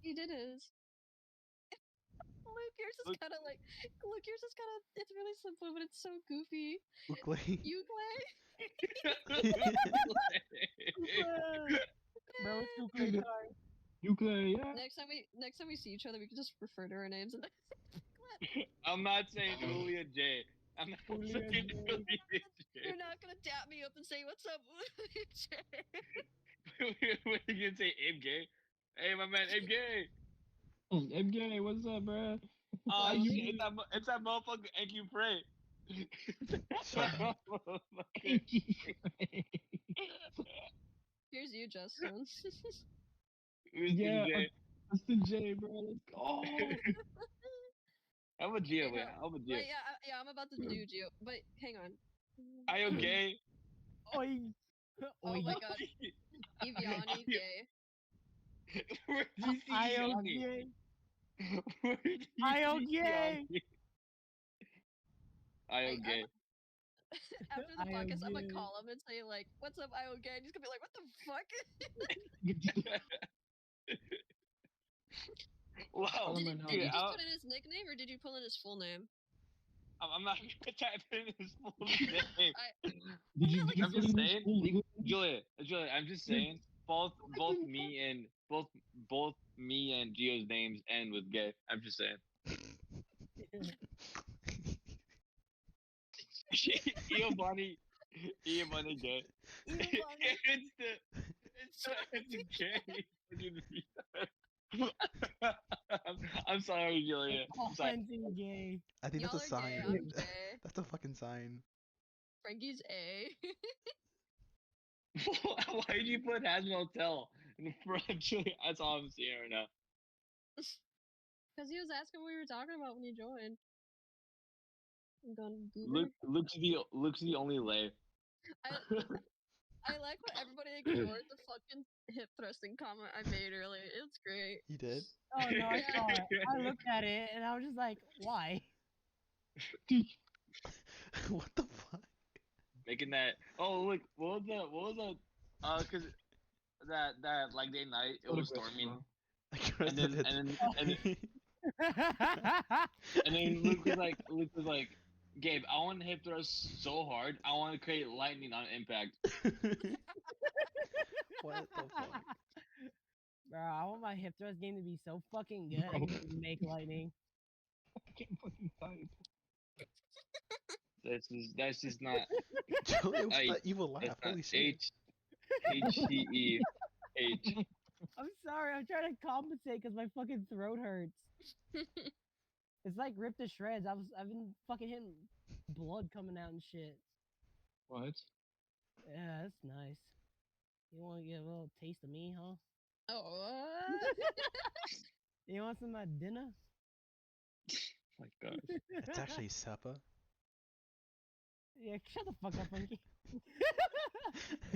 He did his. Luke, yours is Look. kind of like. Luke, yours is kind of. It's really simple, but it's so goofy. Ukley. Ukulele. Bro, it's too crazy. Ukulele, yeah. Next time we see each other, we can just refer to our names. And I'm not saying Ulia J. I'm not Ulia saying J. Ulia J. you're not gonna dap me up and say, "What's up, What are you gonna say, Abe Gay? Hey, my man, Abe Gay. MJ, what's up, bruh? Oh, Well, shit, it's that motherfucker. Thank you, Frey. Shut Here's you, Justin. Who's Yeah, DJ? that's the J, bro. Let's go. I'm a Geo, Okay, wait. I'm a Geo. Wait, yeah, I'm about to do Geo, but hang on. Are you gay? Oi. Oh Oi. my god, Eviani gay. Where do you see Yanni? IOG. Where do you see IOG. Yanni? Like, IOG. After the podcast, I'm gonna IOG. call him and say like, "What's up, IO gay?" And he's gonna be like, "What the fuck?" Wow. Tell him Did, right now, did you dude, just put in his nickname or did you pull in his full name? I'm not gonna type in his full name. Did you like, put I'm just in his saying, full legal Julia, I'm just saying, both me and Gio's names end with gay. I'm just saying. Iobani gay. Giovanni. it's It's gay. What do you mean? I'm sorry, Julia. All I'm sorry. hunting gay. I think Y'all that's a are gay. sign. I'm gay. That's a fucking sign. Frankie's A. Why did you put Hazbin Hotel in the front of Julia? That's all I'm seeing right now. Because he was asking what we were talking about when he joined. I'm going Luke's the only lay. I like when everybody ignored the fucking hip thrusting comment I made earlier. It's great. You did? Oh no, I Yeah. saw it. I looked at it and I was just like, why? What the fuck? Making that. Oh look, what was that? Cause that like day night it was storming, and then Luke was like, Gabe, I want to hip thrust so hard, I want to create lightning on impact. What the fuck? Bro, I want my hip thrust game to be so fucking good. I can just make lightning. I can't fucking type. That's just not. Julia, what's Hey, that evil laugh? It's not Holy shit. HCE. I'm sorry, I'm trying to compensate because my fucking throat hurts. It's like ripped to shreds. I've been fucking hitting blood coming out and shit. What? Yeah, that's nice. You want to get a little taste of me, huh? Oh, what? You want some of my dinner? My God. It's actually supper. Yeah, shut the fuck up, Frankie.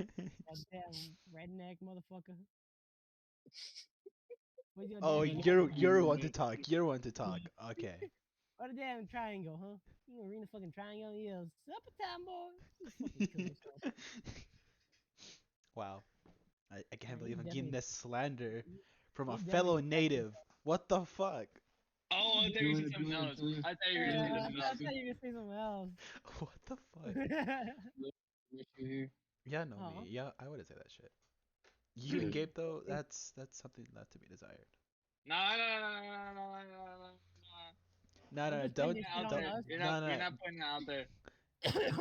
Goddamn redneck motherfucker. What's your Oh, damn you're one to talk. You're one to talk. Okay. What a damn triangle, huh? You gonna read the fucking triangle? Yeah, supper time, boy. You fucking kill yourself. Wow. I can't Yeah, believe you I'm getting definitely- this slander from a you fellow definitely- native. What the fuck? Oh, I thought you said something else. I thought you were Yeah, gonna say I something thought else. you were gonna say something else. What the fuck? Miss you here. Yeah, no, Aw. me. Yeah, I wouldn't say that shit. You and Gabe though, that's something left to be desired. No. No, I'm no, just putting don't, this shit on don't. us. You're No, not. no, You're not putting it out there.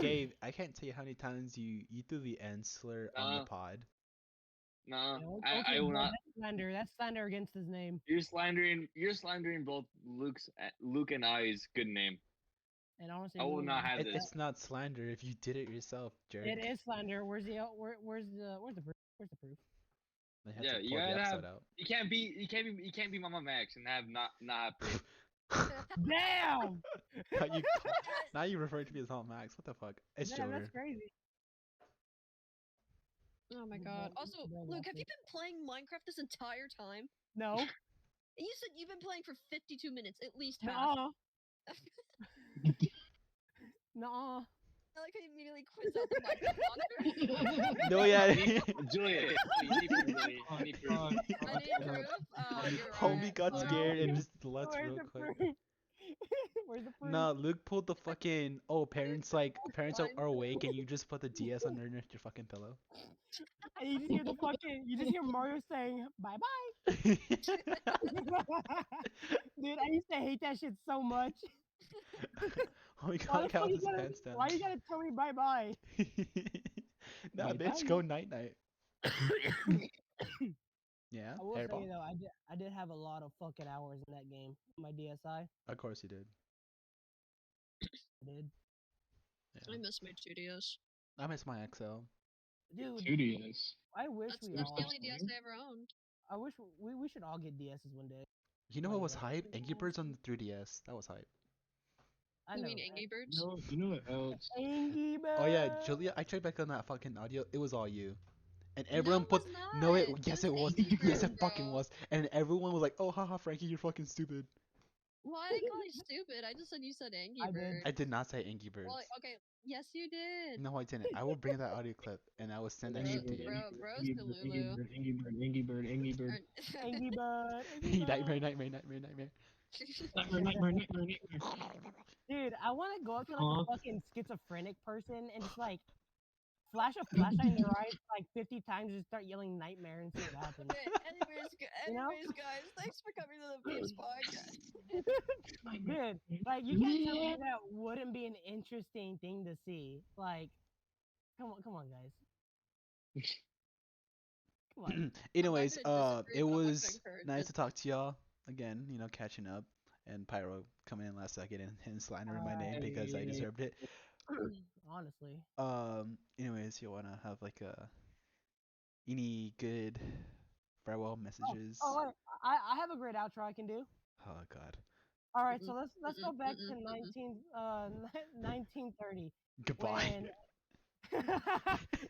Gabe, I can't tell you how many times you threw the N slur on the No. pod. No, Yeah, I will bro, not. That's slander. That's slander against his name. You're slandering both Luke and I's good name. And honestly, I will Lou, not have this. It's not slander if you did it yourself, jerk. it is slander. Where's the where's the proof? Where's the proof? I have Yeah, to you pull the gotta episode have. out. You can't be Mama Max and have not have proof. Damn! Now you refer to me as Hot Max. What the fuck? It's Damn, that's Joker. crazy. Oh my god. Also, Luke, have you been playing Minecraft this entire time? No. You said you've been playing for 52 minutes, at least half. Nuh-uh. Nuh-uh. I like how you immediately quiz out the Minecraft. No, yeah. Julia, you need proof. Julia. You need proof. I need proof. You're Homie right. got Well, scared and just left Where's real the quick. proof? Where's the proof? Nah, Luke pulled the fucking parents Fine. are awake and you just put the DS underneath your fucking pillow. And you just hear you just hear Mario saying bye bye. Dude, I used to hate that shit so much. Oh, he Why the got fuck you his gotta- pants down. Why you gotta tell me bye bye? Nah, Bye bitch, bye. go night night. Yeah, I will say hairball. though, I did have a lot of fucking hours in that game. My DSi, Of course you did. I did. I Yeah. miss my 2DS. I miss my XL. Dude, 2DS. I wish That's, we that's all. the only DS I ever owned. I wish we should all get DSs one day. You know Oh, what was yeah. hype? Angry Birds on the 3DS. That was hype. I You know. mean right? Angry Birds? You know what else? Angry Birds. Oh yeah, Julia, I checked back on that fucking audio. It was all you. And No, everyone it put was no, not. yes it was. Angry Yes, Birds, it fucking bro. was. And everyone was like, "Oh, haha, Frankie, you're fucking stupid." Well, I didn't call you stupid. I just said you said Angry I did. Birds. I did not say Angry Birds. Well, okay. Yes, you did. No, I didn't. I will bring that audio clip and I will send that shit to you. Bro's Delulu. Angry Bird. Or- Angry Bird. Angry Nightmare, Bird. nightmare, nightmare, nightmare. Nightmare. Dude, I want to go up to like Huh? a fucking schizophrenic person and just like flash a flashlight in their eyes like 50 times and just start yelling nightmare and see what happens. Okay, You know? anyways, guys, thanks for coming to the Peeps podcast. Dude, like you can't tell me that wouldn't be an interesting thing to see. Like, come on, guys. Come on. Anyways, gonna disagree, it but I'm not gonna was encourage nice it. to talk to y'all again. You know, catching up, and Pyro coming in last second and him slandering my name because I Hey, deserved it. Honestly. Anyways, you wanna have like any good farewell messages? I have a great outro I can do. Oh God. All right, so Mm-mm, let's mm-mm, go back to mm-mm, mm-mm. 1930 Goodbye. when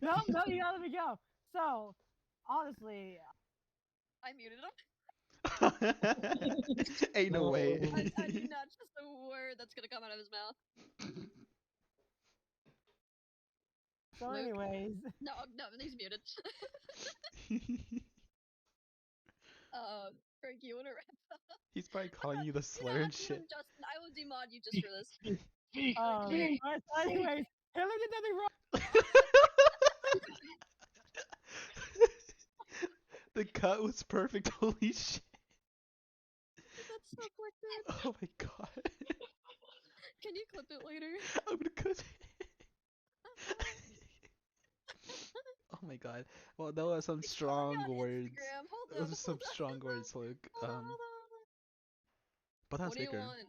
no, you gotta let me go. So, honestly, I muted him. Ain't no way. no. I do not trust a word that's gonna come out of his mouth. so Luke? anyways, No, he's muted. Frankie, you wanna wrap? He's probably calling you the You know slur what? and shit. Justin, I will demod you just for this. Geek, Wait. all right, so anyways, Hitler did nothing wrong. The cut was perfect. Holy shit. That's so clickbait. Oh my God. Can you clip it later? I'm gonna cut it. Oh my God. Well, that was some He's following me strong on words. Instagram. Hold Those up, are some hold up, strong hold up. words, Luke. Hold on, hold on, hold on. Put on What do you speaker. want?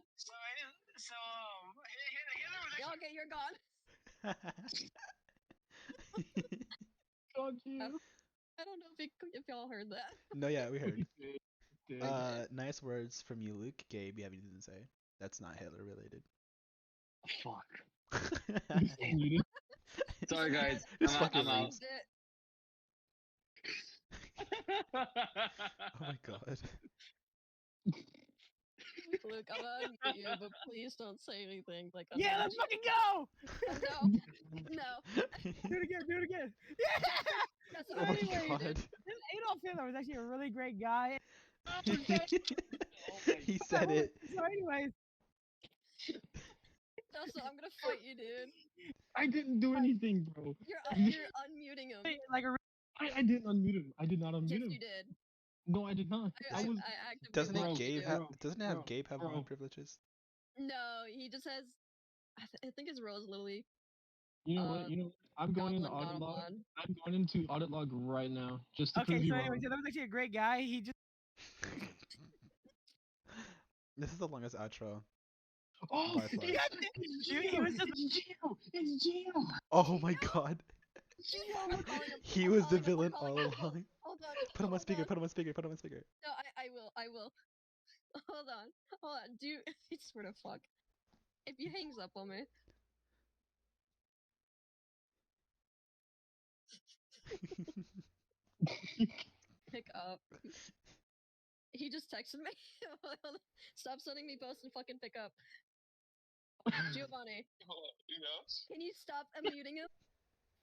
Y'all get you're gone. fuck you. I don't know if y'all heard that. No, yeah, we heard. Did. Okay. Nice words from you, Luke. Gabe, you have anything to say? That's not Hitler related. Fuck. Muted. Sorry, My guys. bad. This I'm out. fucking I'm out. reads. It. Oh my God. Luke, I'm gonna unmute you, but please don't say anything like Yeah, let's unhinged. fucking go. No, no. Do it again, do it again. Yeah. That's So Oh my already what you anyways, did. God. Adolf Hitler was actually a really great guy. He said it. So anyways, Also, I'm gonna fight you, dude. I didn't do anything, bro. You're unmuting him. like a I didn't unmute him. I did not unmute Yes, him. you did. No, I did not. I was. I actively Doesn't it watched Bro, you Gabe do. have? bro, Doesn't it have Gabe have more bro. privileges? No, he just has. I think his role is literally You know what? You know, I'm going into goblin, not audit a log. mod. I'm going into audit log right now, just to okay. prove So you anyways, wrong. Hitler was actually a great guy. He just This is the longest outro Oh, by far. it's Dude, he Gio! was just It's Gio! It's Gio! Oh my God. I'm calling him. He I'm was the calling him. I'm villain calling all him. along. Hold on. Put him on Hold speaker. on. Put him on speaker. Put him on speaker. No, I will. Hold on. Hold on. Do you, I swear to fuck. If he hangs up on me, pick up. He just texted me. Stop sending me posts and fucking pick up. Giovanni, can you stop unmuting him?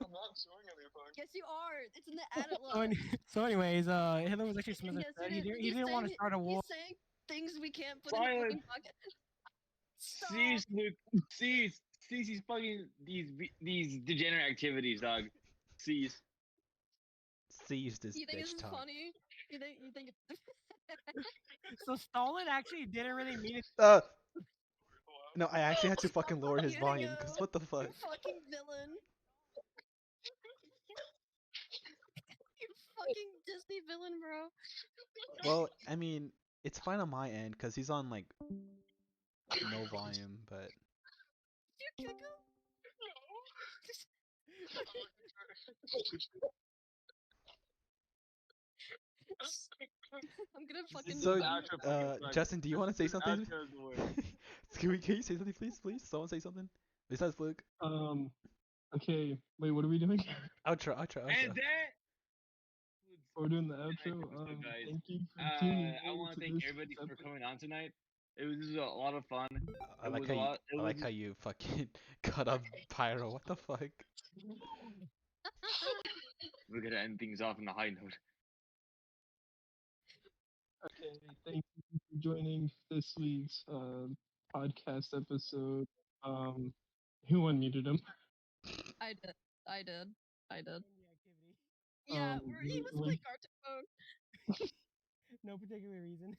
I'm not showing anything. Yes, you are. It's in the edit so, log. so anyways, Hitler was actually some Yes, he you did. he didn't want to start a war. He's saying things we can't put in the Silence. fucking pocket. Stop. Cease, Luke. Cease. Cease these fucking these degenerate activities, dog. Cease. Seize this You think this bitch is talk. funny? You think it's So Stalin actually didn't really mean it. Uh, Hello? no, I actually had to Stop fucking lower his unmuting volume him. because what the fuck? You fucking villain. You fucking Disney villain, bro. Well, I mean, it's fine on my end because he's on like no volume, but Did you kick him? I'm gonna fucking. so This outro fucking sucks. Justin, do you want to say This something? outro is the worst. Can you say something, please? Someone say something besides Luke. Okay. Wait, what are we doing? Outro. And that. We're doing the Nice outro. episode, guys. Thank you for tuning I in want to to thank this everybody for episode. coming on tonight. This was a lot of fun. I It like was how a you. lot. It I was. like how you fucking cut up Pyro. What the fuck? We're gonna end things off on a high note. Okay, thank you for joining this week's podcast episode. Who unmuted him? I did. I did. I did. Activity. Yeah, he was playing cartoon mode. No particular reason.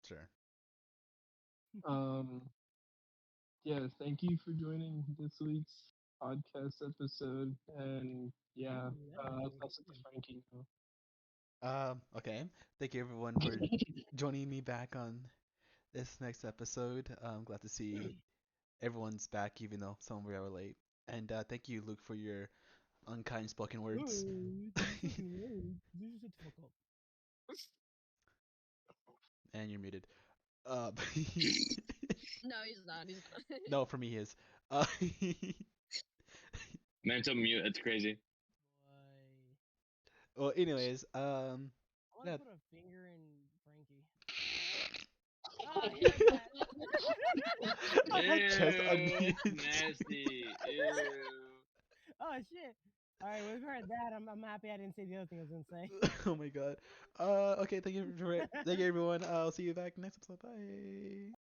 Sure. Yeah, thank you for joining this week's podcast episode, and yeah, Ooh, that'd be I'll really pass it to fun. Frankie now. Okay. Thank you everyone for joining me back on this next episode. I'm glad to see everyone's back, even though some of you are late. And thank you, Luke, for your unkind spoken words. Ooh, the fucking word. You shut the fuck up. And you're muted. Uh, No, he's not. He's not. no, for me, he is. Uh, Mental mute. It's crazy. Boy. well, anyways, I want yeah. to put a finger in Frankie. Oh, you're bad. I had chest Ew, unmuted. nasty. Ew. Oh shit. All right, we've heard that. I'm happy I didn't say the other thing I was gonna say. Oh my god. Okay, thank you everyone. I'll see you back next episode. Bye.